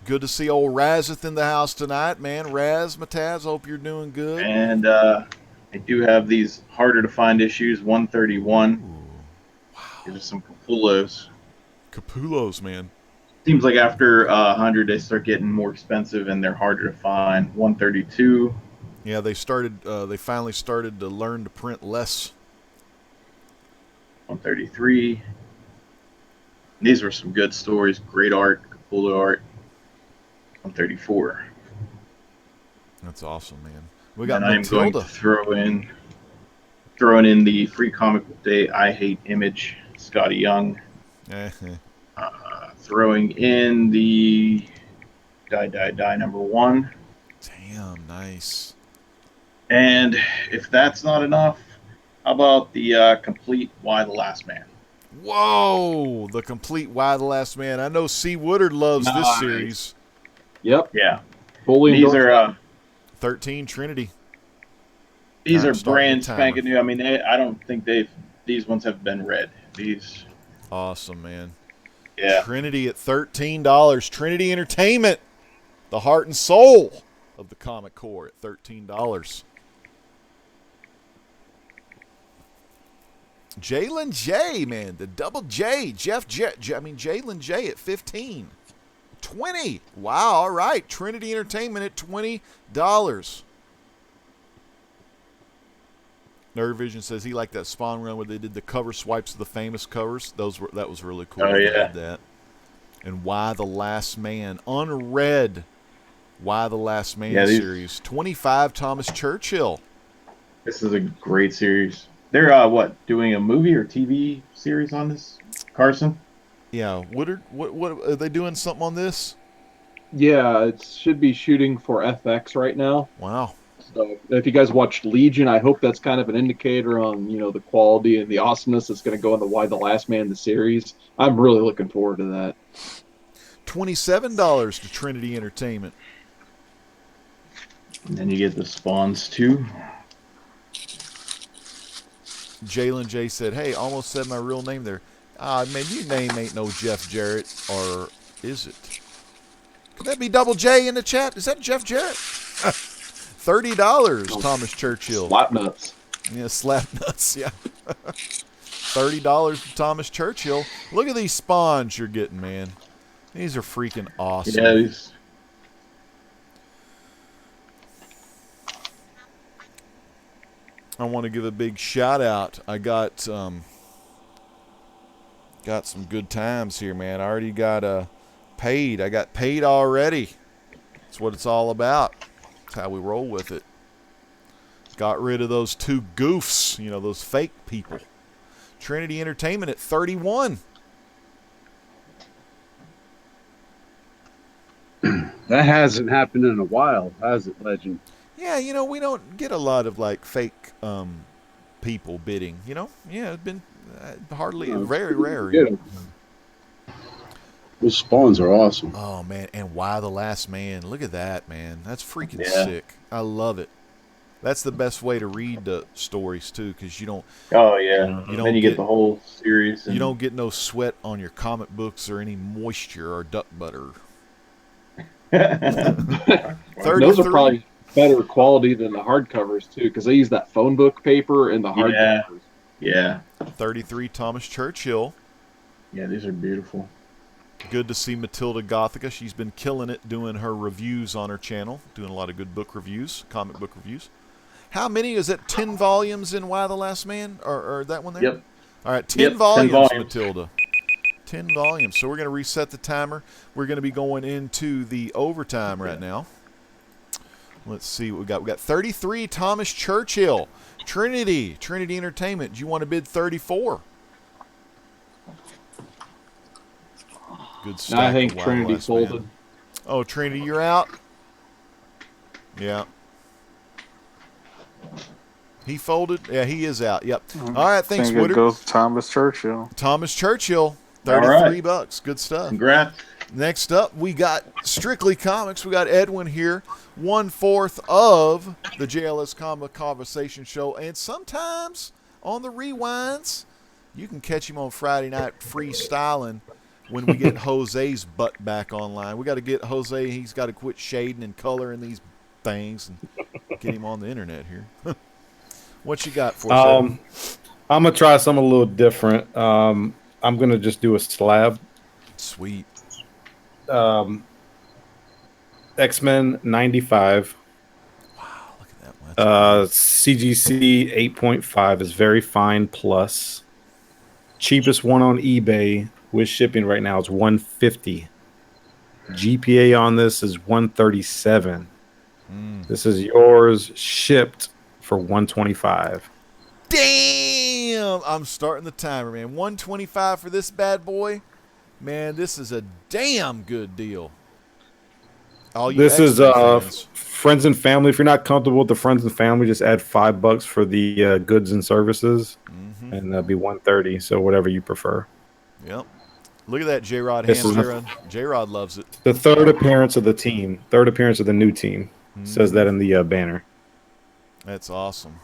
Good to see old Razeth in the house tonight, man. Raz, Mataz, hope you're doing good. And I do have these harder to find issues, 131. Ooh, wow. These are some Capullos. Capullos, man. Seems like after 100, they start getting more expensive and they're harder to find. 132. Yeah, they finally started to learn to print less. 133. These were some good stories. Great art, Capullo art. 134. That's awesome, man. We got and I'm going to Matilda. throwing in the Free Comic Book Day I Hate Image, Scotty Young. Throwing in the Die number 1. Damn, nice. And if that's not enough, how about the complete Why the Last Man? Whoa, the complete Why the Last Man. I know C. Woodard loves this series. Yep. Yeah. Fully These are 13 Trinity. These are brand spanking new. I mean, I don't think these ones have been read. These. Awesome, man. Yeah. Trinity at $13. Trinity Entertainment, the heart and soul of the Comic Core at $13. Jalen J, man, the double J, Jalen J at 15. 20. Wow, all right. Trinity Entertainment at $20. Nerd Vision says he liked that Spawn run where they did the cover swipes of the famous covers. That was really cool. Oh, yeah. They did that. And Why the Last Man, unread Why the Last Man series. 25 Thomas Churchill. This is a great series. They're doing a movie or TV series on this, Carson? Yeah, Woodard, what are they doing something on this? Yeah, it should be shooting for FX right now. Wow. So if you guys watched Legion, I hope that's kind of an indicator on, the quality and the awesomeness that's going to go into Why the Last Man, the series. I'm really looking forward to that. $27 to Trinity Entertainment. And then you get the Spawns too. Jalen J said, hey, almost said my real name there. Man, your name ain't no Jeff Jarrett, or is it? Could that be double J in the chat? Is that Jeff Jarrett? $30, Thomas Churchill. Slap nuts. Yeah, slap nuts, yeah. $30 for Thomas Churchill. Look at these spawns you're getting, man. These are freaking awesome. Yeah, these. I want to give a big shout out. I got some good times here, man. I already got paid. I got paid already. That's what it's all about. That's how we roll with it. Got rid of those two goofs, those fake people. Trinity Entertainment at 31. That hasn't happened in a while, has it, Legend? Yeah, we don't get a lot of fake people bidding. Yeah, it's been hardly very rare. Those spawns are awesome. Oh man, and Why the Last Man? Look at that, man. That's freaking sick. I love it. That's the best way to read the stories too, because you don't. Oh yeah. Then you get the whole series. You don't get no sweat on your comic books or any moisture or duck butter. Those are probably better quality than the hardcovers too, because they use that phone book paper in the hardcovers. Yeah. 33 Thomas Churchill. Yeah, these are beautiful. Good to see Matilda Gothica. She's been killing it doing her reviews on her channel, doing a lot of good book reviews, comic book reviews. How many is it? 10 volumes in Why the Last Man, or that one there? Yep. All right, 10 volumes, Matilda. 10 volumes. So we're going to reset the timer. We're going to be going into the overtime right now. Let's see what we got. We got 33 Thomas Churchill. Trinity Entertainment. Do you want to bid 34? Good stuff. I think Trinity folded. Oh, Trinity, you're out? Yeah. He folded. Yeah, he is out. Yep. All right, thanks, I think it Woodard. goes to Thomas Churchill. Thomas Churchill, All right. $33. Good stuff. Congrats. Next up, we got Strictly Comics. We got Edwin here, 1/4 of the JLS Comic Conversation Show, and sometimes on the rewinds, you can catch him on Friday night freestyling when we get Jose's butt back online. We got to get Jose. He's got to quit shading and coloring these things and get him on the internet here. What you got for us? I'm gonna try something a little different. I'm gonna just do a slab. Sweet. X-Men 95. Wow, look at that one. CGC 8.5 is very fine plus. Cheapest one on eBay with shipping right now is $150. GPA on this is $137. This is yours shipped for $125. Damn! I'm starting the timer, man. $125 for this bad boy. Man, this is a damn good deal. This is friends and family. If you're not comfortable with the friends and family, just add $5 for the goods and services, and that'll be $130. So whatever you prefer. Yep. Look at that J-Rod hand. J-Rod loves it. The third appearance of the team. Third appearance of the new team. Says that in the banner. That's awesome.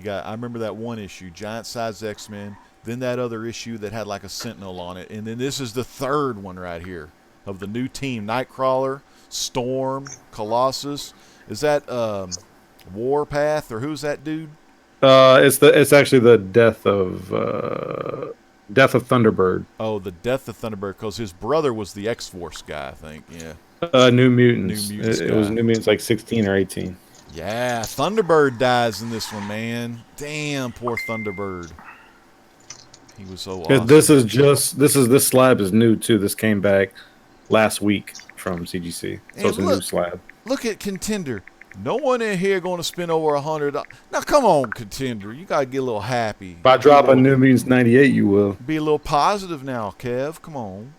I remember that one issue, Giant Size X-Men. Then that other issue that had like a Sentinel on it. And then this is the third one right here of the new team. Nightcrawler, Storm, Colossus. Is that Warpath or who's that dude? It's actually the death of Thunderbird. Oh, the death of Thunderbird, because his brother was the X-Force guy, I think. Yeah. New Mutants. It was New Mutants like 16 or 18. Yeah, Thunderbird dies in this one, man. Damn, poor Thunderbird. He was so awesome. This slab is new too. This came back last week from CGC, so it's a new slab. Look at Contender. No one in here going to spend over $100. Now, come on, Contender. You got to get a little happy. If I drop a New Mutants 98, you will. Be a little positive now, Kev. Come on.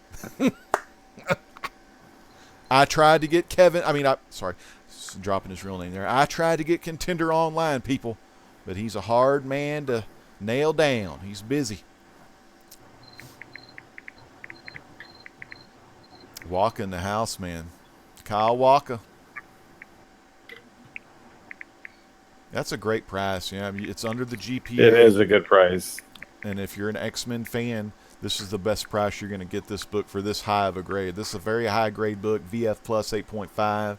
I tried to get dropping his real name there. I tried to get Contender online, people, but he's a hard man to nail down. He's busy. Walker in the house, man. Kyle Walker. That's a great price. Yeah, I mean, it's under the GPA. It is a good price. And if you're an X-Men fan, this is the best price you're going to get this book for this high of a grade. This is a very high grade book, VF plus 8.5,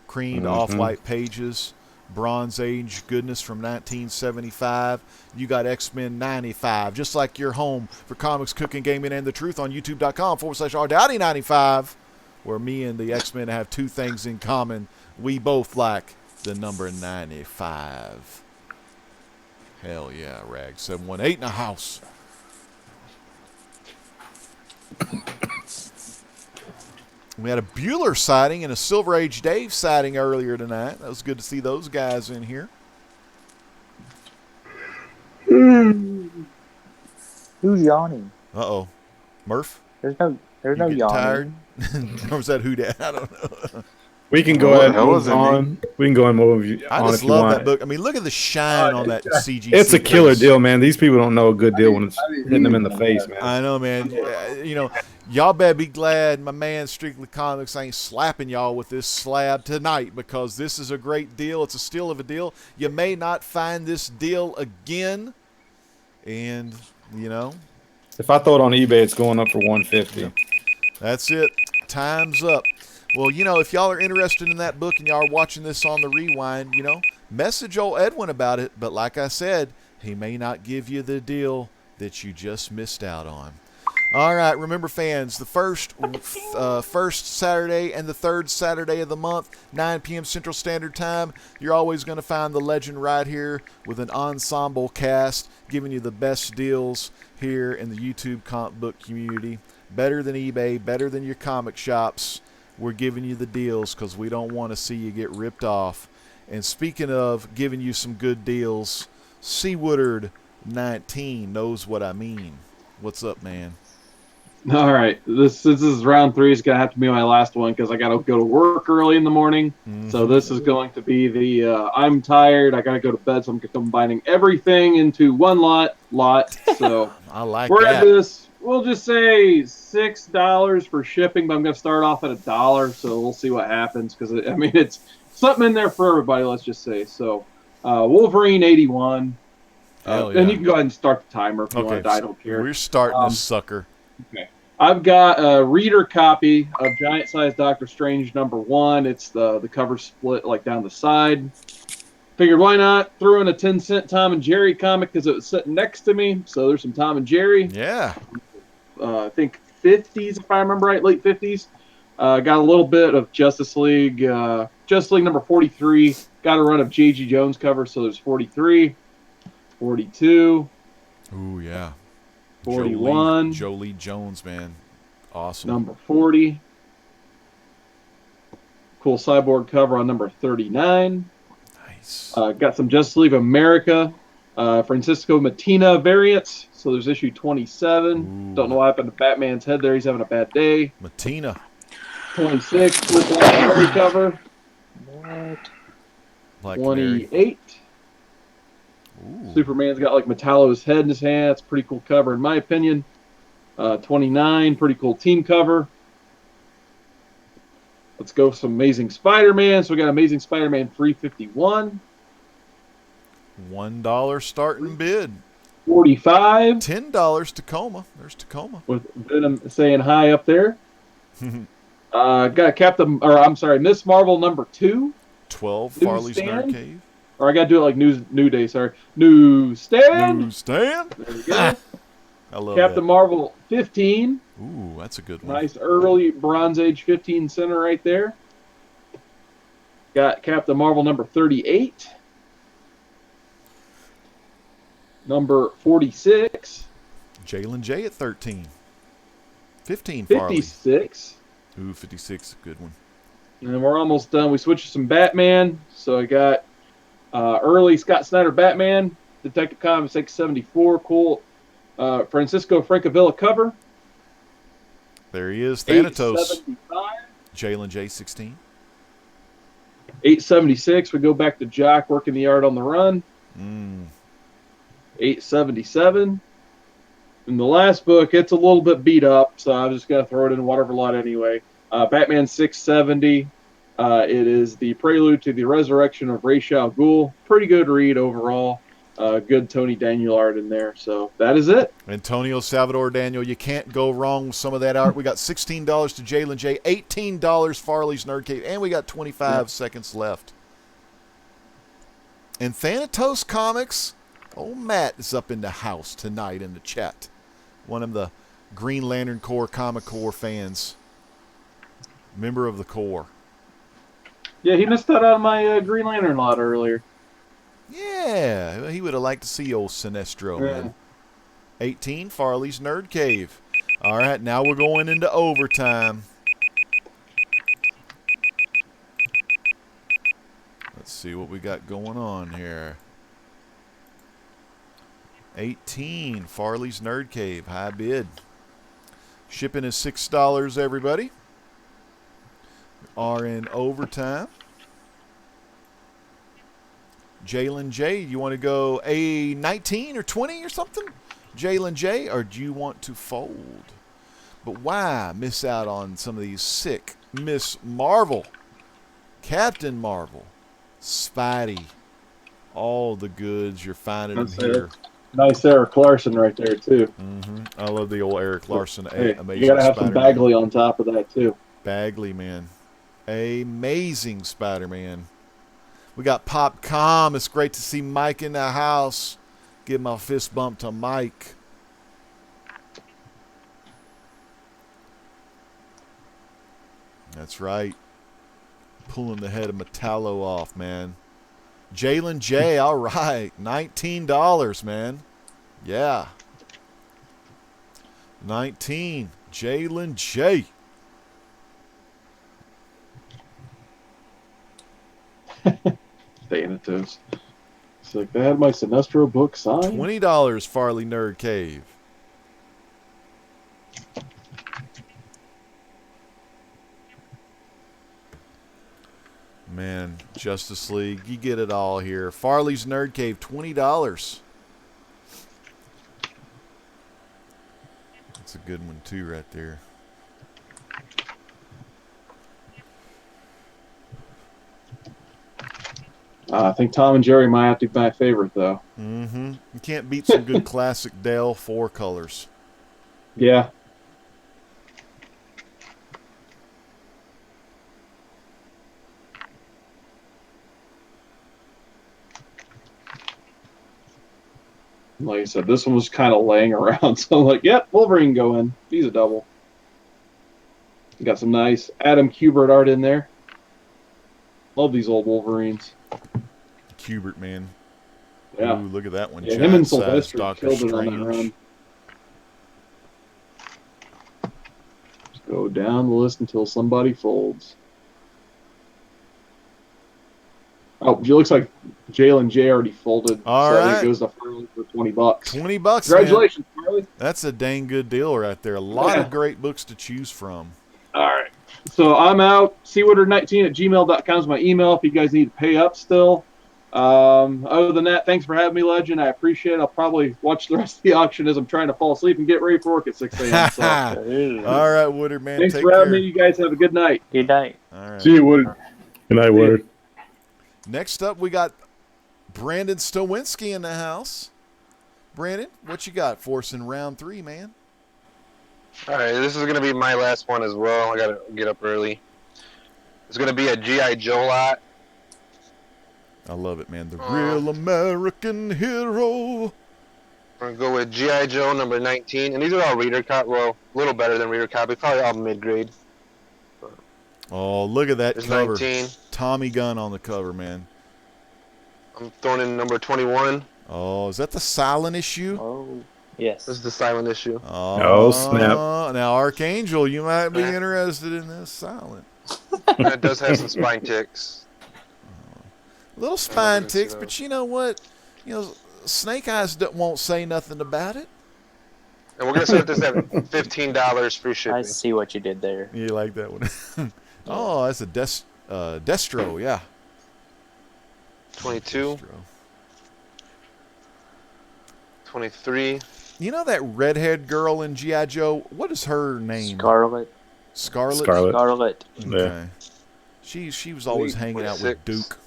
creamed off-white pages, Bronze Age goodness from 1975. You got X-Men 95, just like your home for comics, cooking, gaming, and the truth on youtube.com/rdowdy95, where me and the X-Men have two things in common. We both like the number 95. Hell yeah, Rag 718 in the house. We had a Bueller sighting and a Silver Age Dave sighting earlier tonight. That was good to see those guys in here. Who's yawning? Uh-oh. Murph? There's no yawning. Tired? Or was that who that? I don't know. We can go ahead and move on. We can go ahead and move on. I just love that book. I mean, look at the shine on that CG. It's a killer deal, man. These people don't know a good deal when it's hitting them in the face, man. I know, man. You know, y'all better be glad my man Strictly Comics ain't slapping y'all with this slab tonight, because this is a great deal. It's a steal of a deal. You may not find this deal again. And, you know, if I throw it on eBay, it's going up for $150. Yeah. That's it. Time's up. Well, you know, if y'all are interested in that book and y'all are watching this on the rewind, you know, message old Edwin about it. But like I said, he may not give you the deal that you just missed out on. All right, remember, fans, the first Saturday and the third Saturday of the month, 9 p.m. Central Standard Time, you're always going to find the legend right here with an ensemble cast giving you the best deals here in the YouTube comic book community. Better than eBay, better than your comic shops. We're giving you the deals because we don't want to see you get ripped off. And speaking of giving you some good deals, C. Woodard 19 knows what I mean. What's up, man? All right. Since this is round 3, it's gonna have to be my last one because I gotta go to work early in the morning. So this is going to be the I'm tired. I gotta go to bed, so I'm combining everything into one lot. So I like we're that. at this. We'll just say $6 for shipping, but I'm gonna start off at $1, so we'll see what happens because I mean it's something in there for everybody. Let's just say so. Wolverine 81. Hell yeah. And you can go ahead and start the timer if you Okay, want. I don't care. we're starting this sucker. Okay. I've got a reader copy of Giant Size Doctor Strange #1. It's the cover split like down the side. Figured why not throw in a 10-cent Tom and Jerry comic because it was sitting next to me. So there's some Tom and Jerry. Yeah. I think 50s if I remember right, late 50s. Got a little bit of Justice League #43. Got a run of J.G. Jones cover, so there's 43, 42. Ooh yeah. 41. Jolie Jones, man. Awesome. Number 40. Cool Cyborg cover on number 39. Nice. Got some Justice League of America. Francisco Mattina variants. So there's issue 27. Ooh. Don't know what happened to Batman's head there. He's having a bad day. Mattina. 26 with the Larry cover. What? Black Canary. 28. Ooh. Superman's got like Metallo's head in his hand. It's a pretty cool cover in my opinion. 29, pretty cool team cover. Let's go with some Amazing Spider-Man. So we got Amazing Spider-Man 351. $1 starting bid. 45. $10 Tacoma. There's Tacoma. With Venom saying hi up there. Got Miss Marvel #2. 12 Farley's Newsstand? Nerd Cave. Or I gotta do it like New Day, sorry. Newsstand. Newsstand. There we go. I love Captain Marvel 15. that. Ooh, that's a good one. Nice early Bronze Age 15 center right there. Got Captain Marvel #38. Number 46. Jalen J at 13. 15 Farley. 56. Ooh, 56, a good one. And we're almost done. We switched to some Batman. So I got early Scott Snyder Batman, Detective Comics 674, cool. Francisco Francavilla cover. There he is, Thanatos. 875. Jalen J 16. 876. We go back to Jack working the art on the run. 877. In the last book, it's a little bit beat up, so I'm just going to throw it in whatever lot anyway. Batman 670. It is the prelude to the resurrection of Ra's al Ghul. Pretty good read overall. Good Tony Daniel art in there. So that is it. Antonio Salvador Daniel, you can't go wrong with some of that art. We got $16 to Jalen J, $18 Farley's Nerd Cave, and we got 25 seconds left. And Thanatos Comics, old Matt is up in the house tonight in the chat. One of the Green Lantern Corps Comic Corps fans. Member of the Corps. Yeah, he missed out on my Green Lantern lot earlier. Yeah, he would have liked to see old Sinestro, man. 18, Farley's Nerd Cave. All right, now we're going into overtime. Let's see what we got going on here. 18, Farley's Nerd Cave, high bid. Shipping is $6, everybody. Are in overtime. Jalen J, you want to go a 19 or 20 or something? Jalen J, or do you want to fold? But why miss out on some of these sick Miss Marvel, Captain Marvel, Spidey, all the goods you're finding in here. Nice Eric Larson right there too. I love the old Eric Larson. Hey, Amazing you gotta have Spider-Man. some Bagley on top of that too. Bagley, man. Amazing Spider-Man. We got Popcom. It's great to see Mike in the house. Give my fist bump to Mike. That's right. Pulling the head of Metallo off, man. Jalen J, all right. $19, man. Yeah. 19. Jalen J. Thanatos. It's like, they had my Sinestro book signed. $20, Farley Nerd Cave. Man, Justice League, you get it all here. Farley's Nerd Cave, $20. That's a good one too, right there. I think Tom and Jerry might have to be my favorite, though. Mm-hmm. You can't beat some good classic Dale 4 colors. Yeah. Like I said, this one was kind of laying around, so I'm like, yep, Wolverine go in. He's a double. Got some nice Adam Kubert art in there. Love these old Wolverines. Kubert, man. Yeah. Ooh, look at that one. Yeah, him and Giant size Sylvester Doctor killed it on that Strange. run. Just go down the list until somebody folds. Oh, it looks like Jalen J already folded. All so I right. think it goes to Farley for $20. $20. Congratulations, Farley. That's a dang good deal right there. A lot of great books to choose from. All right. So I'm out. cwooder19@gmail.com is my email if you guys need to pay up still. Other than that, thanks for having me, Legend. I appreciate it. I'll probably watch the rest of the auction as I'm trying to fall asleep and get ready for work at 6 a.m. So. All right, Woodard, man. Thanks take for having care. me. You guys have a good night. Good night. All right. See you, Woodard. Good night, Woodard. Next up, we got Brandon Stowinski in the house. Brandon, what you got for us in round 3, man? All right, this is going to be my last one as well. I got to get up early. It's going to be a G.I. Joe lot. I love it, man. The real American hero. We're going to go with G.I. Joe number 19. And these are all reader copy. Well, a little better than reader copy. Probably all mid-grade. Oh, look at that There's cover. 19. Tommy Gunn on the cover, man. I'm throwing in number 21. Oh, is that the silent issue? Oh, yes. This is the silent issue. Oh, snap. Now, Archangel, you might be interested in this silent. And it does have some spine ticks. Little spine ticks, but you know what? You know, Snake Eyes won't say nothing about it. And we're going to set this at $15 free shipping. I see what you did there. You like that one? Oh, that's a Destro, yeah. 22. 23. You know that redhead girl in G.I. Joe? What is her name? Scarlet. Scarlet? Scarlet. Okay. She was always hanging out with 26. Duke.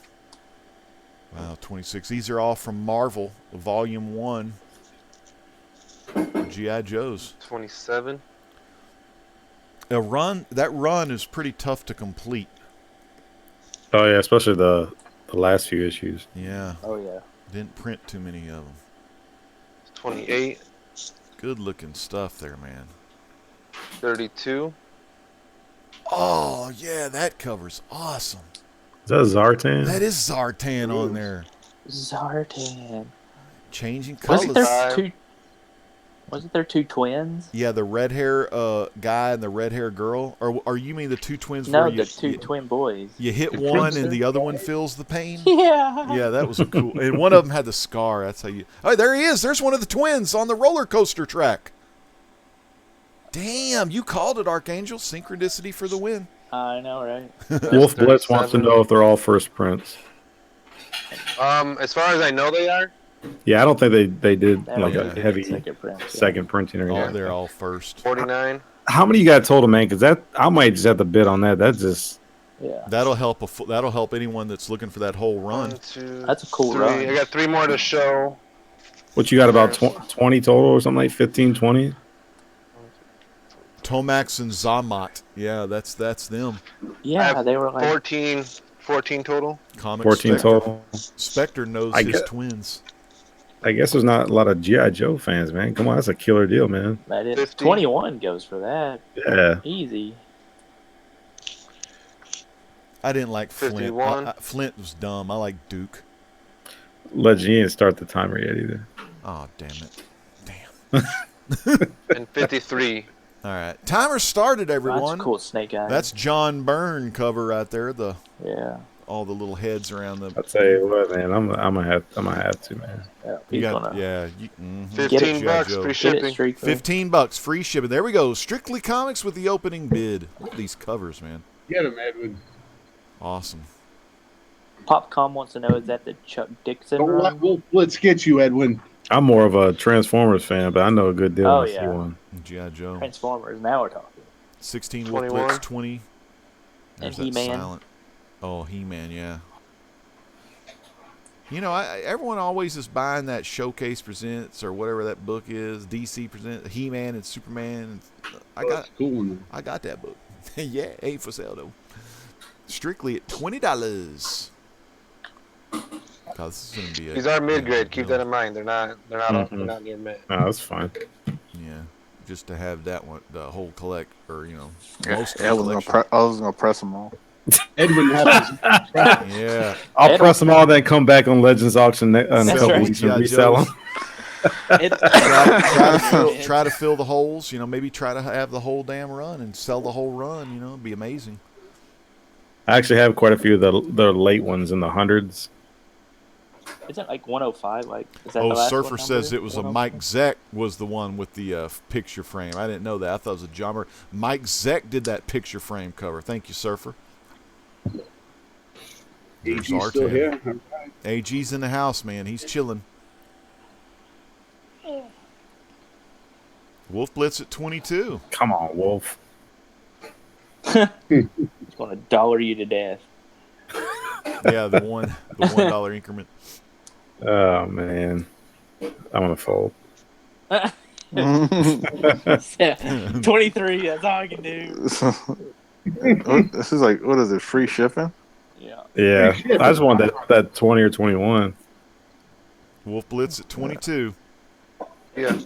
Wow, 26. These are all from Marvel, Volume 1. G.I. Joes. 27. That run is pretty tough to complete. Oh yeah, especially the last few issues. Yeah. Oh, yeah. Didn't print too many of them. 28. Good looking stuff there, man. 32. Oh, yeah, that cover's awesome. Is that Zartan? That is Zartan on there. Zartan. Changing colors. Wasn't there two twins? Yeah, the red hair guy and the red hair girl. Or you mean the two twins? No, where the two twin boys. You hit one and the other one feels the pain? Yeah. Yeah, that was a cool. And one of them had the scar. That's how you. Oh, there he is. There's one of the twins on the roller coaster track. Damn, you called it, Archangel. Synchronicity for the win. I know, right? Wolf Blitz wants to know if they're all first prints. As far as I know, they are. Yeah, I don't think they did That like was a good heavy second print, printing or Oh, anything. they're all first. 49. How many you got total, man? Because that I might just have to bid on that. That's just Yeah. That'll help. That'll help anyone that's looking for that whole run. 1, 2, That's a cool 3. run. I got 3 more to show. what you got about 20 total or something like 15, 20? Tomax and Zamat. Yeah, that's them. I Yeah, have they were like 14 total. Comic 14 Spectre. total. Spectre knows I his get- twins. I guess there's not a lot of G.I. Joe fans, man. Come on, that's a killer deal, man. that is 50. 21 goes for that. Yeah. Easy. I didn't like Flint. 51. Flint was dumb. I like Duke. Legend, you didn't start the timer yet either. Oh, damn it. Damn. And 53. All right. Timer started, everyone. That's cool, Snake Eyes. That's John Byrne cover right there. Yeah. All the little heads around the. I'll tell you what, man. I'm gonna have to, man. Yeah. You He's got, gonna yeah. 15 G.I. bucks Joe. free get it shipping. streak. $15 free shipping. There we go. Strictly Comics with the opening bid. Look at these covers, man. Get him, Edwin. Awesome. Popcom wants to know, is that the Chuck Dixon Don't let run? Wolf Blitz get you, Edwin. I'm more of a Transformers fan, but I know a good deal Oh, when I see yeah. one. G.I. Joe. Transformers, now we're talking. 16 Wolf 21. Blitz, 20. There's And that He-Man. silent. Oh, He-Man, yeah. You know, everyone always is buying that Showcase Presents or whatever that book is. DC Presents He-Man and Superman. That's a cool one. I got that book. Yeah, ain't for sale though. Strictly at $20. God, this is gonna be These are mid-grade. Keep that in mind. They're not near mid. No, that's fine. Yeah, just to have that one, the whole collect, or most of I the was collection. gonna press them all. Edwin happens. Yeah, I'll press them all, then come back on Legends Auction in a That's couple right. weeks and G.I. resell Joes. them. try to fill the holes. Maybe try to have the whole damn run and sell the whole run. It'd be amazing. I actually have quite a few of the late ones in the hundreds. Isn't like 105? Like, is that the Oh, last Surfer one says number? it was a 105? Mike Zeck was the one with the picture frame. I didn't know that. I thought it was a Jummer. Mike Zeck did that picture frame cover. Thank you, Surfer. There's AG's still R10. here. AG's in the house, man. He's chilling. Wolf Blitz at 22. Come on, Wolf. It's going to dollar you to death. Yeah, the $1 increment. Oh man, I'm gonna fold. 23, that's all I can do. This is like, what is it? Free shipping? Yeah. Yeah, I just want that 20 or 21. Wolf Blitz at 22. Yeah.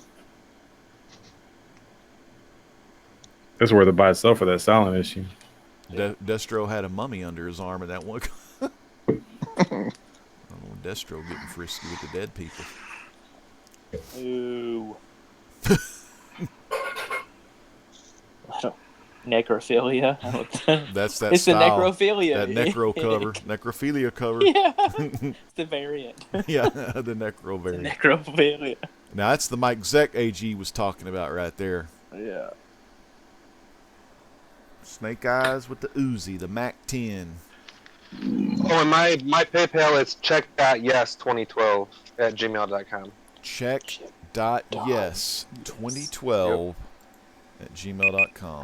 That's worth it by itself for that silent issue. Destro had a mummy under his arm in that one. Destro getting frisky with the dead people. Ooh. Necrophilia. That's that It's style. the necrophilia. That necro cover. Necrophilia cover. Yeah. It's the variant. Yeah, the necro variant. Necrophilia. Now, that's the Mike Zeck AG was talking about right there. Yeah. Snake Eyes with the Uzi, the Mac 10. Oh, and my PayPal is check.yes2012 at gmail.com. Check.yes2012 at gmail.com.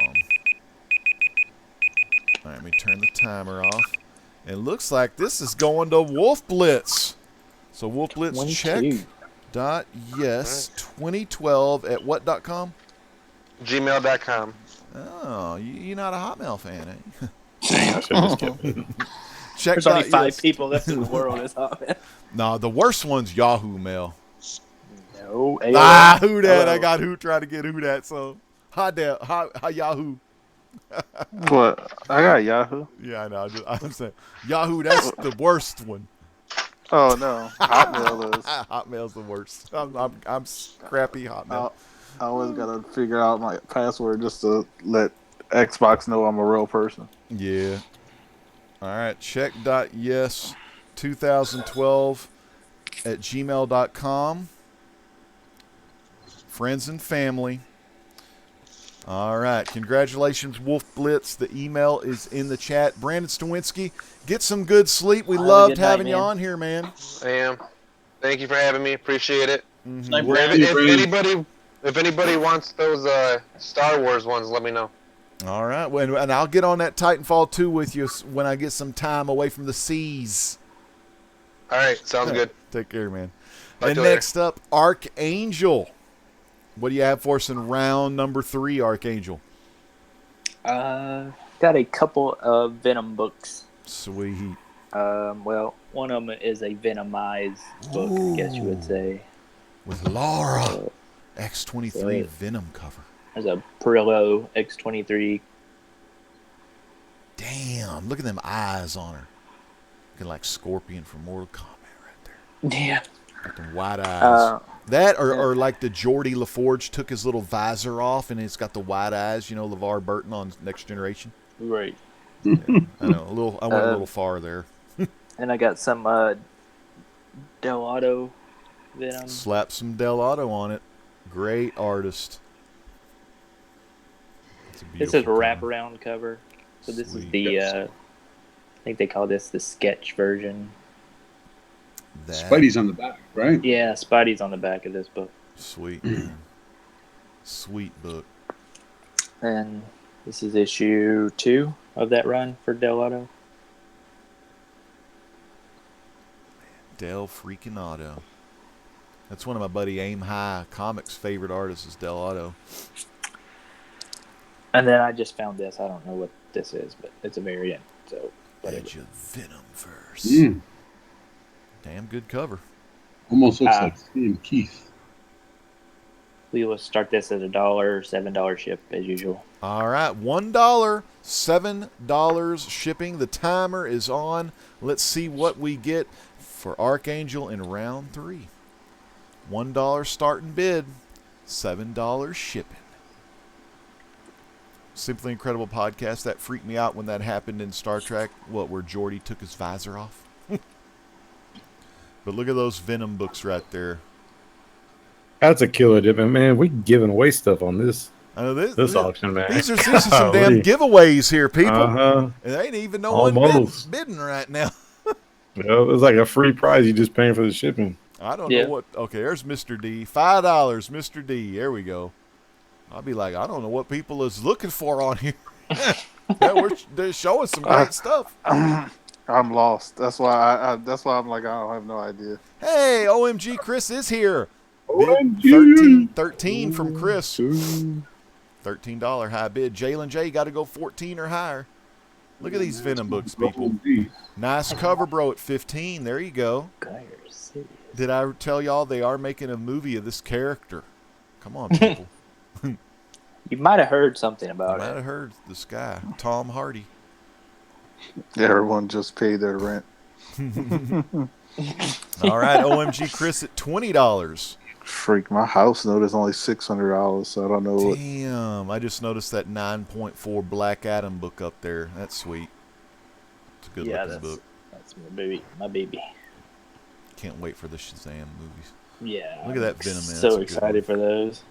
All right, let me turn the timer off. It looks like this is going to Wolf Blitz. So Wolf Blitz 22. check.yes2012 at what.com? Gmail.com. Oh, you're not a Hotmail fan, eh? Dang, I should have just kept it. Check. There's only 5 people left in the world. That's all. No, the worst one's Yahoo Mail. No. Who that? I got who trying to get who that. So, hi Yahoo. What? I got Yahoo. Yeah, I know. I'm saying Yahoo. That's the worst one. Oh no, Hotmail is. Hotmail's the worst. I'm scrappy Hotmail. I always gotta figure out my password just to let Xbox know I'm a real person. Yeah. All right. Check.yes2012 at gmail.com. Friends and family. All right. Congratulations, Wolf Blitz. The email is in the chat. Brandon Stawinski, get some good sleep. We Have a loved good night, having you man. on here, man. I am. Thank you for having me. Appreciate it. Mm-hmm. If anybody wants those Star Wars ones, let me know. All right. Well, and I'll get on that Titanfall 2 with you when I get some time away from the seas. All right. Sounds good. Take care, man. Talk And to you later. next up, Archangel. What do you have for us in round number 3, Archangel? Got a couple of Venom books. Sweet. Well, one of them is a Venomized book, I guess you would say. With Laura. X-23 Venom cover. There's a Perillo X-23. Damn. Look at them eyes on her. Looking like Scorpion from Mortal Kombat right there. Yeah. Got them wide eyes. That or like the Geordie LaForge took his little visor off and it's got the wide eyes, LeVar Burton on Next Generation. Right. Yeah, I know. I went a little far there. And I got some Del Venom. Slap some Del Otto on it. Great artist. This is a wraparound cover. So this is the I think they call this the sketch version. Spidey's on the back, right? Yeah, Spidey's on the back of this book. Sweet, man. Sweet book. And this is issue 2 of that run for Del Auto. Del freaking Auto. That's one of my buddy Aim High Comics' favorite artists is Del Auto. And then I just found this. I don't know what this is, but it's a variant. So, Edge of Venomverse. Mm. Damn good cover. Almost looks like Steve Keith. We will start this at $1, $7 ship as usual. All right, $1, $7 shipping. The timer is on. Let's see what we get for Archangel in round 3. $1 starting bid, $7 shipping. Simply Incredible podcast. That freaked me out when that happened in Star Trek. Where Geordi took his visor off. But look at those Venom books right there. That's a killer dip, man. We giving away stuff on this. I know this auction, man. These are some damn giveaways here, people. Uh-huh. And there ain't even no Almost. one bidding right now. Well, it's like a free prize. You just paying for the shipping. I don't know what. Okay, there's Mr. D. $5, Mr. D. There we go. I'll be like, I don't know what people is looking for on here. Yeah, they're showing some great stuff. I'm lost. That's why I'm like, I don't have no idea. Hey, OMG, Chris is here. OMG. 13 from Chris. $13 high bid. Jalen J got to go 14 or higher. Look at these Venom books, people. Nice cover, bro, at 15. There you go. Did I tell y'all they are making a movie of this character? Come on, people. You might have heard something about I it. might have heard this guy, Tom Hardy. Everyone just paid their rent. All right, OMG Chris at $20. Freak, my house note is only $600, so I don't know what. Damn, I just noticed that 9.4 Black Adam book up there. That's sweet. It's a good looking book. That's my baby. Can't wait for the Shazam movies. Yeah. Look at that Venom, man. So excited for those.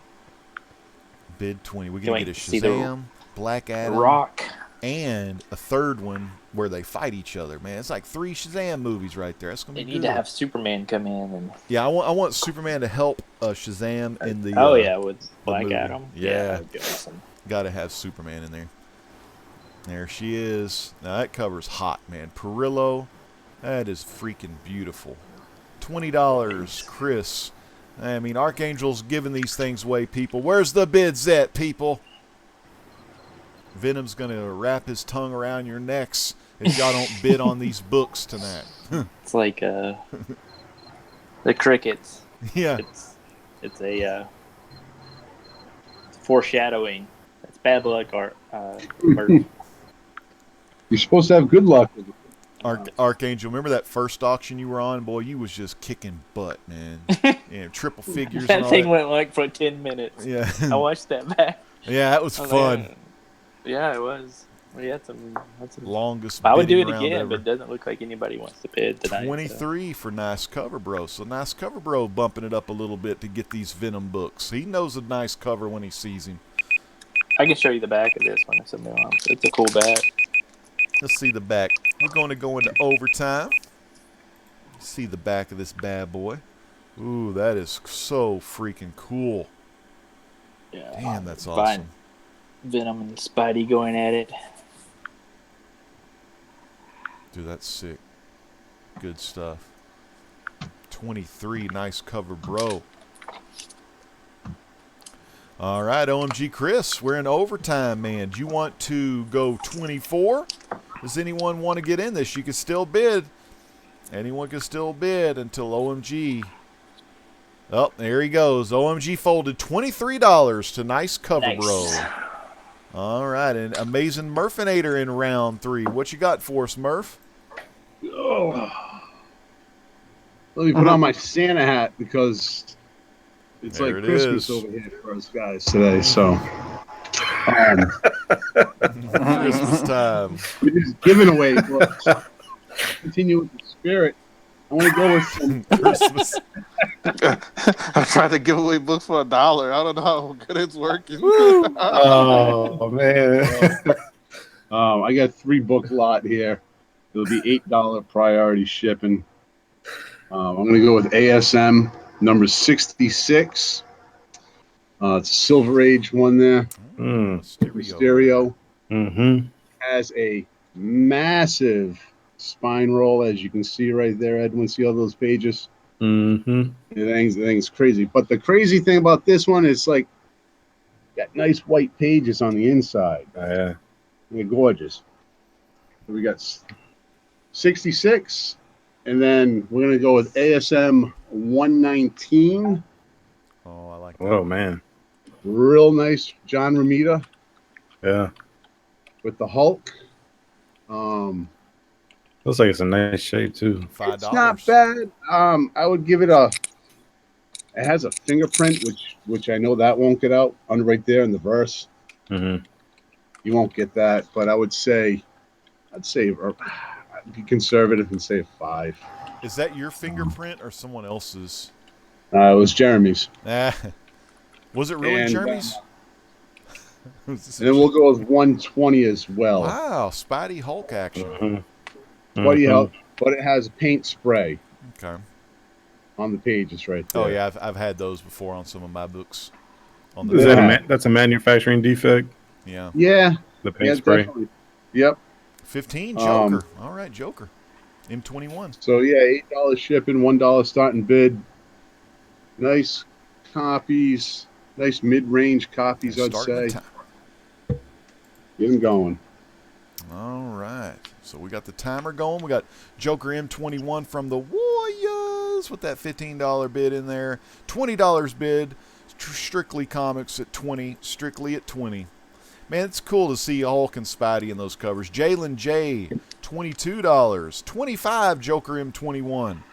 Bid 20. We're going to get a Shazam, Black Adam, Rock, and a third one where they fight each other, man. It's like 3 Shazam movies right there. That's going to be good. They need to have Superman come in. And yeah, I want Superman to help Shazam in the with Black Adam. Yeah. That'd be awesome. Got to have Superman in there. There she is. Now that cover's hot, man. Perillo. That is freaking beautiful. $20, Chris. I mean, Archangel's giving these things away, people. Where's the bids at, people? Venom's going to wrap his tongue around your necks if y'all don't bid on these books tonight. It's like the crickets. Yeah. It's a foreshadowing. It's bad luck, You're supposed to have good luck with it. Archangel, remember that first auction you were on? Boy, you was just kicking butt, man. Yeah, triple figures. That thing went like for 10 minutes. Yeah. I watched that back. Yeah, that was fun. Like, yeah, it was. We had some longest. I would do it bidding round again, ever. but it doesn't look like anybody wants to bid tonight. 23 for Nice Cover Bro. So Nice Cover Bro bumping it up a little bit to get these Venom books. He knows a nice cover when he sees him. I can show you the back of this one if somebody wants. It's a cool back. Let's see the back. We're going to go into overtime. See the back of this bad boy. Ooh, that is so freaking cool. Yeah. Damn, that's Fine. awesome. Venom and Spidey going at it. Dude, that's sick. Good stuff. 23, Nice Cover Bro. All right, OMG Chris, we're in overtime, man. Do you want to go 24? Does anyone want to get in this? You can still bid. Anyone can still bid until OMG. Oh, there he goes. OMG folded $23 to Nice Cover Bro. All right, and Amazing Murfinator in round 3. What you got for us, Murph? Oh. Let me put on my Santa hat because it's There like it Christmas is. over here for us guys today. So Christmas time. we're just giving away books. Continue with the spirit. I want to go with some Christmas. I'm trying to give away books for $1. I don't know how good it's working. Oh man. I got 3 book lot here. It'll be $8 priority shipping. I'm going to go with ASM number 66. It's a Silver Age one there. Mysterio. Mm-hmm. Has a massive spine roll, as you can see right there, Edwin. See all those pages? Mm-hmm. The thing's crazy. But the crazy thing about this one is like got nice white pages on the inside. Yeah. They're gorgeous. So we got 66, and then we're gonna go with ASM 119. Oh, I like that. Oh man. Real nice John Romita. Yeah. With the Hulk. Looks like it's in nice shape too. $5. It's not bad. I would give it a. It has a fingerprint, which I know that won't get out under right there in the verse. Mm-hmm. You won't get that, but I'd say I'd be conservative and say 5. Is that your fingerprint or someone else's? It was Jeremy's. Was it really And, Jeremy's? And then we'll go with 120 as well. Wow, Spidey Hulk action. Mm-hmm. What do you help? But it has paint spray. Okay. On the pages right there. Oh yeah, I've had those before on some of my books. On Is that that's a manufacturing defect? Yeah. Yeah. The paint spray. Definitely. Yep. 15 Joker. All right, Joker. M21. So yeah, $8 shipping, $1 starting bid. Nice copies, nice mid-range copies, I'd say. Get them going. All right. So we got the timer going. We got Joker M21 from the Warriors with that $15 bid in there. $20 bid. Strictly Comics at 20. Strictly at 20. Man, it's cool to see Hulk and Spidey in those covers. Jalen J, $22. 25 Joker M21.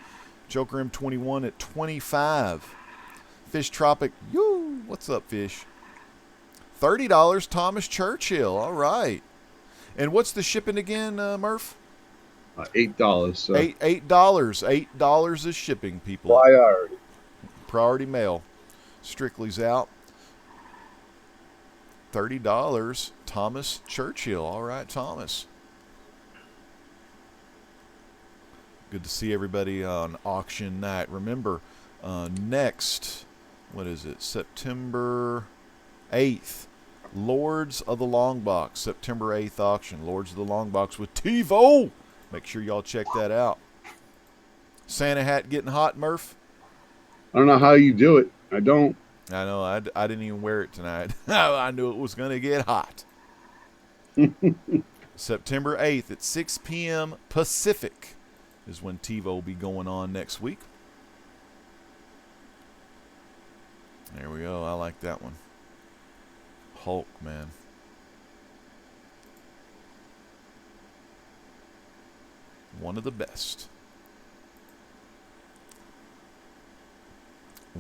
Joker M21 at 25. Fish Tropic, yoo, what's up, Fish? $30 Thomas Churchill. All right. And what's the shipping again, Murph? $8. So. $8. $8 is shipping, people. Priority. Priority mail. Strictly's out. $30 Thomas Churchill. All right, Thomas. Good to see everybody on auction night. Remember, next, what is it, September 8th, Lords of the Long Box, September 8th auction, Lords of the Long Box with TiVo. Make sure y'all check that out. Santa hat getting hot, Murph? I don't know how you do it. I don't. I know, I didn't even wear it tonight. I knew it was going to get hot. September 8th at 6 p.m. Pacific is when TiVo will be going on next week. There we go. I like that one. Hulk, man. One of the best.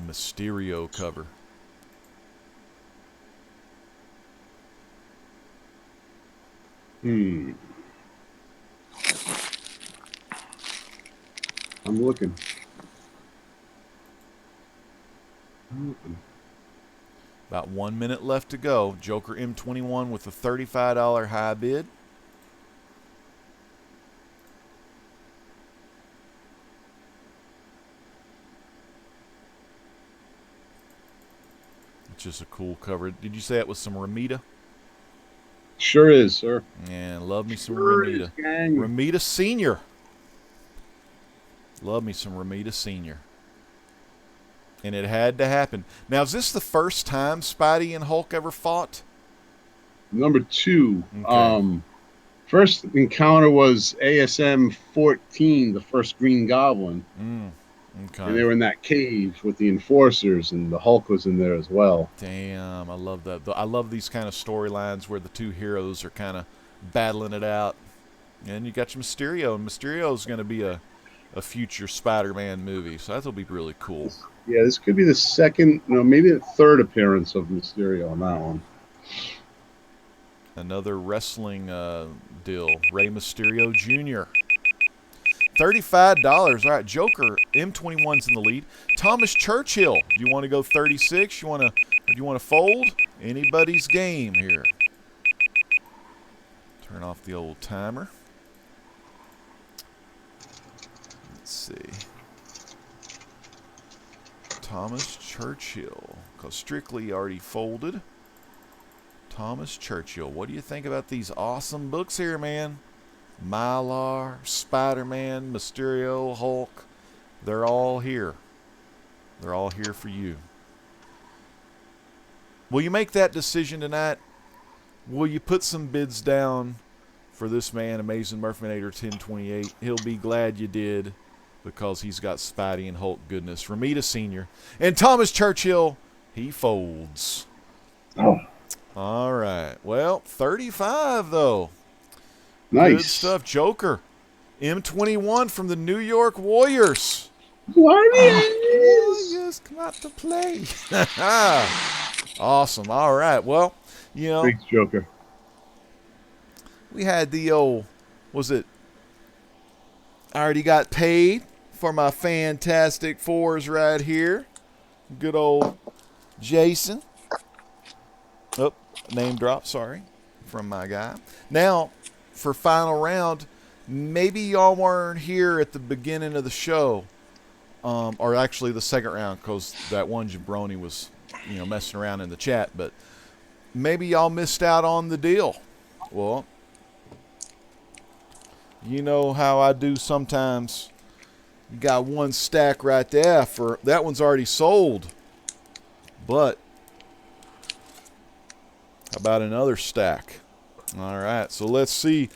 Mysterio cover. I'm looking. About 1 minute left to go. Joker M21 with a $35 high bid. It's just a cool cover. Did you say it was some Ramita? Sure is, sir. Yeah, love me some Sure Ramita. is, gang. Ramita Senior. Love me some Ramita Senior. And it had to happen. Now, is this the first time Spidey and Hulk ever fought? Number 2. Okay. First encounter was ASM 14, the first Green Goblin. Okay. And they were in that cave with the Enforcers, and the Hulk was in there as well. Damn, I love that. I love these kind of storylines where the two heroes are kind of battling it out. And you got your Mysterio, and Mysterio's going to be a future Spider-Man movie, so that'll be really cool. Yeah, this could be the second, maybe the third appearance of Mysterio on that one. Another wrestling deal. Rey Mysterio Jr. $35. All right, Joker M21's in the lead. Thomas Churchill. Do you want to go 36? Or do you want to fold? Anybody's game here. Turn off the old timer. see. Thomas Churchill. Because Strictly already folded. Thomas Churchill. What do you think about these awesome books here, man? Mylar, Spider-Man, Mysterio, Hulk. They're all here. They're all here for you. Will you make that decision tonight? Will you put some bids down for this man, Amazing Murphinator 1028? He'll be glad you did, because he's got Spidey and Hulk goodness. Ramita Sr. And Thomas Churchill, he folds. Oh. All right. Well, 35, though. Nice. Good stuff. Joker. M21 from the New York Warriors. Warriors come out to play. Awesome. All right. Well, you know. Thanks, Joker. We had the old, was it, I already got paid for my Fantastic Fours right here. Good old Jason. Oh, name drop, sorry, from my guy. Now, for final round, maybe y'all weren't here at the beginning of the show, or actually the second round, because that one jabroni was, you know, messing around in the chat, but maybe y'all missed out on the deal. Well, you know how I do sometimes. You got one stack right there. For that one's already sold. But how about another stack? All right, so let's see.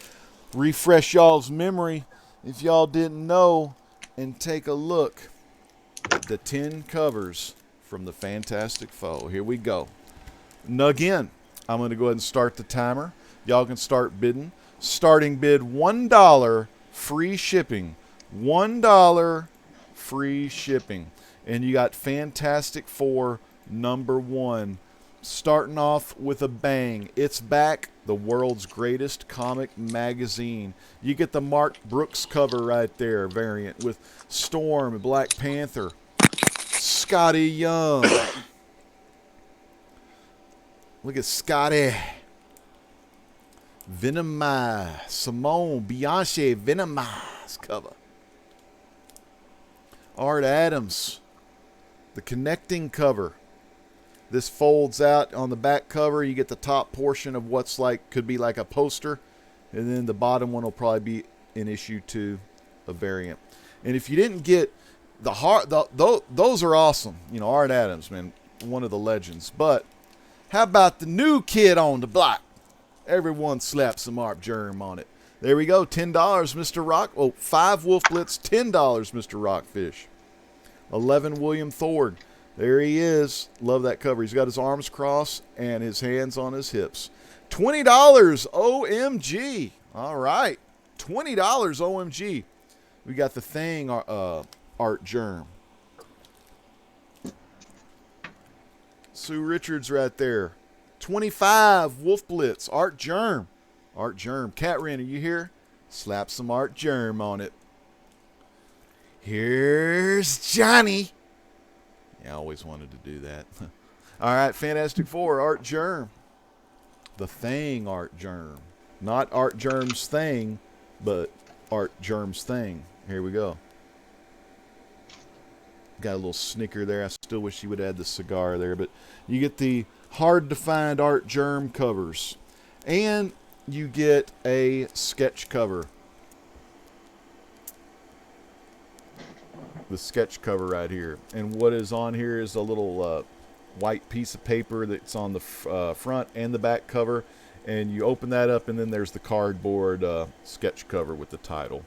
Refresh y'all's memory if y'all didn't know, and take a look at the 10 covers from the Fantastic Four. Here we go. Now again, I'm going to go ahead and start the timer. Y'all can start bidding. Starting bid $1, free shipping. $1 free shipping. And you got Fantastic Four #1. Starting off with a bang. It's back, the world's greatest comic magazine. You get the Mark Brooks cover right there, variant with Storm and Black Panther. Scotty Young. Look at Scotty. Venom, Simone, Beyonce, Venom cover. Art Adams, the connecting cover. This folds out on the back cover. You get the top portion of what's like, could be like a poster, and then the bottom one will probably be in issue 2, a variant. And if you didn't get the heart, those are awesome. You know, Art Adams, man, one of the legends. But how about the new kid on the block? Everyone slap some Art Germ on it. There we go. $10, Mr. Rock. Oh, 5 Wolf Blitz, $10, Mr. Rockfish. 11 William Thorne. There he is. Love that cover. He's got his arms crossed and his hands on his hips. $20 OMG. All right. $20 OMG. We got the Thing Art Germ. Sue Richards right there. 25 Wolf Blitz, Art Germ. Art Germ. Cat Ren, are you here? Slap some Art Germ on it. Here's Johnny. Yeah, I always wanted to do that. All right, Fantastic Four, Art Germ. The Thing Art Germ. Not Art Germ's Thing, but Art Germ's Thing. Here we go. Got a little snicker there. I still wish you would add the cigar there, but you get the hard to find Art Germ covers, and you get a sketch cover. The sketch cover right here, and what is on here is a little white piece of paper that's on the front and the back cover, and you open that up, and then there's the cardboard sketch cover with the title.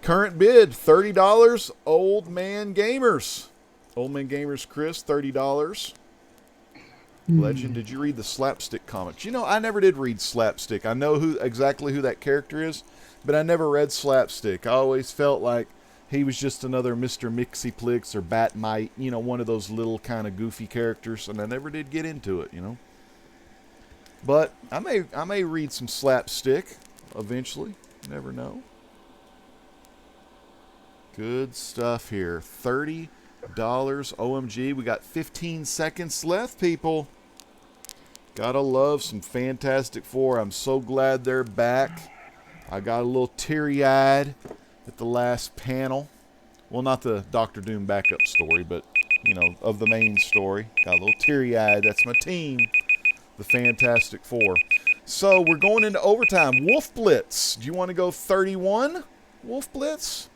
Current bid $30. Old Man Gamers. Old Man Gamers Chris, $30. Legend, did you read the Slapstick comics? You know, I never did read Slapstick. I know exactly who that character is, but I never read Slapstick. I always felt like he was just another Mr. Mixie-Plix or Batmite, you know, one of those little kind of goofy characters, and I never did get into it, you know. But I may read some Slapstick eventually. Never know. Good stuff here. $30 OMG. We got 15 seconds left, people. Gotta love some Fantastic Four. I'm so glad they're back. I got a little teary-eyed at the last panel. Well, not the Doctor Doom backup story, but, you know, of the main story. Got a little teary-eyed. That's my team, the Fantastic Four. So we're going into overtime. Wolf Blitz. Do you want to go 31, Wolf Blitz?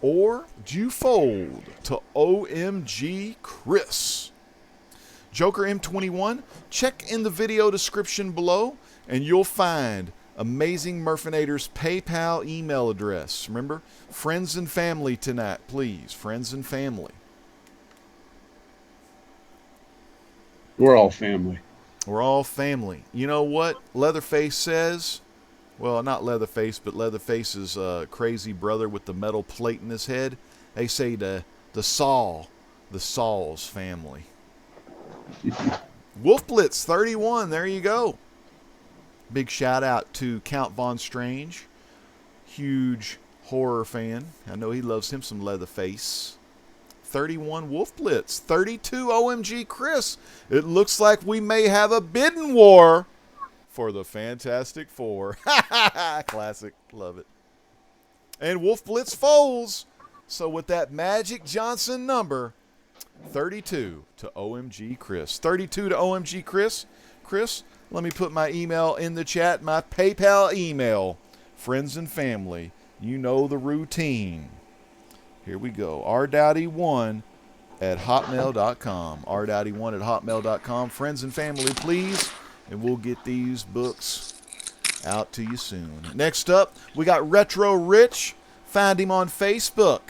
Or do you fold to OMG Chris? Joker M21, check in the video description below, and you'll find Amazing Murfinator's PayPal email address. Remember, friends and family tonight, please. Friends and family. We're all family. We're all family. You know what Leatherface says? Well, not Leatherface, but Leatherface's crazy brother with the metal plate in his head. They say the Saul's family. Wolf Blitz 31, there you go. Big shout out to Count Von Strange. Huge horror fan. I know he loves him some Leatherface. 31 Wolf Blitz. 32 OMG Chris. It looks like we may have a bidding war for the Fantastic Four. Classic. Love it. And Wolf Blitz folds. So with that Magic Johnson number, 32 to OMG Chris. 32 to OMG Chris. Chris, let me put my email in the chat. My PayPal email. Friends and family. You know the routine. Here we go. rdowdy1 at hotmail.com. rdowdy1 at hotmail.com. Friends and family, please. And we'll get these books out to you soon. Next up, we got Retro Rich. Find him on Facebook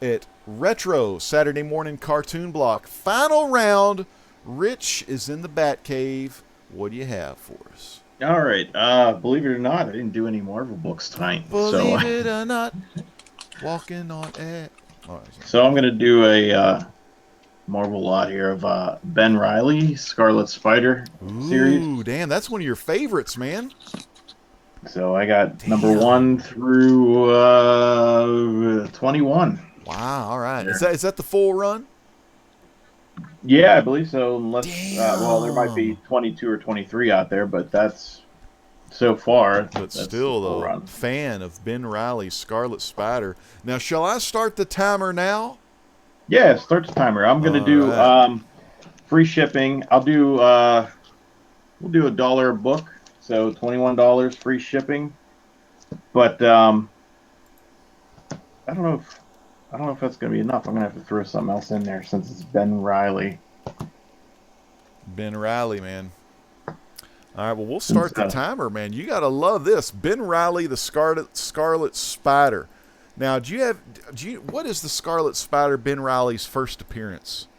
at Retro Saturday Morning Cartoon Block. Final round. Rich is in the Batcave. What do you have for us? All right. Believe it or not, I didn't do any Marvel books tonight. Believe it or not, walking on air. So I'm going to do a Marvel lot here of Ben Reilly, Scarlet Spider series. Ooh, damn, that's one of your favorites, man. So I got number 1 through 21. Wow, all right. Is that the full run? Yeah, I believe so. Unless, well, there might be 22 or 23 out there, but that's so far. But still, though, fan of Ben Reilly's Scarlet Spider. Now, shall I start the timer now? Yeah, start the timer. I'm going to do free shipping. I'll do, we'll do $1 a book, so $21 free shipping. But I don't know if that's going to be enough. I'm going to have to throw something else in there since it's Ben Reilly. Ben Reilly, man. All right, well, we'll start the timer, man. You got to love this. Ben Reilly, the Scarlet Spider. Now, what is the Scarlet Spider Ben Reilly's first appearance?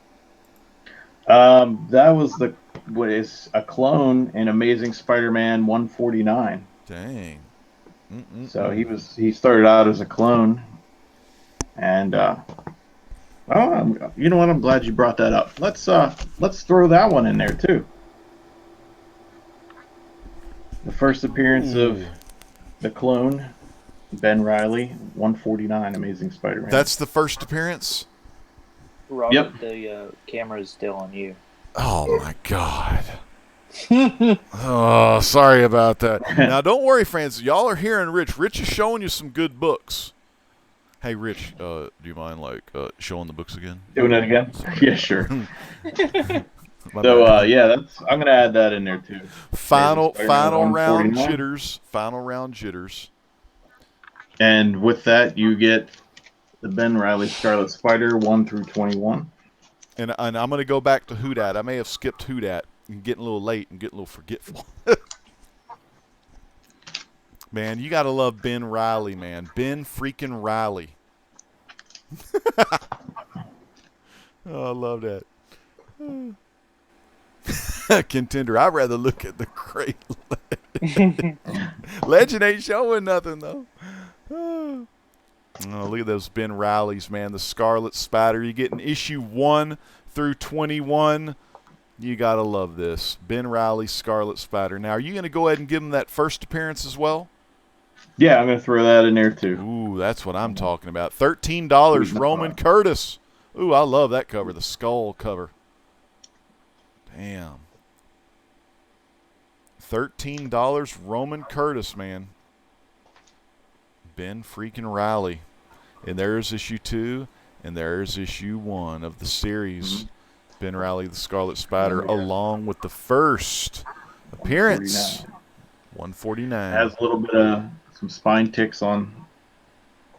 That was what is a clone in Amazing Spider-Man 149. Dang. So he started out as a clone. And you know what? I'm glad you brought that up. Let's throw that one in there too. The first appearance of the clone, Ben Reilly, 149, Amazing Spider-Man. That's the first appearance? Robert, yep. The camera is still on you. Oh my God. Oh, sorry about that. Now, don't worry, friends. Y'all are hearing Rich. Rich is showing you some good books. Hey, Rich, do you mind showing the books again? Doing it again? Yeah, sure. So yeah, I'm gonna add that in there too. Final round jitters. Final round jitters. And with that, you get the Ben Reilly Scarlet Spider 1 through 21. And I'm gonna go back to Whodat. I may have skipped Whodat and getting a little late and getting a little forgetful. Man, you gotta love Ben Reilly, man. Ben freaking Reilly. Oh, I love that. Contender. I'd rather look at the great legend. Legend ain't showing nothing though. Oh, look at those Ben Reillys, man. The Scarlet Spider. You're getting issue 1 through 21. You gotta love this. Ben Reilly, Scarlet Spider. Now, are you gonna go ahead and give him that first appearance as well? Yeah, I'm gonna throw that in there too. Ooh, that's what I'm talking about. $13, Roman Curtis. Ooh, I love that cover, the skull cover. Damn. $13, Roman Curtis, man. Ben freaking Reilly. And there's issue 2, and there's issue 1 of the series. Ben Reilly, the Scarlet Spider, along with the first appearance. 149. Has a little bit of some spine ticks on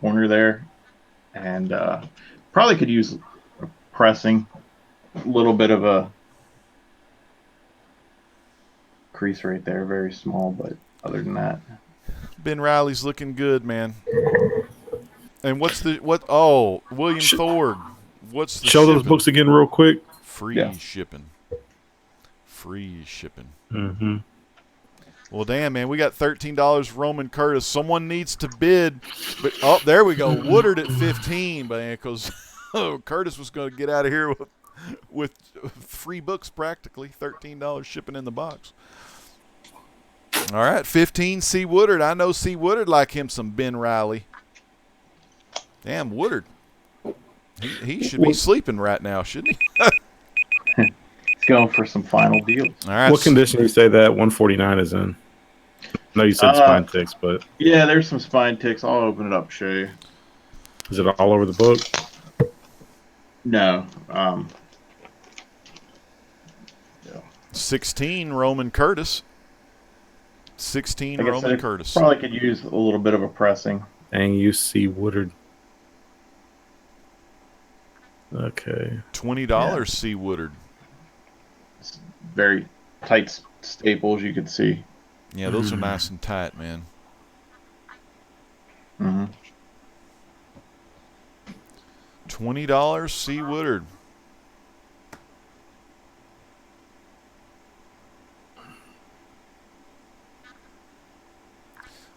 corner there, and probably could use pressing. A little bit of a crease right there, very small, but other than that, Ben Reilly's looking good, man. And William Thor. What's the show shipping? those books again real quick? Free shipping. Free shipping. Mm-hmm. Well, damn, man, we got $13 Roman Curtis. Someone needs to bid. But there we go. Woodard at 15, man, because Curtis was going to get out of here with free books practically. $13 shipping in the box. All right, 15, C. Woodard. I know C. Woodard like him some Ben Reilly. Damn, Woodard. He should be sleeping right now, shouldn't he? he's going for some final deals. All right. What condition do you say that 149 is in? I know you said spine ticks, but yeah, there's some spine ticks. I'll open it up and show you. is it all over the book? No. 16 Roman Curtis. 16 like I Roman said, Curtis. Probably could use a little bit of a pressing. And you see Woodard. Okay. $20 C. Woodard. It's very tight staples, you could see. Yeah, those are nice and tight, man. Mm-hmm. $20 C. Woodard.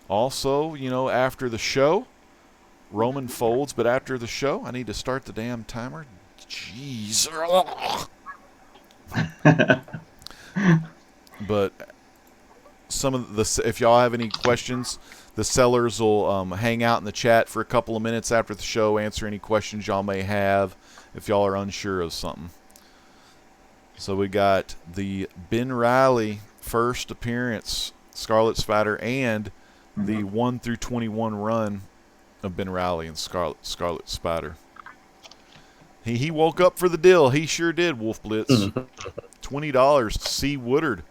Also, after the show, Roman folds, but after the show, I need to start the damn timer. Jeez. But some of if y'all have any questions, the sellers will hang out in the chat for a couple of minutes after the show, answer any questions y'all may have if y'all are unsure of something. So we got the Ben Reilly first appearance, Scarlet Spider, and the 1 through 21 run of Ben Reilly and Scarlet Spider. He woke up for the deal. He sure did, Wolf Blitz. $20 C. Woodard.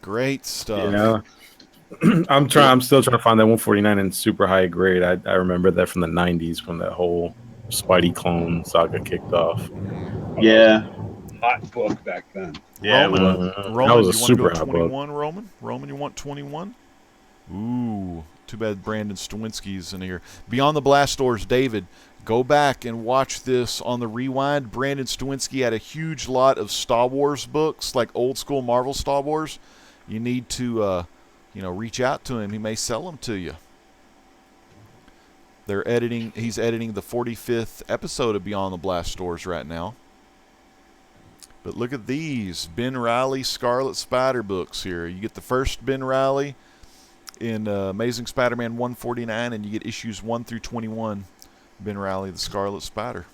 Great stuff. Yeah. I'm still trying to find that 149 in super high grade. I remember that from the 90s when that whole Spidey clone saga kicked off. Yeah. Hot book back then. Yeah, Roman, that was a you super want to hot go 21, Roman? Roman, you want 21? Ooh, too bad Brandon Stawinski's in here. Beyond the Blast Doors, David, go back and watch this on the rewind. Brandon Stawinski had a huge lot of Star Wars books, like old school Marvel Star Wars. You need to, reach out to him. He may sell them to you. He's editing the 45th episode of Beyond the Blast Doors right now. But look at these Ben Reilly Scarlet Spider books here. You get the first Ben Reilly in Amazing Spider-Man 149, and you get issues 1 through 21. Ben Reilly, the Scarlet Spider.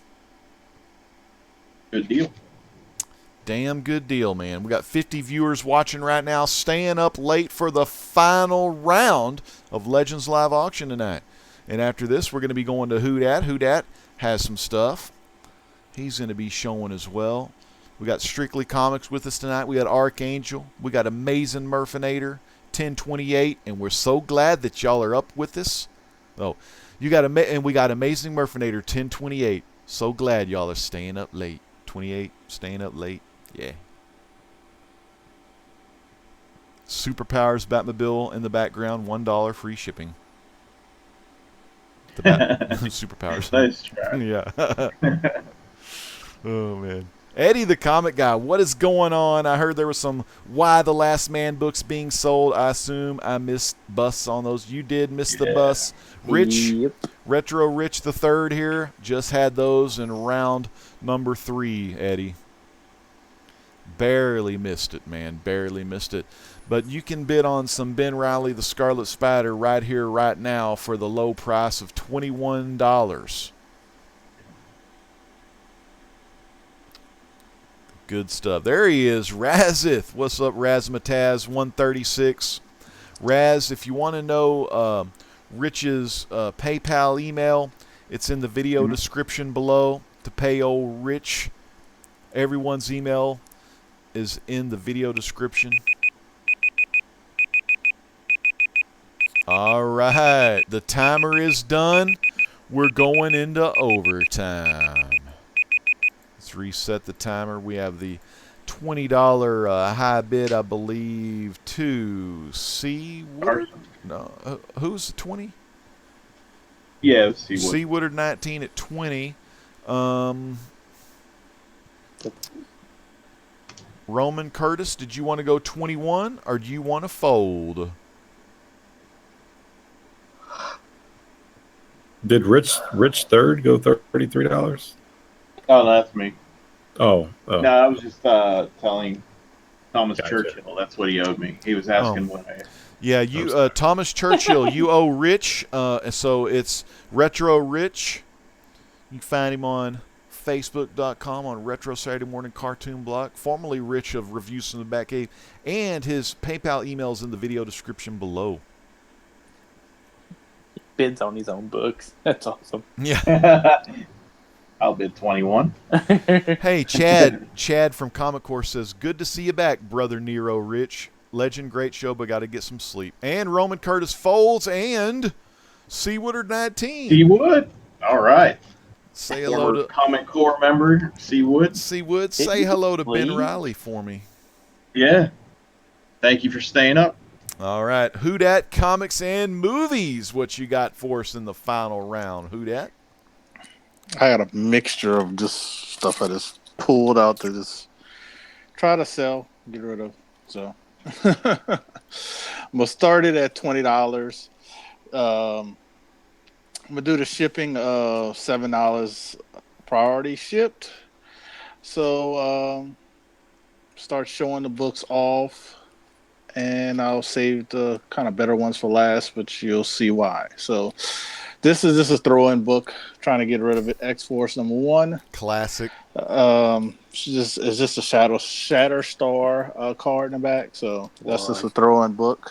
Good deal. Damn good deal, man. We got 50 viewers watching right now, staying up late for the final round of Legends Live Auction tonight. And after this, we're going to be going to Who Dat. Who Dat has some stuff he's going to be showing as well. We got Strictly Comics with us tonight. We got Archangel. We got Amazing Murfinator, 1028, and we're so glad that y'all are up with us. Oh, we got Amazing Murfinator, 1028. So glad y'all are staying up late. 28, staying up late. Yeah. Superpowers Batmobile in the background, $1 free shipping. The Superpowers. Nice try. Yeah. Oh, man. Eddie the Comic Guy, what is going on? I heard there was some Why the Last Man books being sold. I assume I missed bus on those. You did miss the bus. Rich, Yep. Retro Rich the Third here, just had those in round number 3, Eddie. Barely missed it, man. Barely missed it. But you can bid on some Ben Reilly the Scarlet Spider right here, right now for the low price of $21. Good stuff. There he is, Razith. What's up, Razmataz 136? Raz, if you want to know Rich's PayPal email, It's in the video description below. To pay old Rich, everyone's email is in the video description. All right, the timer is done. We're going into overtime. Let's reset the timer. We have the $20 high bid, I believe, to C Woodard. No, who's the 20? Yeah, C Woodard. C Woodard 19 at 20. Roman Curtis, did you want to go 21 or do you want to fold? Did Rich Third go $33? Oh, that's me. Oh. No, I was just telling Thomas Gotcha. Churchill. That's what he owed me. He was asking what I. Yeah, you Thomas Churchill, you owe Rich. So it's Retro Rich. You can find him on Facebook.com on Retro Saturday Morning Cartoon Block, formerly Rich of Reviews from the Batcave, and his PayPal emails in the video description below. Bids on his own books. That's awesome. Yeah. I'll bid 21. Hey, Chad from Comic Core says, good to see you back, brother Nero Rich. Legend, great show, but got to get some sleep. And Roman Curtis folds and C Woodard 19. C Wood. All right. Say hello to Comic Core member C Wood. C Wood. Say hello to Ben Reilly for me. Yeah. Thank you for staying up. All right. Who Dat Comics and Movies? What you got for us in the final round? Who Dat? I got a mixture of just stuff I just pulled out to just try to sell, get rid of. So I'm gonna start it at $20. I'm gonna do the shipping of $7 priority shipped. So start showing the books off, and I'll save the kind of better ones for last, but you'll see why. So this is a throw-in book, trying to get rid of it. X-Force #1. Classic. It's just a Shatter Star card in the back, so that's just a throw-in book.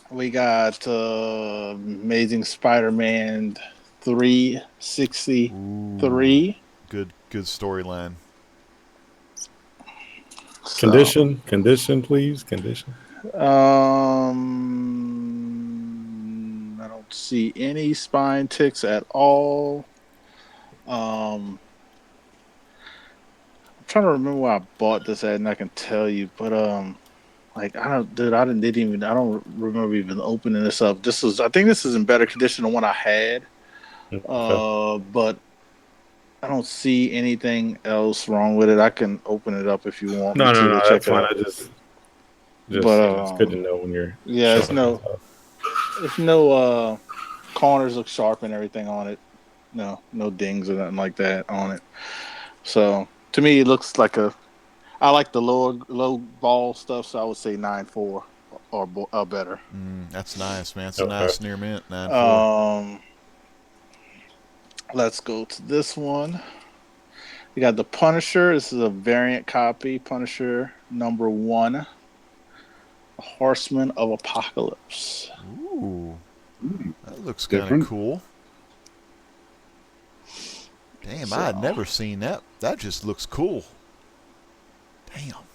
We got Amazing Spider-Man 363. Good storyline. Condition, please. Condition. I don't see any spine ticks at all. I'm trying to remember where I bought this at, and I can tell you, but I don't remember even opening this up. I think this is in better condition than what I had. Okay. But I don't see anything else wrong with it. I can open it up if you want me to. No, check that's it fine. out. It's good to know when you're. Yeah, it's no corners look sharp and everything on it. No dings or nothing like that on it. So to me, it looks like I like the low ball stuff, so I would say 9.4 or better. That's nice, man. It's a nice near mint 9.4. Let's go to this one. We got the Punisher. This is a variant copy. Punisher #1. A Horseman of Apocalypse. Ooh. That looks kind of cool. Damn, I had never seen that. That just looks cool. Damn.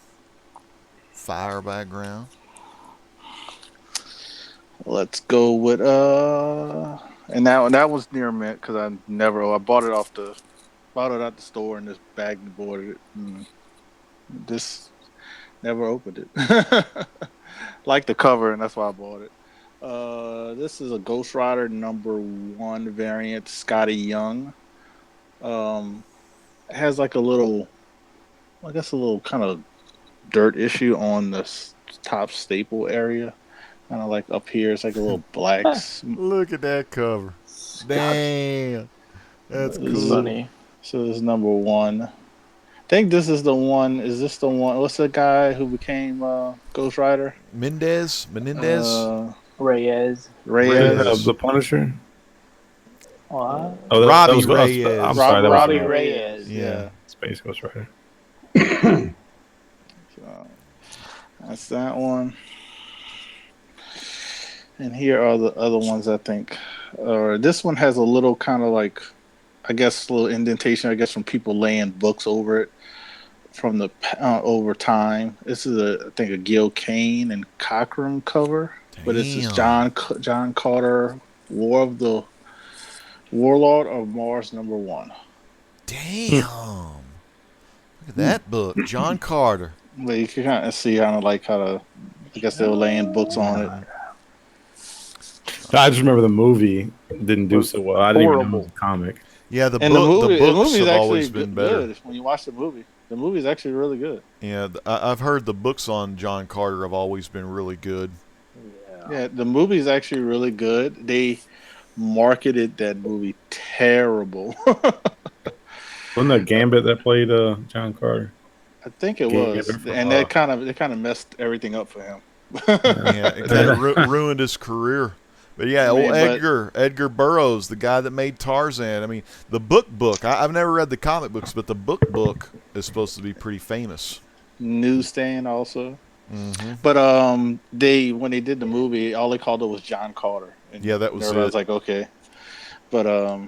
Fire background. Let's go with and that was near mint because I bought it at the store and just bagged and boarded it. Just never opened it. Like the cover, and that's why I bought it. This is a Ghost Rider #1 variant, Scotty Young. It has like a little kind of dirt issue on the top staple area. Kind of like up here, it's like a little black. Look at that cover. Damn. That's cool. Funny. So this is #1. I think this is the one. Is this the one? What's the guy who became Ghost Rider? Menendez? Reyes. The Punisher. What? Oh, Robbie that was Reyes. I'm sorry, that was Robbie Reyes. Yeah. Space Ghost Rider. So that's that one. And here are the other ones I think This one has a little kind of like, I guess, a little indentation. I guess from people laying books over it from the over time. This is I think a Gil Kane and Cockrum cover, but this is John Carter, Warlord of Mars #1. Damn. Look at that book, John Carter. But you can kind of see how I guess they were laying books on it. I just remember the movie didn't do so well. I didn't even know it was a comic. Yeah, the books have always been better. Good when you watch the movie. The movie is actually really good. Yeah, I've heard the books on John Carter have always been really good. Yeah, the movie is actually really good. They marketed that movie terrible. Wasn't that Gambit that played John Carter? I think it was, and they kind of messed everything up for him. Yeah, it kind of ruined his career. But yeah, Edgar Burroughs, the guy that made Tarzan. I mean, the book. I've never read the comic books, but the book is supposed to be pretty famous. Newsstand also. Mm-hmm. But when they did the movie, all they called it was John Carter. And yeah, that was it. Everybody was like, okay. But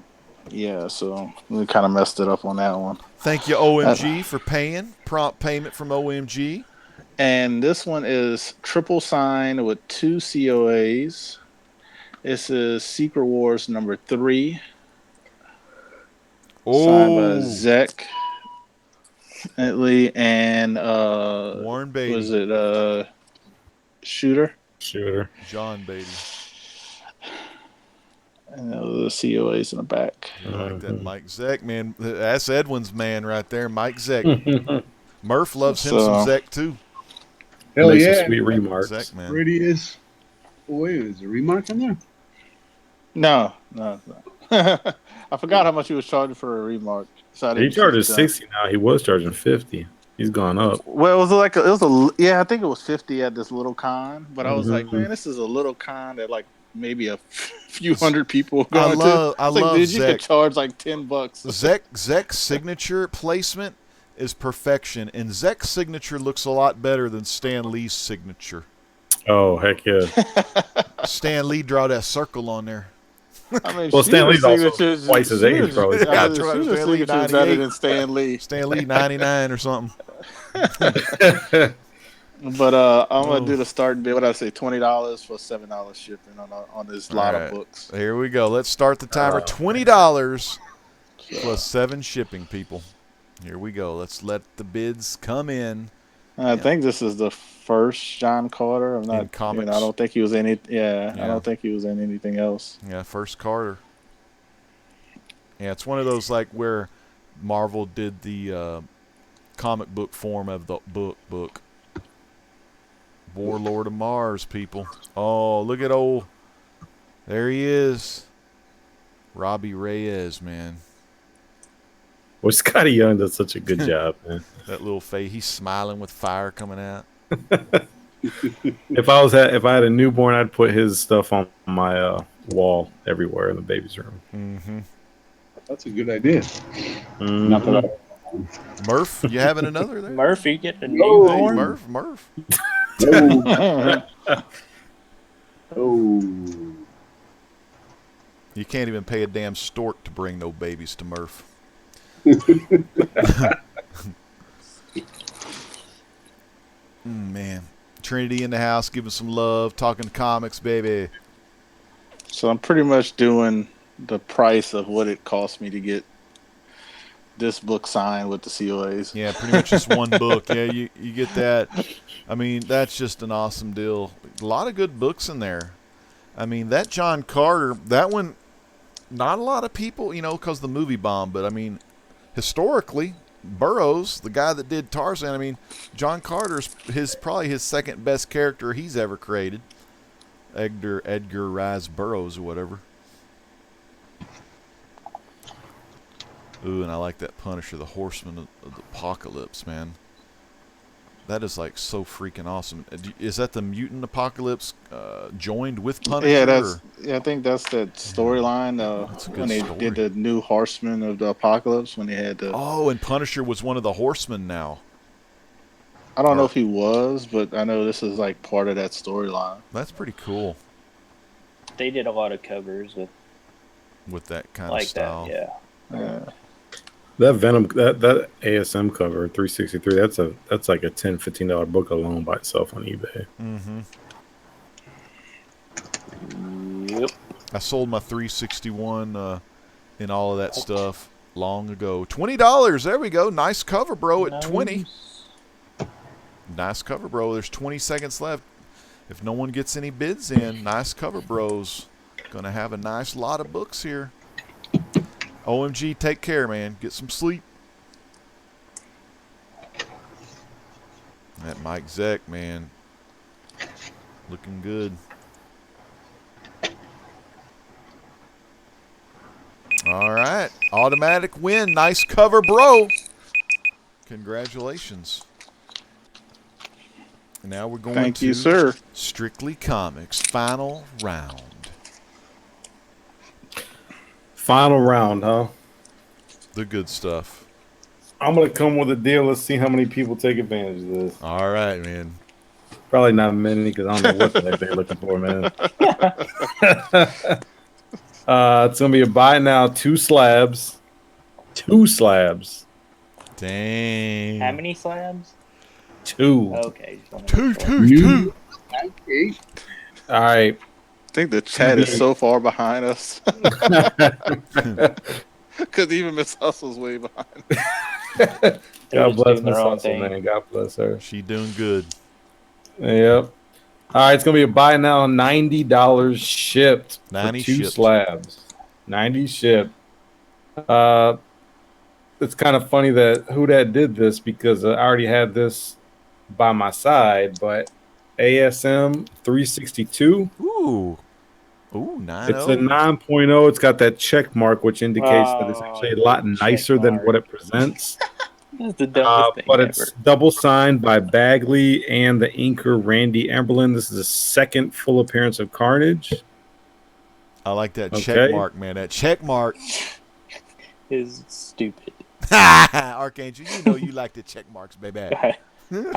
yeah, so we kind of messed it up on that one. Thank you, OMG, for paying. Prompt payment from OMG. And this one is triple signed with 2 COAs. This is Secret Wars #3. Signed by Zach Bentley and Warren Beatty. Was it Shooter? John Beatty. And the COAs in the back. You like that Mike Zeck, man. That's Edwin's man right there, Mike Zeck. Murph loves him some Zeck too. Hell yeah. Some sweet remarks. Zeck, man. Where it is. Oh, wait, is there a remark on there? No. I forgot how much he was charging for a remark. So he charges 60 now. He was charging 50. He's gone up. Well, I think it was 50 at this little con, but I was like, man, this is a little con that like maybe a few hundred people going to. I love dude, Zeck. You could charge like $10. Zeck's signature placement is perfection, and Zeck's signature looks a lot better than Stan Lee's signature. Oh, heck yeah. Stan Lee draw that circle on there. I mean, well, Stan Lee's also twice his age, probably. Yeah, Stan Lee better than Stan Lee. Stan Lee 99 or something. But I'm gonna do the start bid. What did I say? $20 for $7 shipping on this lot of books. Here we go. Let's start the timer. $20 plus 7 shipping, people. Here we go. Let's let the bids come in. I think this is the first John Carter. I'm not. In comics. I don't think he was in it. Yeah, I don't think he was in anything else. Yeah, first Carter. Yeah, it's one of those like where Marvel did the comic book form of the book. Warlord of Mars, people. Oh, look at there he is. Robbie Reyes, man. Well, Scotty Young does such a good job, man. That little face, he's smiling with fire coming out. If I had a newborn, I'd put his stuff on my wall everywhere in the baby's room. Mm-hmm. That's a good idea. Mm-hmm. Not that Murph, you having another there? Murph, you get the newborn? Murph. Oh. You can't even pay a damn stork to bring no babies to Murph. Man. Trinity in the house, giving some love, talking comics, baby. So I'm pretty much doing the price of what it cost me to get this book signed with the COAs. Yeah, pretty much just one book. Yeah, you get that. I mean, that's just an awesome deal. A lot of good books in there. I mean, that John Carter, that one, not a lot of people, because the movie bombed, but I mean, historically, Burroughs, the guy that did Tarzan, I mean, John Carter's probably his second best character he's ever created. Edgar Rice Burroughs or whatever. Ooh, and I like that Punisher, the Horseman of the Apocalypse, man. That is like so freaking awesome. Is that the Mutant Apocalypse joined with Punisher? Yeah, I think that's that storyline when they did the new Horseman of the Apocalypse when they had the. Oh, and Punisher was one of the Horsemen now. I don't know if he was, but I know this is like part of that storyline. That's pretty cool. They did a lot of covers with with that kind like of style. that. Yeah. That Venom, that ASM cover 363. That's like a $10-15 book alone by itself on eBay. Mm-hmm. Yep. I sold my 361 and all of that stuff long ago. $20. There we go. Nice cover, bro. At 20. Nice cover, bro. There's 20 seconds left. If no one gets any bids in, nice cover, bros. Gonna have a nice lot of books here. OMG, take care, man. Get some sleep. That Mike Zeck, man. Looking good. All right. Automatic win. Nice cover, bro. Congratulations. Now we're going Thank to you, sir. Strictly Comics. Final round. Final round, huh? The good stuff. I'm gonna come with a deal. Let's see how many people take advantage of this. All right, man. Probably not many because I don't know what the heck they're looking for, man. It's gonna be a buy now. 2 slabs. 2 slabs. Dang. How many slabs? 2. Okay. Two. All right. I think the chat is so far behind us. Because even Miss Hustle's way behind. God bless Miss Hustle, man. God bless her. She doing good. Yep. All right, it's gonna be a buy now. $90 shipped. 90 for 2 shipped. slabs. 90 shipped. It's kind of funny that who that did this because I already had this by my side, but ASM 362. Ooh. Ooh, 9.0. It's a 9.0. It's got that check mark, which indicates that it's actually a lot nicer than what it presents. That's the dumbest thing but ever. it's double signed by Bagley and the inker Randy Emberlin. This is the second full appearance of Carnage. I like that check mark, man. That check mark is stupid. Archangel, you know you like the check marks, baby.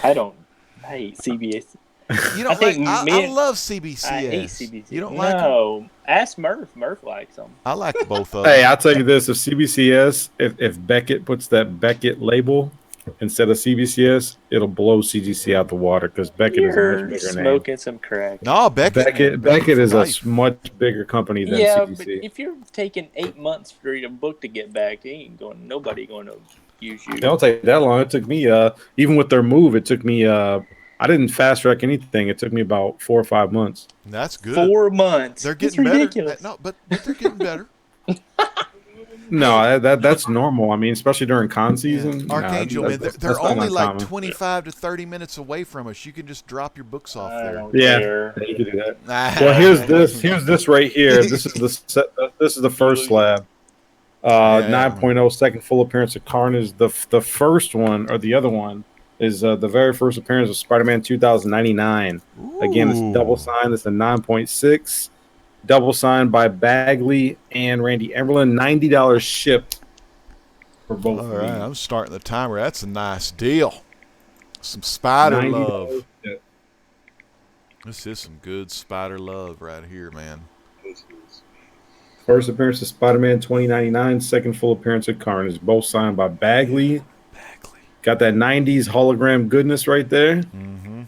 I don't. I hate CBS. You don't like? I love CBCS. I hate CBCS. You don't like them? No. Ask Murph. Murph likes them. I like both of them. Hey, I'll tell you this: if CBCS, if Beckett puts that Beckett label instead of CBCS, it'll blow CGC out the water because Beckett is a much bigger smoking name. some crack. No, Beckett is a much bigger company than CGC. But if you're taking 8 months for a book to get back, nobody going to use you. It don't take that long. It took me, even with their move, it took me. I didn't fast track anything. It took me about 4 or 5 months. That's good. 4 months. They're getting better. No, but they're getting better. No, that's normal. I mean, especially during con season. Archangel, man, they're only like 25 to 30 minutes away from us. You can just drop your books off there. Yeah, you can do that. Well, here's this right here. This is the first slab. 9.0 second full appearance of Carnage. The first one or the other one is the very first appearance of Spider-Man 2099. Again, it's double signed. It's a 9.6. Double signed by Bagley and Randy Emberlin. $90 shipped for both of these. I'm starting the timer. That's a nice deal. Some spider love. This is some good spider love right here, man. First appearance of Spider-Man 2099. Second full appearance of Carnage. Both signed by Bagley. Got that 90s hologram goodness right there. Mm-hmm.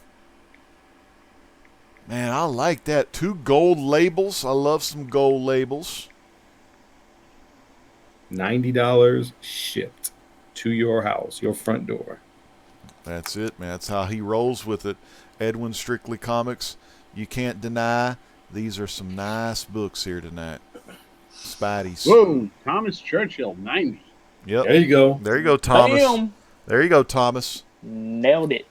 Man, I like that. 2 gold labels. I love some gold labels. $90 shipped to your house, your front door. That's it, man. That's how he rolls with it. Edwin, Strictly Comics. You can't deny these are some nice books here tonight. Spidey's. Boom. Thomas Churchill, 90. Yep. There you go. There you go, Thomas. Bam. There you go, Thomas. Nailed it.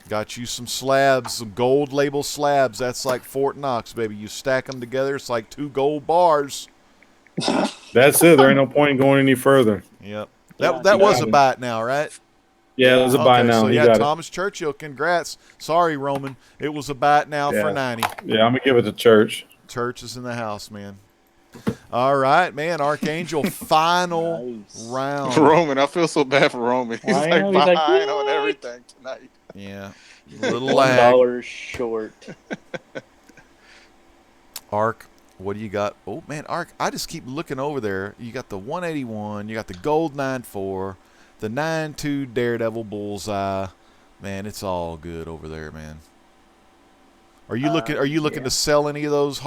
Got you some slabs, some gold label slabs. That's like Fort Knox, baby. You stack them together, it's like 2 gold bars. That's it. There ain't no point in going any further. Yep. That was a bite now, right? Yeah, it was a buy now. So you yeah, got Thomas Churchill, congrats. Sorry, Roman. It was a bite now for 90. Yeah, I'm going to give it to Church. Church is in the house, man. All right, man. Archangel, final round. Roman, I feel so bad for Roman. He's like behind on everything tonight. Yeah. A little lag. $1 short. Ark, What do you got? Oh, man, Ark, I just keep looking over there. You got the 181. You got the gold 9.4. The 9.2 Daredevil Bullseye. Man, it's all good over there, man. Are you looking? Are you looking to sell any of those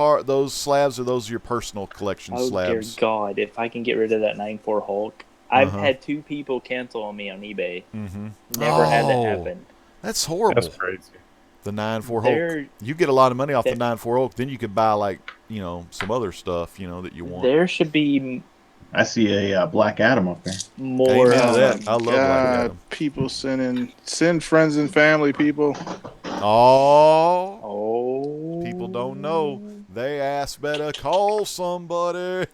slabs, or those are your personal collection slabs? Oh dear God! If I can get rid of that 9.4 Hulk, I've had 2 people cancel on me on eBay. Never had that happen. That's horrible. That's crazy. The 9.4 Hulk. You get a lot of money off the 9.4 Hulk. Then you could buy some other stuff that you want. There should be. I see a Black Adam up there. More. That. I love Black Adam. People send friends and family. People. Oh. People don't know. They ass better call somebody.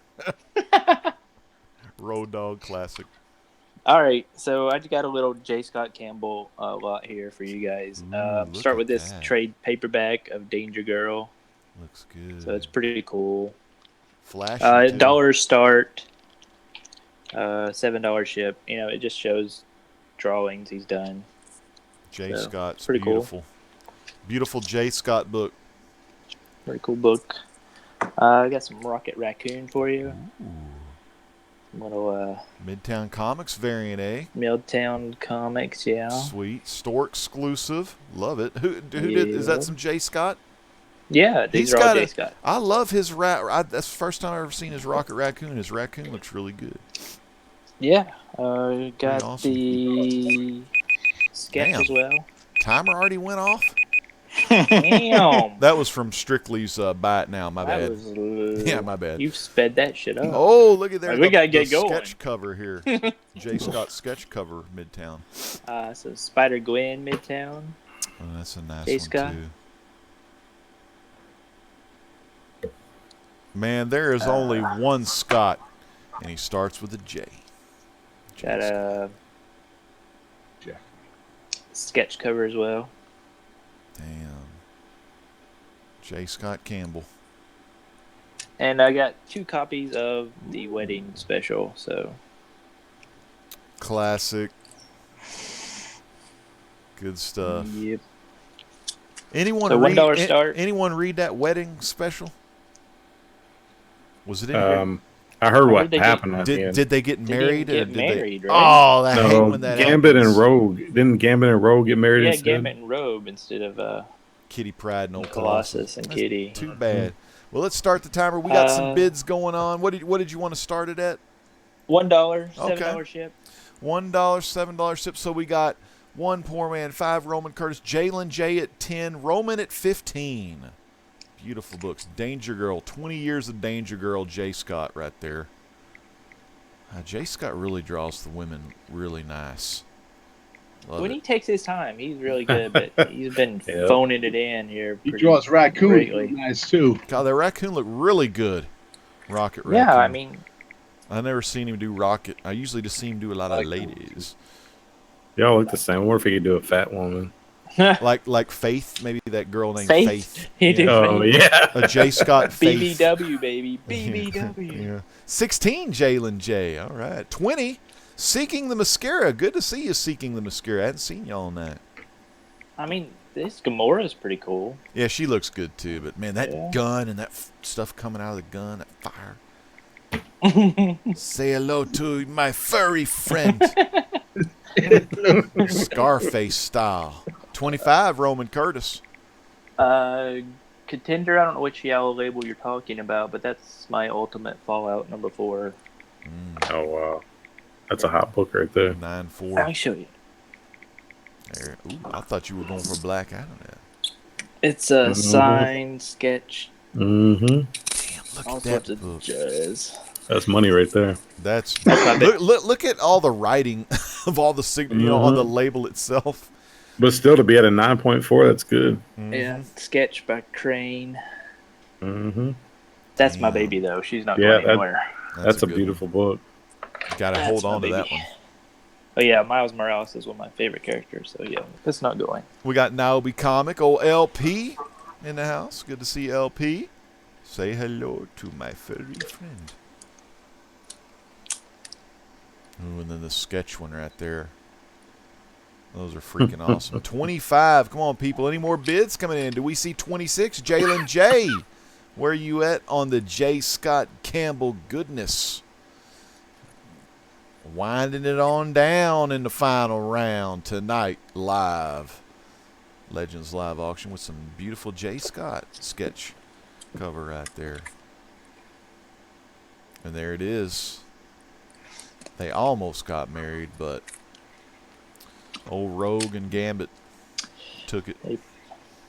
Road Dogg classic. All right, so I just got a little J. Scott Campbell lot here for you guys. Start with this trade paperback of Danger Girl. Looks good. So it's pretty cool. Flash. $1 start. $7 ship. It just shows drawings he's done. J. Scott's pretty beautiful. Cool. Beautiful J. Scott book. Pretty cool book. I got some Rocket Raccoon for you. Little Midtown Comics variant A. Midtown Comics, yeah. Sweet. Store exclusive. Love it. Who did? Is that some J. Scott? Yeah, these are all J. Scott. I love his that's the first time I've ever seen his Rocket Raccoon. His raccoon looks really good. Yeah. Got awesome. The sketch as well. Timer already went off? Damn. That was from Strictly's Buy It Now. My bad. Yeah, my bad. You've sped that shit up. Oh, look at there. We got to get going. Sketch cover here. J. Scott sketch cover, Midtown. So Spider-Gwen, Midtown. Oh, that's a nice J. one, Scott. too. Man, there is only one Scott, and he starts with a J. Got a sketch cover as well. Damn. J. Scott Campbell. And I got 2 copies of the wedding special, so. Classic. Good stuff. Yep. Anyone read that wedding special? Was it in I heard what happened at the end. Did they get married? Right? Oh, I hate when that Gambit happens. and Rogue. Didn't Gambit and Rogue get married instead? Yeah, Gambit and Rogue instead of Kitty Pryde and old Colossus and Kitty. Too bad. Well, let's start the timer. We got some bids going on. What did you want to start it at? $1, $7 ship. $1, $7 ship. So we got 1 Poor Man, 5 Roman Curtis, Jalen J at 10, Roman at 15. Beautiful books. Danger Girl, 20 years of Danger Girl, J. Scott right there. J. Scott really draws the women really nice. Love when it. he takes his time, he's really good, but he's been phoning it in here. He draws raccoon nice too. God, that raccoon looked really good. Rocket Raccoon. Yeah, I mean, I never seen him do Rocket. I usually just see him do a lot of ladies. They all look the same. I wonder if he could do a fat woman. like Faith, maybe that girl named Faith. Oh yeah, a J. Scott Faith. BBW baby, BBW. Yeah. 16 Jalen J. All right, 20 Seeking the Mascara. Good to see you Seeking the Mascara. I hadn't seen y'all on that. I mean, this Gamora's pretty cool. Yeah, she looks good too. But man, that gun and that stuff coming out of the gun, that fire. Say hello to my furry friend. Scarface style. 25 Roman Curtis. Contender, I don't know which yellow label you're talking about, but that's my ultimate Fallout number 4. Oh wow, that's a hot book right there. 9.4. I'll show you. There. Ooh, I thought you were going for Black Adam. It's a signed sketch. Damn, look all at sorts that of book. jazz. That's money right there. That's look at all the writing of all the on the label itself. But still, to be at a 9.4, that's good. Yeah, sketch by Crane. Mm-hmm. That's my baby, though. She's not going anywhere. That's a beautiful book. Gotta hold on to that one. Oh yeah, Miles Morales is one of my favorite characters. So yeah, that's not going. We got Naomi Comic, old LP in the house. Good to see LP. Say hello to my furry friend. Ooh, and then the sketch one right there. Those are freaking awesome. 25. Come on, people. Any more bids coming in? Do we see 26? Jalen J. Where you at on the J. Scott Campbell goodness? Winding it on down in the final round tonight live. Legends Live Auction with some beautiful J. Scott sketch cover right there. And there it is. They almost got married, but old Rogue and Gambit took it. They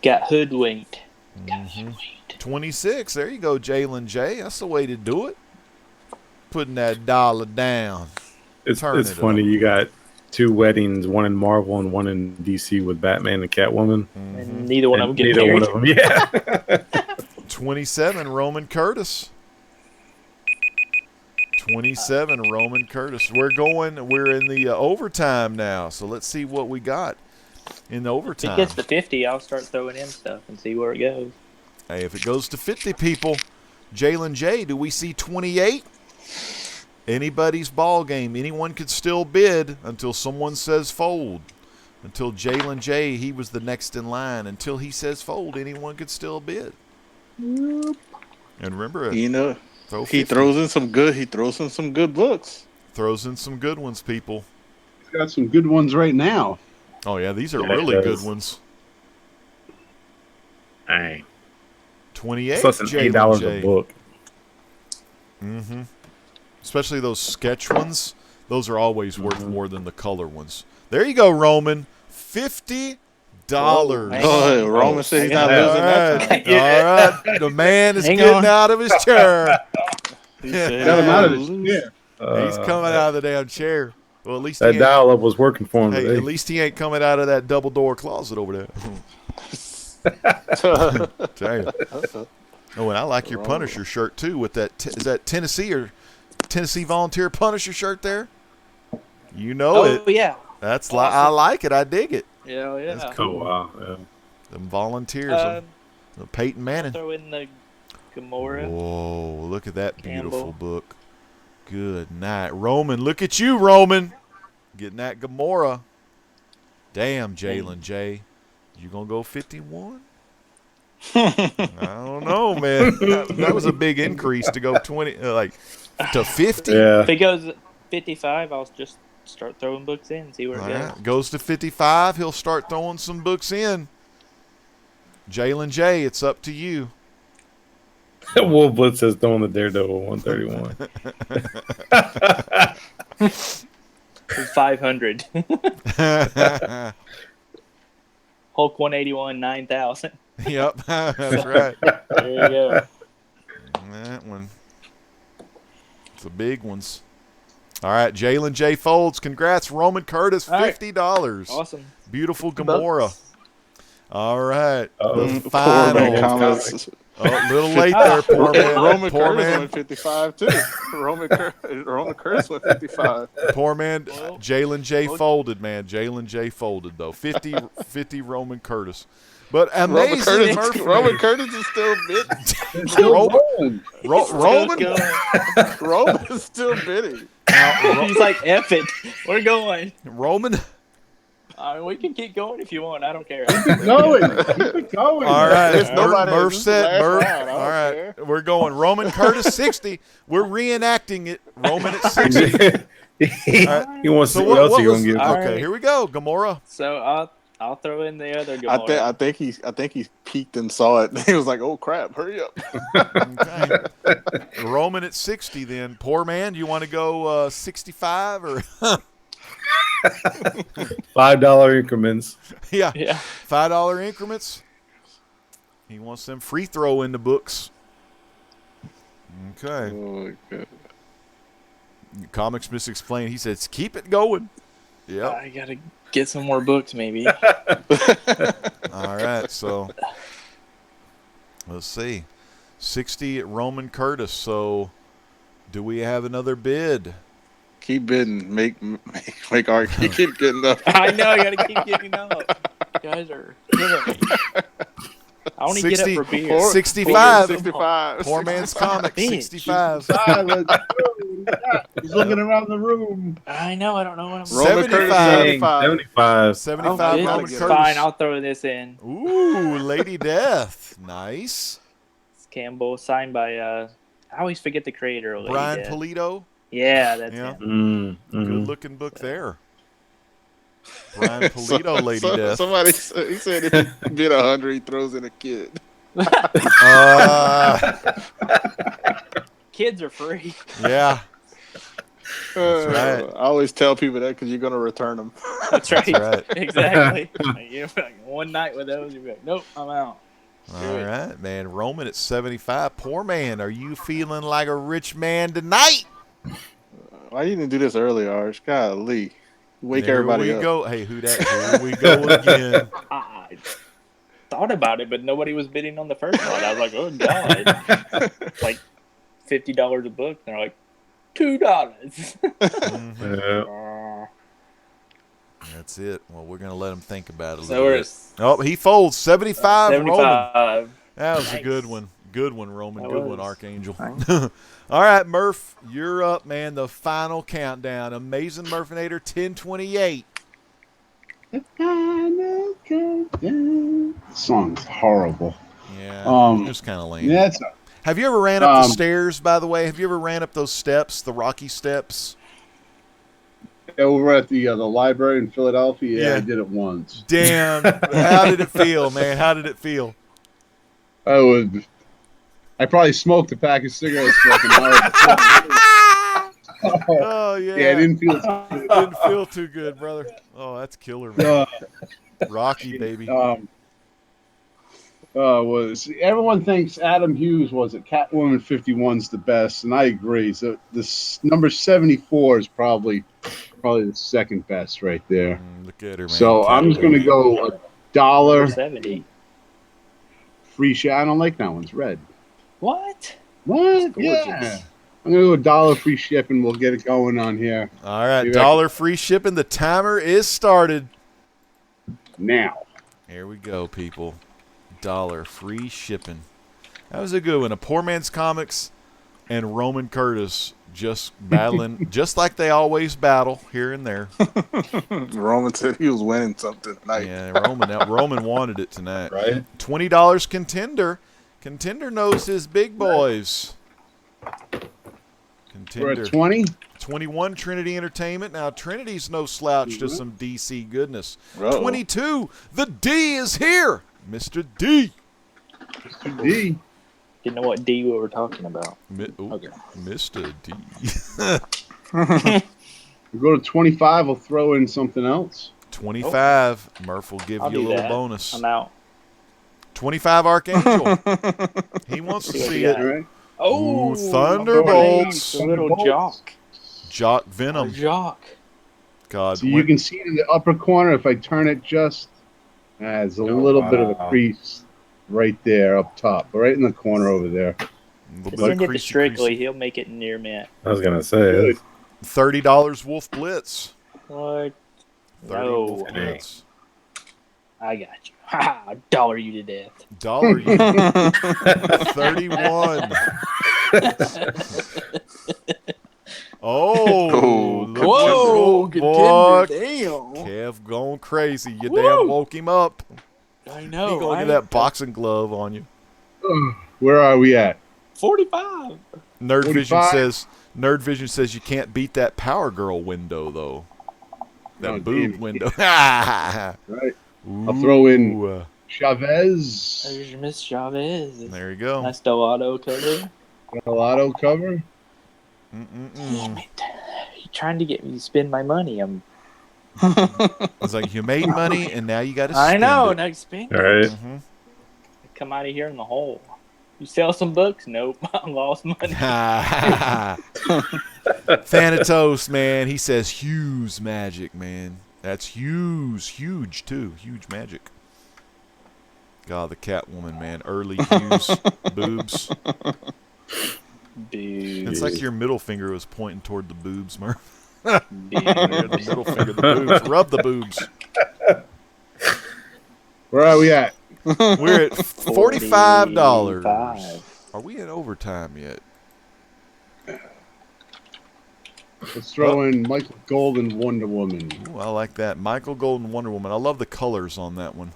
got hoodwinked. 26. There you go, Jalen J. That's the way to do it. Putting that dollar down. It's funny. You got 2 weddings, one in Marvel and one in DC with Batman and Catwoman. And neither one of them get neither married. one of them, yeah. 27, Roman Curtis. 27, Roman Curtis. We're in the overtime now, so let's see what we got in the overtime. If it gets to 50, I'll start throwing in stuff and see where it goes. Hey, if it goes to 50 people, Jalen J, do we see 28? Anybody's ball game. Anyone could still bid until someone says fold. Until Jalen J, he was the next in line. Until he says fold, anyone could still bid. And remember, he throws in some good books. Throws in some good ones, people. He's got some good ones right now. Oh yeah, these are really good ones. Dang. 28. It's less than $8 a book. Especially those sketch ones. Those are always worth more than the color ones. There you go, Roman. $50. Oh, Roman said he's not losing that time. All right. The man is getting out of his chair. Got him out of his chair. He's coming out of the damn chair. Well, at least that dial-up was working for him today. At least he ain't coming out of that double door closet over there. Dang. Oh, and I like your Punisher shirt too. With that, is that Tennessee Volunteer Punisher shirt there? You know it. Oh yeah. That's awesome. I like it. I dig it. Yeah, yeah. That's cool. Oh wow. Yeah. Them Volunteers. Peyton Manning. Throw in the Gamora. Whoa! Look at that beautiful book. Good night, Roman. Look at you, Roman. Getting that Gamora. Damn, Jalen J. You gonna go 51? I don't know, man. That was a big increase to go 20, to 50. Yeah. If it goes 55, I'll just start throwing books in and see where it goes. Right. Goes to 55, he'll start throwing some books in. Jalen J, it's up to you. Wolf Blitz says throwing the Daredevil 131. 500. Hulk 181, 9,000. Yep, that's right. There you go. That one. It's the big ones. All right, Jalen J. Folds. Congrats, Roman Curtis, $50. Awesome. Beautiful Gamora. All right, the Final. final. A little late there, poor man. Roman Curtis went 55 too. Roman Curtis went 55. Poor man, Jalen J. folded, man. Jalen J. folded though. 50 Roman Curtis. But amazing, Roman Curtis is still bidding. Roman is still bidding. He's like, F it. We're going. Roman. We can keep going if you want. I don't care. Keep it going. Keep it going. All right. Murph said, Murph. All right. We're going. Roman Curtis, 60. We're reenacting it. Roman at 60. He wants to see what else he's going to give. Okay, here we go. Gamora. So I'll throw in the other Gamora. I think he peeked and saw it. He was like, "Oh crap, hurry up!" Okay. Roman at 60. Then, poor man. Do you want to go 65 or? $5 increments. Yeah. $5 increments. He wants them free throw in the books. Okay. Oh, good. Comics Misexplained. He says, "Keep it going." Yeah. I gotta get some more books, maybe. All right, so let's see. 60 at Roman Curtis. So, do we have another bid? Keep bidding. Make our keep getting up. I know. I gotta keep getting up. You guys are killing me. I want to get up for beer. 65. 65. Poor man's comic. 65. He's looking around the room. I know. I don't know what I'm. 75. 75. Roman Curtis. Fine. I'll throw this in. Ooh, Lady Death. Nice. Campbell, signed by I always forget the creator. Brian Death. Pulido. Yeah, that's him. Good looking book there. Brian Pulido, Lady Death. Somebody he said if he bid 100, he throws in a kid. Kids are free. Yeah. That's right. I always tell people that because you're going to return them. That's right. That's right. Exactly. One night with those, you'll be like, nope, I'm out. All right, man. Roman at 75. Poor man, are you feeling like a rich man tonight? Why you didn't do this earlier, Arch? Golly. Wake There everybody we up. go. Hey, who that? Here we go again. I thought about it, but nobody was bidding on the first one. I was like, oh, God. Like $50 a book. And they're like, $2. That's it. Well, we're going to let him think about it a So little bit. Oh, he folds 75. 75. Roman. That was Nice. a good one. Good one, Roman. That Good one, was. Archangel. All right, Murph, you're up, man. The final countdown. Amazing Murphinator 1028. The final countdown. The song's horrible. Yeah, just kind of lame. Yeah, Have you ever ran up the stairs, by the way? Have you ever ran up those steps, the rocky steps? over at the library in Philadelphia. Yeah, I did it once. Damn. How did it feel, man? How did it feel? I probably smoked a pack of cigarettes for like an hour before. Oh, yeah. Yeah, I didn't feel Didn't feel too good, brother. Oh, that's killer, man. Rocky, baby. Everyone thinks Adam Hughes was at Catwoman 51's the best, and I agree. So this number 74 is probably the second best right there. Look at her, man. So I'm just gonna go $1 $70. free shit. I don't like that one's red. What? What? Yeah. I'm gonna go $1 free shipping. We'll get it going on here. All right, $1 free shipping. The timer is started. Now. Here we go, people. $1 free shipping. That was a good one. A Poor Man's Comics and Roman Curtis just battling, just like they always battle here and there. Roman said he was winning something tonight. Yeah, Roman wanted it tonight. Right. $20 Contender. Contender knows his big boys. Contender. We're at 20. 21 Trinity Entertainment. Now Trinity's no slouch to some DC goodness. Uh-oh. 22. The D is here. Mr. D. Mr. D. Didn't know what D we were talking about. Okay. Mr. D. We go to 25. We'll throw in something else. 25. Murph will give I'll you a do little that. bonus. I'm out. 25 Archangel. He wants to see it. Right? Oh, Ooh, Thunderbolts. A little jock. Jock Venom. Jock. God. So you can see it in the upper corner. If I turn it just, there's a little bit of a crease right there up top, right in the corner over there. Send it to Strictly. He'll make it near mint. I was gonna say $30 Wolf Blitz. What? 30 No. Wolf Blitz. I got you. Ha! Dollar you to death. $1 you. 31. Oh, look Whoa, at boy. Damn. Kev going crazy. You damn woke him up. I know. He gonna get that boxing glove on you. Where are we at? 45. Nerd 45? Nerd Vision says you can't beat that Power Girl window though. That Oh, boob damn. window. Right. I'll throw in Ooh. Chavez. There's Miss Chavez. There you go. Nice Delgado cover. Lotto cover. Damn it. You're trying to get me to spend my money. It's like you made money and now you got to spend I know. it. Now you spend it. all right. Mhm. Come out of here in the hole. You sell some books? Nope. I lost money. Thanatos, man. He says Hughes magic, man. That's huge too. Huge magic. God, the Catwoman, man. Early Hughes boobs. Dude. It's like your middle finger was pointing toward the boobs, Murph. There, the middle finger, the boobs. Rub the boobs. Where are we at? We're at $45. 45. Are we in overtime yet? Let's throw in Michael Golden Wonder Woman. Ooh, I like that. Michael Golden Wonder Woman. I love the colors on that one.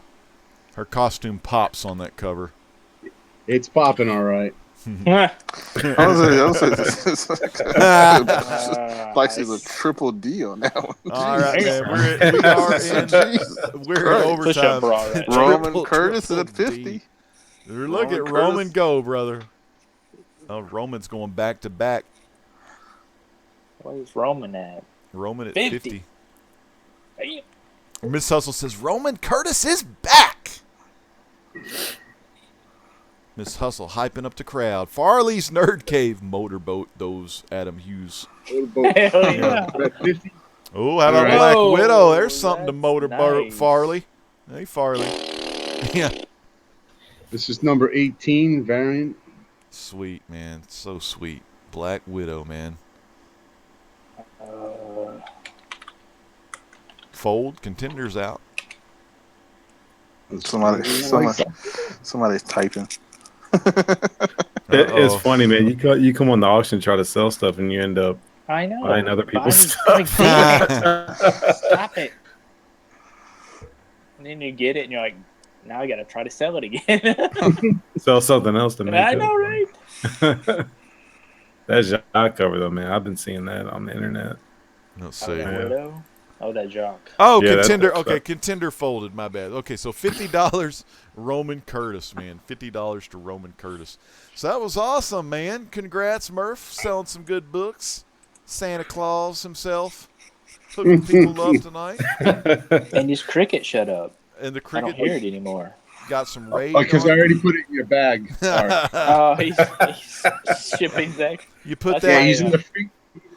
Her costume pops on that cover. It's popping all right. Lexi a triple D on that one. All right, man. We're in overtime. Roman Curtis is at 50. Look at Roman go, brother. Oh, Roman's going back to back. Where's Roman at? Roman at 50. Miss Hustle says Roman Curtis is back. Miss Hustle hyping up the crowd. Farley's Nerd Cave motorboat. Those Adam Hughes. Motorboat. Hell yeah. Oh, how about Black Widow? There's something to motorboat, Farley. Hey, Farley. Yeah. This is number 18 variant. Sweet, man. So sweet. Black Widow, man. Fold. Contenders out. Somebody's typing. It's funny, man. You come on the auction, try to sell stuff, and you end up buying other people's stuff. Stop it. And then you get it, and you're like, now I got to try to sell it again. Sell something else to make I know, right? That Jacques cover, though, man. I've been seeing that on the internet. Let's see. Oh, that Jacques. Oh, yeah, Contender. Okay, Contender folded. My bad. Okay, so $50 Roman Curtis, man. $50 to Roman Curtis. So that was awesome, man. Congrats, Murph. Selling some good books. Santa Claus himself. Hooking people up tonight. And his cricket shut up. And the cricket. I don't hear it anymore. Got some raid. Because I already put it in your bag. He's shipping back. You put that. Yeah,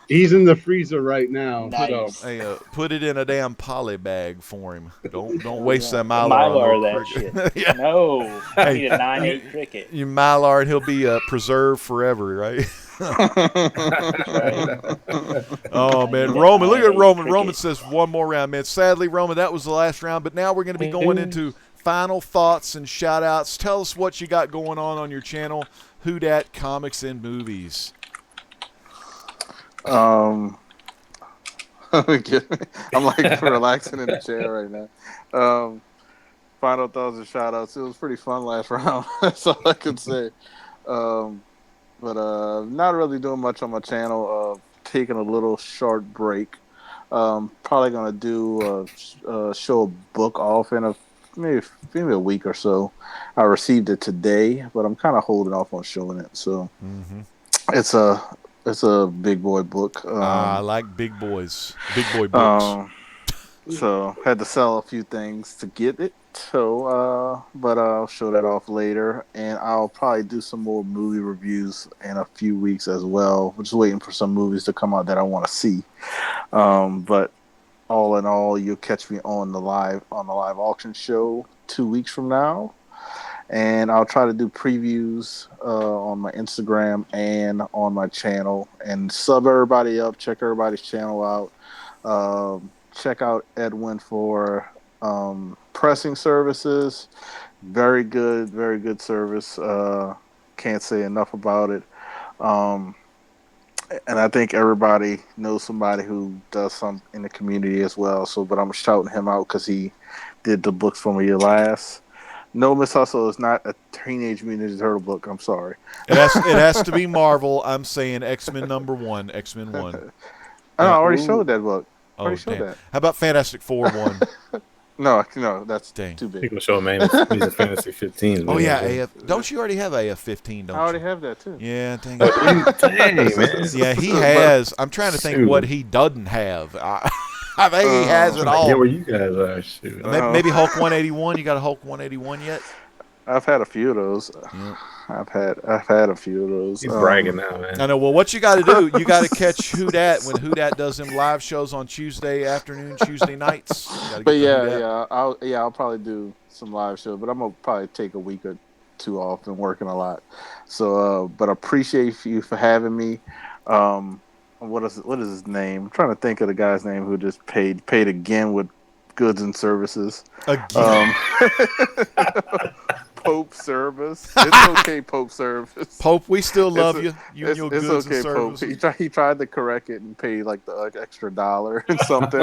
he's in the freezer right now. Nice. So. Hey, put it in a damn poly bag for him. Don't waste that Mylar. That shit. Yeah. No, I need a 9/8 cricket. You Mylar, and he'll be preserved forever, right? Oh man, Roman! Look at Roman. Roman says one more round, man. Sadly, Roman, that was the last round. But now we're going to be going into final thoughts and shout outs. Tell us what you got going on your channel. Who Dat Comics and Movies. I'm like relaxing in the chair right now. Final thoughts and shout outs. It was pretty fun last round. That's all I can say. But not really doing much on my channel. Taking a little short break. Probably gonna do show a book off in maybe a week or so. I received it today, but I'm kind of holding off on showing it. So it's a big boy book. I like big boys, big boy books. So had to sell a few things to get it. So, but I'll show that off later, and I'll probably do some more movie reviews in a few weeks as well. We're just waiting for some movies to come out that I want to see. But all in all, you'll catch me on the live auction show 2 weeks from now, and I'll try to do previews on my Instagram and on my channel, and sub everybody up, check everybody's channel out. Check out Edwin for pressing services. Very good service. Can't say enough about it. And I think everybody knows somebody who does some in the community as well. So, but I'm shouting him out because he did the books for me last. No, Miss Hustle is not a Teenage Mutant Ninja Turtle book. I'm sorry. It has to be Marvel. I'm saying X-Men #1, X-Men 1. I already showed that book. Oh, damn. How about Fantastic Four 1? No, that's too big. People show him he's a Fantasy 15. Oh yeah, AF. Don't you already have AF 15? Don't I already have that too. Yeah, dang Dang, man. Yeah, he has. I'm trying to think what he doesn't have. I think he has it all. Yeah, where you guys are. Shoot. Maybe Hulk 181. You got a Hulk 181 yet? I've had a few of those. Yeah. I've had a few of those. He's bragging now, man. I know. Well, what you got to do? You got to catch Who Dat when Who Dat does them live shows on Tuesday afternoon, Tuesday nights. But I'll probably do some live shows. But I'm gonna probably take a week or two off and working a lot. So, but I appreciate you for having me. What is his name? I'm trying to think of the guy's name who just paid again with goods and services. Again. Pope Service. It's okay, Pope Service. Pope, we still love you. You and your It's goods okay, and Pope. services. He tried to correct it and pay like the extra $1 and something.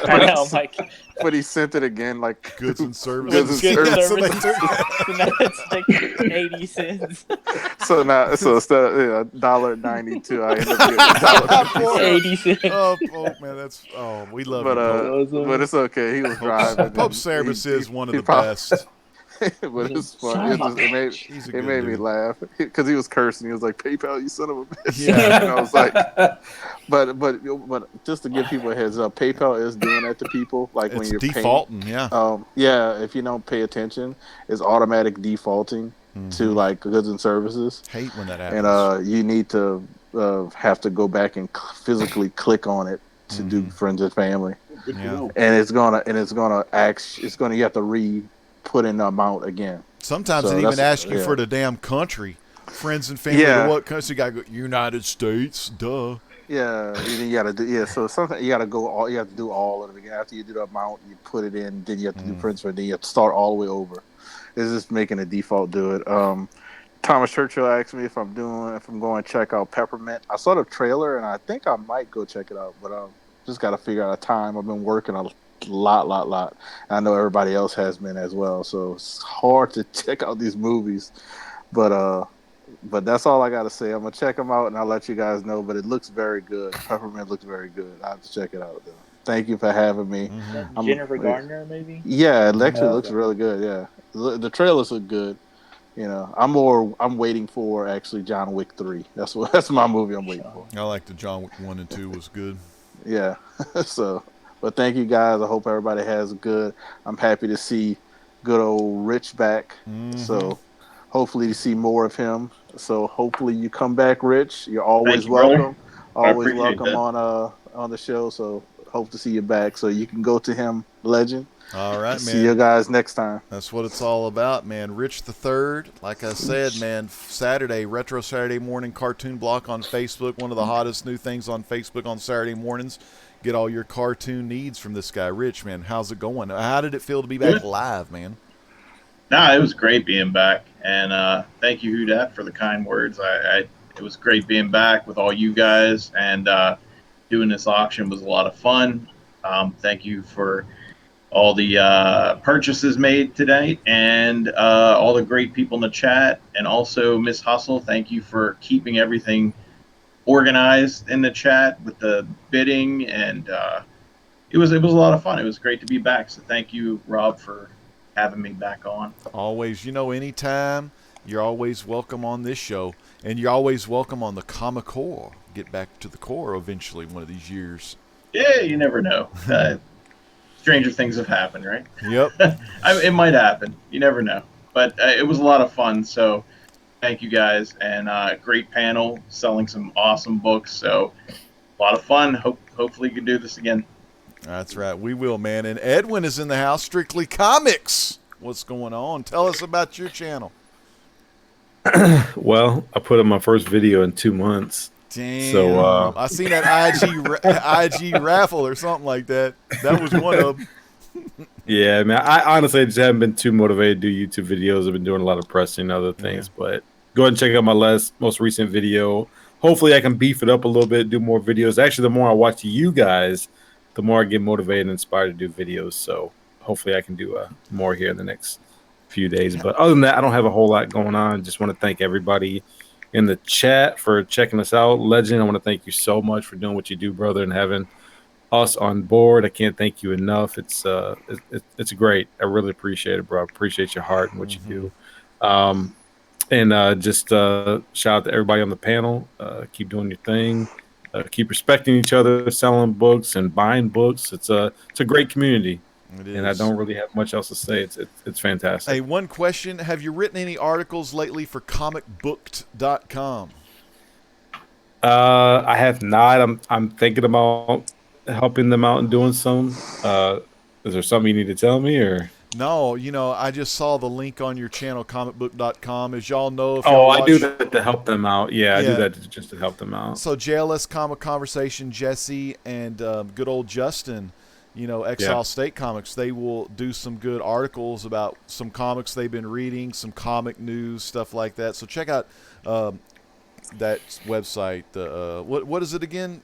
I know, Mike. But he sent it again like Goods and services. Goods and Yeah, so services. So now it's like 80 cents. So instead of $1.92, I ended up getting $1.50. 80 cents. Oh, Pope, man, we love you, Pope. But it's okay. He was driving. Pope Service is one of the probably- best. But it's funny. It made me laugh because he was cursing. He was like, "PayPal, you son of a bitch." Yeah. And I was like, but just to give people a heads up, PayPal is doing that to people. Like It's when you're defaulting, paying, if you don't pay attention, it's automatic defaulting to like goods and services. Hate when that happens. And you need to have to go back and physically click on it to do friends and family. Yeah. And you have to put in the amount again. Sometimes So it even that's- asks you yeah. for the damn country. Friends and family Yeah. to what country? You gotta go United States, duh. Yeah, you gotta do So sometimes you gotta go. You have to do all of it again. After you do the amount, you put it in. Then you have to do friends for. Then you have to start all the way over. It's just making a default do it. Thomas Churchill asked me if I'm going to check out Peppermint. I saw the trailer and I think I might go check it out, but just got to figure out a time. I've been working a lot. I know everybody else has been as well, so it's hard to check out these movies. But that's all I got to say. I'm gonna check them out and I'll let you guys know. But it looks very good. Peppermint looks very good. I have to check it out though. Thank you for having me. Jennifer Gardner, maybe? Yeah, it actually looks really good. Yeah, the trailers look good. You know, I'm waiting for actually John Wick 3. That's my movie I'm waiting for. I like the John Wick 1 and 2 was good. Yeah. But thank you guys. I hope everybody has good. I'm happy to see good old Rich back. So hopefully to see more of him. So hopefully you come back, Rich. You're always welcome. Always welcome on the show. So hope to see you back. So you can go to him, Legend. All right, man. See you guys next time. That's what it's all about, man. Rich the Third, like I said, man, Saturday, Retro Saturday Morning Cartoon Block on Facebook, one of the hottest new things on Facebook on Saturday mornings. Get all your cartoon needs from this guy, Rich, man. How's it going? How did it feel to be back live, man? Nah, it was great being back, and thank you, Hudat, for the kind words. It was great being back with all you guys, and doing this auction was a lot of fun. Thank you for all the purchases made today, and all the great people in the chat, and also Miss Hustle. Thank you for keeping everything organized in the chat with the bidding, and it was a lot of fun. It was great to be back. So thank you, Rob, for having me back on. Always, anytime, you're always welcome on this show, and you're always welcome on the Comic Core. Get back to the core eventually one of these years. Yeah, you never know. Stranger things have happened, right? Yep. It might happen. You never know. But it was a lot of fun. So thank you guys. And great panel, selling some awesome books. So a lot of fun. Hopefully you can do this again. That's right. We will, man. And Edwin is in the house, Strictly Comics. What's going on? Tell us about your channel. Well, I put up my first video in 2 months. Damn. So I seen that IG raffle or something like that. That was one of them. Yeah, man. I honestly just haven't been too motivated to do YouTube videos. I've been doing a lot of pressing and other things. But go ahead and check out my most recent video. Hopefully I can beef it up a little bit, do more videos. Actually, the more I watch you guys, the more I get motivated and inspired to do videos. So hopefully I can do more here in the next few days. But other than that, I don't have a whole lot going on. Just want to thank everybody in the chat for checking us out. Legend, I want to thank you so much for doing what you do, brother, and having us on board. I can't thank you enough. It's great. I really appreciate it, bro. I appreciate your heart and what you do. And just shout out to everybody on the panel. Keep doing your thing. Keep respecting each other, selling books and buying books. It's a great community. It is. And I don't really have much else to say. It's fantastic. Hey, one question. Have you written any articles lately for comicbooked.com? I have not. I'm thinking about helping them out and doing some. Is there something you need to tell me, or? No, I just saw the link on your channel, comicbook.com. As y'all know, I do that to help them out. Yeah, I do that just to help them out. So JLS Comic Conversation, Jesse, and good old Justin, Exile State Comics, they will do some good articles about some comics they've been reading, some comic news, stuff like that. So check out that website. What is it again?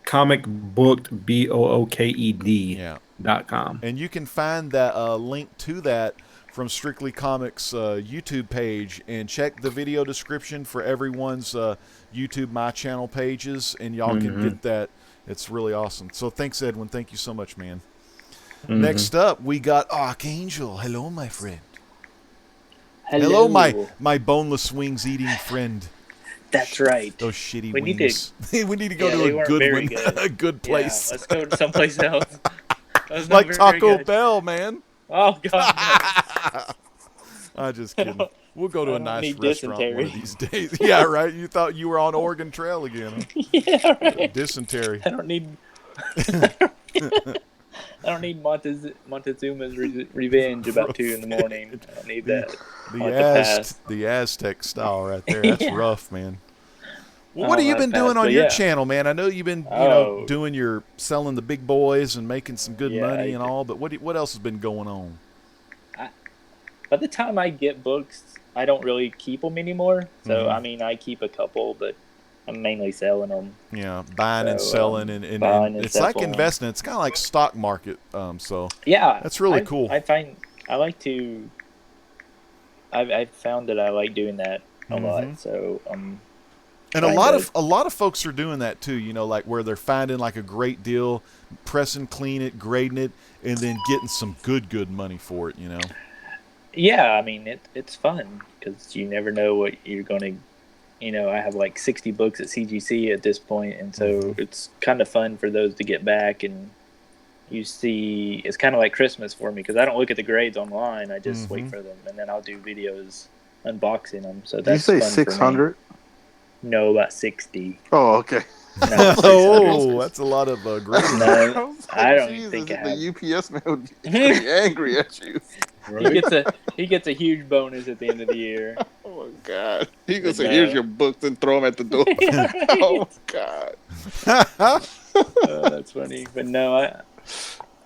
comicbooked.com. And you can find that link to that from Strictly Comics YouTube page, and check the video description for everyone's YouTube My Channel pages, and y'all can get that. It's really awesome. So thanks, Edwin. Thank you so much, man. Next up, we got Archangel. Hello, my friend. Hello, my boneless wings eating friend. That's right. Those shitty wings. We need to go to a good one. Good. A good place. Yeah, let's go to someplace else. Like Taco Bell, man. Oh, God. I'm just kidding. We'll go to a nice restaurant one of these days. Yeah, right? You thought you were on Oregon Trail again, huh? Yeah, right. Dysentery. I don't need Montezuma's revenge about 2 in the morning. I don't need that. The Aztec style right there. That's rough, man. Well, what have you been doing on your channel, man? I know you've been, doing selling the big boys and making some good money and all, but what else has been going on? By the time I get books, I don't really keep them anymore. So, I mean, I keep a couple, but I'm mainly selling them. Yeah, buying and selling, and it's like investing. It's kind of like stock market. So yeah, that's really cool. I've found that I like doing that a lot. So and a lot of folks are doing that too. Like where they're finding like a great deal, pressing, clean it, grading it, and then getting some good money for it. Yeah, I mean it's fun because you never know what you're gonna. I have like 60 books at CGC at this point, and so it's kind of fun for those to get back, and you see it's kind of like Christmas for me because I don't look at the grades online. I just wait for them, and then I'll do videos unboxing them. So that's Did you say 600? No, about 60. Oh, okay. No, oh, that's a lot of grading. No, I don't even think I have. The UPS man would be pretty angry at you. Right? He gets a huge bonus at the end of the year. Oh my God! He gonna say, "Here's your books," and throw them at the door. Yeah, right. Oh God! That's funny, but no, I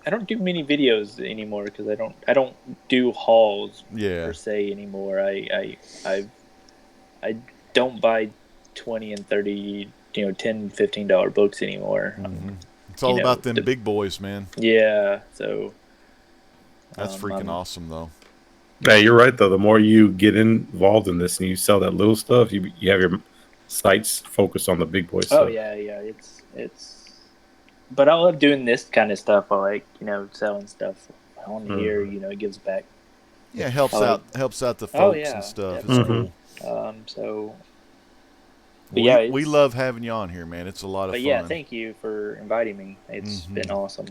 don't do many videos anymore because I don't do hauls per se anymore. I don't buy $20 and $30, $10, $15 books anymore. It's all about them big boys, man. Yeah, so. That's freaking awesome, though. Yeah, you're right, though. The more you get involved in this and you sell that little stuff, you have your sights focused on the big boy stuff. Oh, yeah. It's. But I love doing this kind of stuff. I like, selling stuff on here. It gives back. Yeah, helps out the folks and stuff. It's cool. So. We love having you on here, man. It's a lot of fun. But yeah, thank you for inviting me. It's been awesome.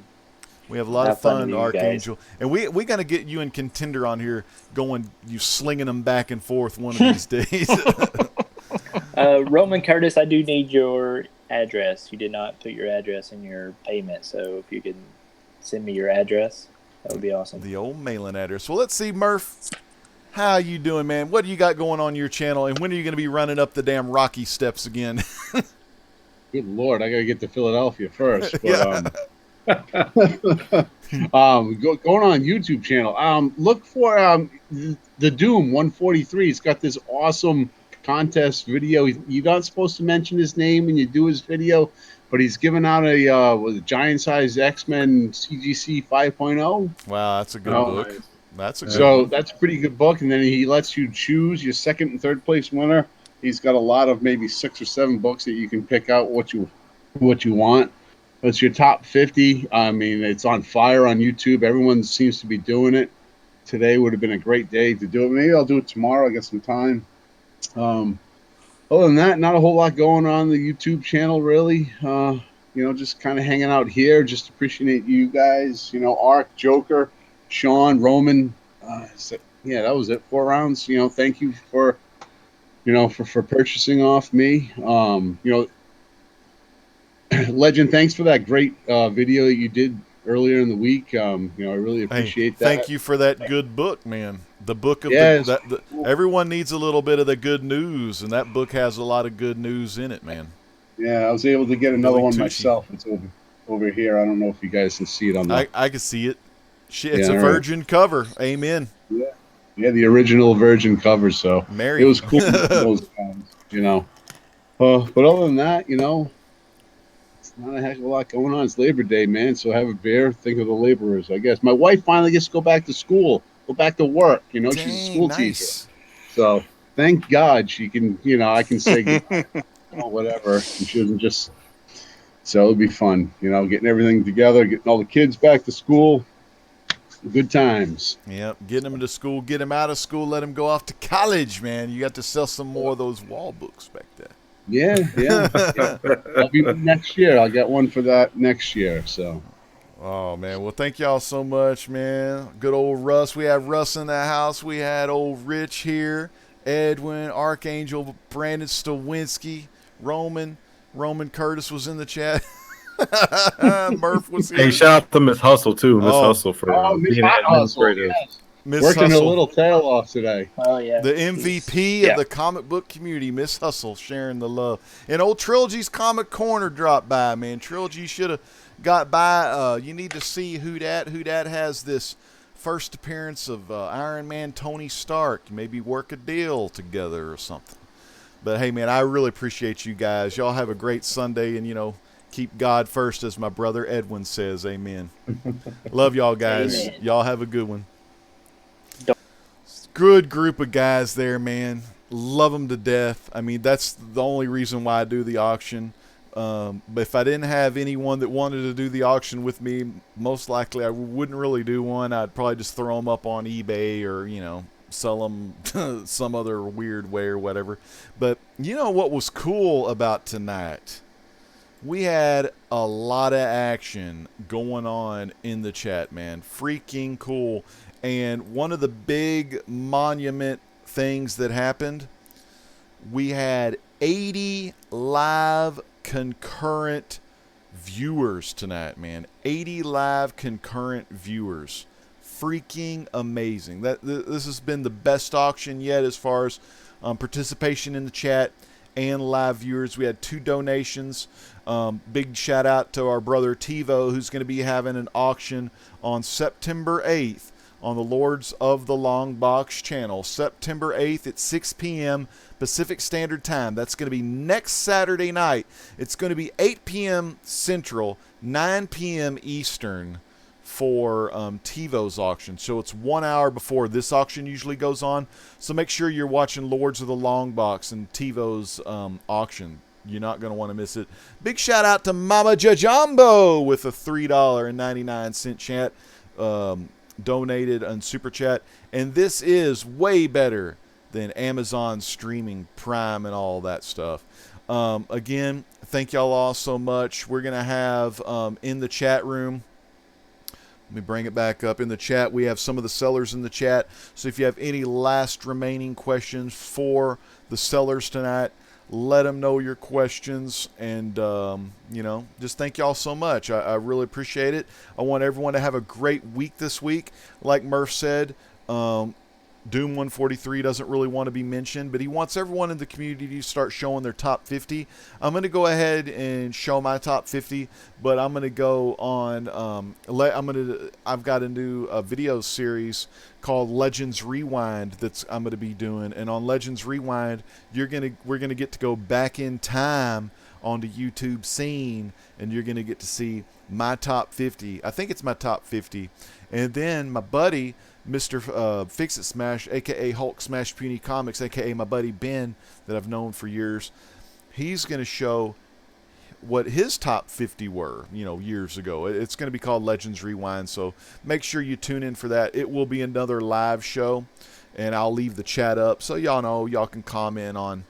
We have a lot of fun, Archangel. And we got to get you and Contender on here slinging them back and forth one of these days. Roman Curtis, I do need your address. You did not put your address in your payment, so if you could send me your address, that would be awesome. The old mailing address. Well, let's see, Murph. How you doing, man? What do you got going on your channel, and when are you going to be running up the damn Rocky steps again? Good Lord, I got to get to Philadelphia first. But, going on YouTube channel. Look for the Doom 143. He's got this awesome contest video. You're not supposed to mention his name when you do his video, but he's giving out a giant size X-Men CGC 5.0. Wow, that's a good book. That's a good one. That's a pretty good book. And then he lets you choose your second and third place winner. He's got a lot of maybe 6 or 7 books that you can pick out what you want. It's your top 50. I mean, it's on fire on YouTube. Everyone seems to be doing it. Today would have been a great day to do it. Maybe I'll do it tomorrow. I get some time. Other than that, not a whole lot going on the YouTube channel, really. Just kind of hanging out here. Just appreciate you guys. Ark, Joker, Sean, Roman. That was it. 4 rounds. Thank you for purchasing off me. Legend, thanks for that great video that you did earlier in the week. I really appreciate that. Thank you for that good book, man. The book of everyone needs a little bit of the good news, and that book has a lot of good news in it, man. Yeah, I was able to get another one myself. It's over here. I don't know if you guys can see it on the. I can see it. It's Yeah, a all virgin cover. Amen. Yeah, the original virgin cover. So Mary. it was cool. Those times, you know. But other than that, you know, it's not a heck of a lot going on. It's Labor Day, man. So have a beer. Think of the laborers, I guess. My wife finally gets to go back to school, go back to work. You know, she's a school teacher. So thank God she can. You know, I can say goodbye, whatever, and she doesn't just. So it'll be fun, you know, getting everything together, getting all the kids back to school. Good times. Yep, getting them to school, get them out of school, let them go off to college, man. You got to sell some more of those wall books back there. Yeah. I'll be next year. I'll get one for that next year. So. Oh, man. Well, thank y'all so much, man. Good old Russ. We have Russ in the house. We had old Rich here, Edwin, Archangel, Brandon Stowinski, Roman Curtis was in the chat. Murph was here. Hey, shout out to Miss Hustle too. Miss Hustle for being an administrator. Miss Working Hustle. A little tail off today. Oh yeah. The MVP of the comic book community, Miss Hustle, sharing the love. And old Trilogy's Comic Corner dropped by, man. Trilogy should have got by. You need to see who that has this first appearance of Iron Man Tony Stark. Maybe work a deal together or something. But hey, man, I really appreciate you guys. Y'all have a great Sunday, and you know, keep God first, as my brother Edwin says. Amen. Love y'all guys. Amen. Y'all have a good one. Good group of guys there, man. Love them to death. I mean, that's the only reason why I do the auction. But if I didn't have anyone that wanted to do the auction with me, most likely I wouldn't really do one. I'd probably just throw them up on eBay or, you know, sell them some other weird way or whatever. But you know what was cool about tonight? We had a lot of action going on in the chat, man. Freaking cool. And one of the big monument things that happened, we had 80 live concurrent viewers tonight, man. 80 live concurrent viewers. Freaking amazing. This has been the best auction yet as far as participation in the chat and live viewers. We had 2 donations. Big shout out to our brother Tivo, who's going to be having an auction on September 8th on the Lords of the Long Box channel. September 8th at 6 p.m. Pacific Standard Time. That's going to be next Saturday night. It's going to be 8 p.m. Central, 9 p.m. Eastern for TiVo's auction. So it's 1 hour before this auction usually goes on. So make sure you're watching Lords of the Long Box and TiVo's auction. You're not going to want to miss it. Big shout out to Mama Jajambo with a $3.99 chat donated on Super Chat. And this is way better than Amazon streaming Prime and all that stuff. Again, thank y'all all so much. We're going to have in the chat room, let me bring it back up. In the chat, we have some of the sellers in the chat. So if you have any last remaining questions for the sellers tonight, let them know your questions. And, you know, just thank y'all so much. I really appreciate it. I want everyone to have a great week this week. Like Murph said, Doom 143 doesn't really want to be mentioned, but he wants everyone in the community to start showing their top 50. I'm going to go ahead and show my top 50, but I'm going to go on. I've got a new video series called Legends Rewind I'm going to be doing, and on Legends Rewind, we're going to get to go back in time on the YouTube scene, and you're going to get to see my top 50. I think it's my top 50, and then my buddy, Mr. Fix-It Smash, a.k.a. Hulk Smash Puny Comics, a.k.a. my buddy Ben that I've known for years, he's going to show what his top 50 were, you know, years ago. It's going to be called Legends Rewind, so make sure you tune in for that. It will be another live show, and I'll leave the chat up so y'all know, y'all can comment on,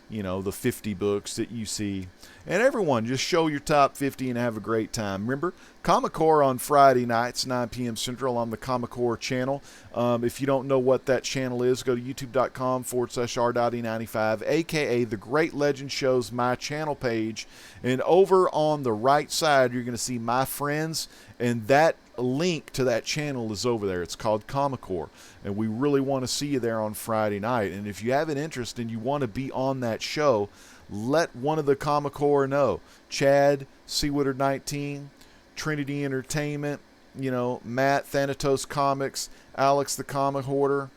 you know, the 50 books that you see. And everyone, just show your top 50 and have a great time. Remember, Comic Core on Friday nights, 9 p.m. Central on the Comic Core channel. If you don't know what that channel is, go to youtube.com/r.e95, a.k.a. The Great Legend Shows My Channel page. And over on the right side, you're going to see My Friends, and that link to that channel is over there. It's called Comic Core, and we really want to see you there on Friday night. And if you have an interest and you want to be on that show, let one of the Comic Core know. Chad, Seawater 19, Trinity Entertainment, Matt, Thanatos Comics, Alex the Comic Hoarder,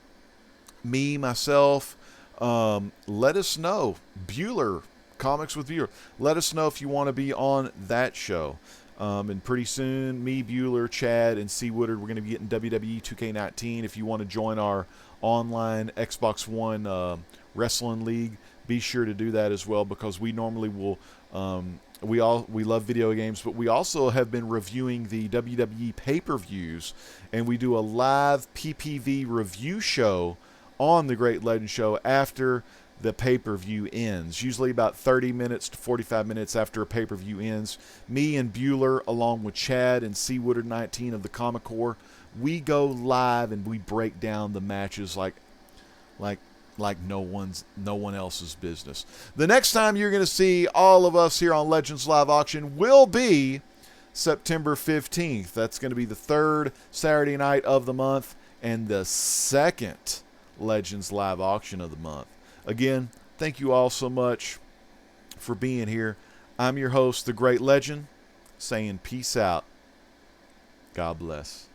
me, myself. Let us know. Bueller, Comics with Bueller. Let us know if you want to be on that show. And pretty soon, me, Bueller, Chad, and C. Woodard, we're going to be getting WWE 2K19. If you want to join our online Xbox One wrestling league, be sure to do that as well, because we normally will. We love video games, but we also have been reviewing the WWE pay-per-views, and we do a live PPV review show on the Great Legend Show after the pay-per-view ends, usually about 30 minutes to 45 minutes after a pay-per-view ends. Me and Bueller, along with Chad and C. Woodard 19 of the Comic Corps, we go live and we break down the matches like no one else's business. The next time you're going to see all of us here on Legends Live Auction will be September 15th. That's going to be the third Saturday night of the month and the second Legends Live Auction of the month. Again, thank you all so much for being here. I'm your host, The Great Legend, saying peace out. God bless.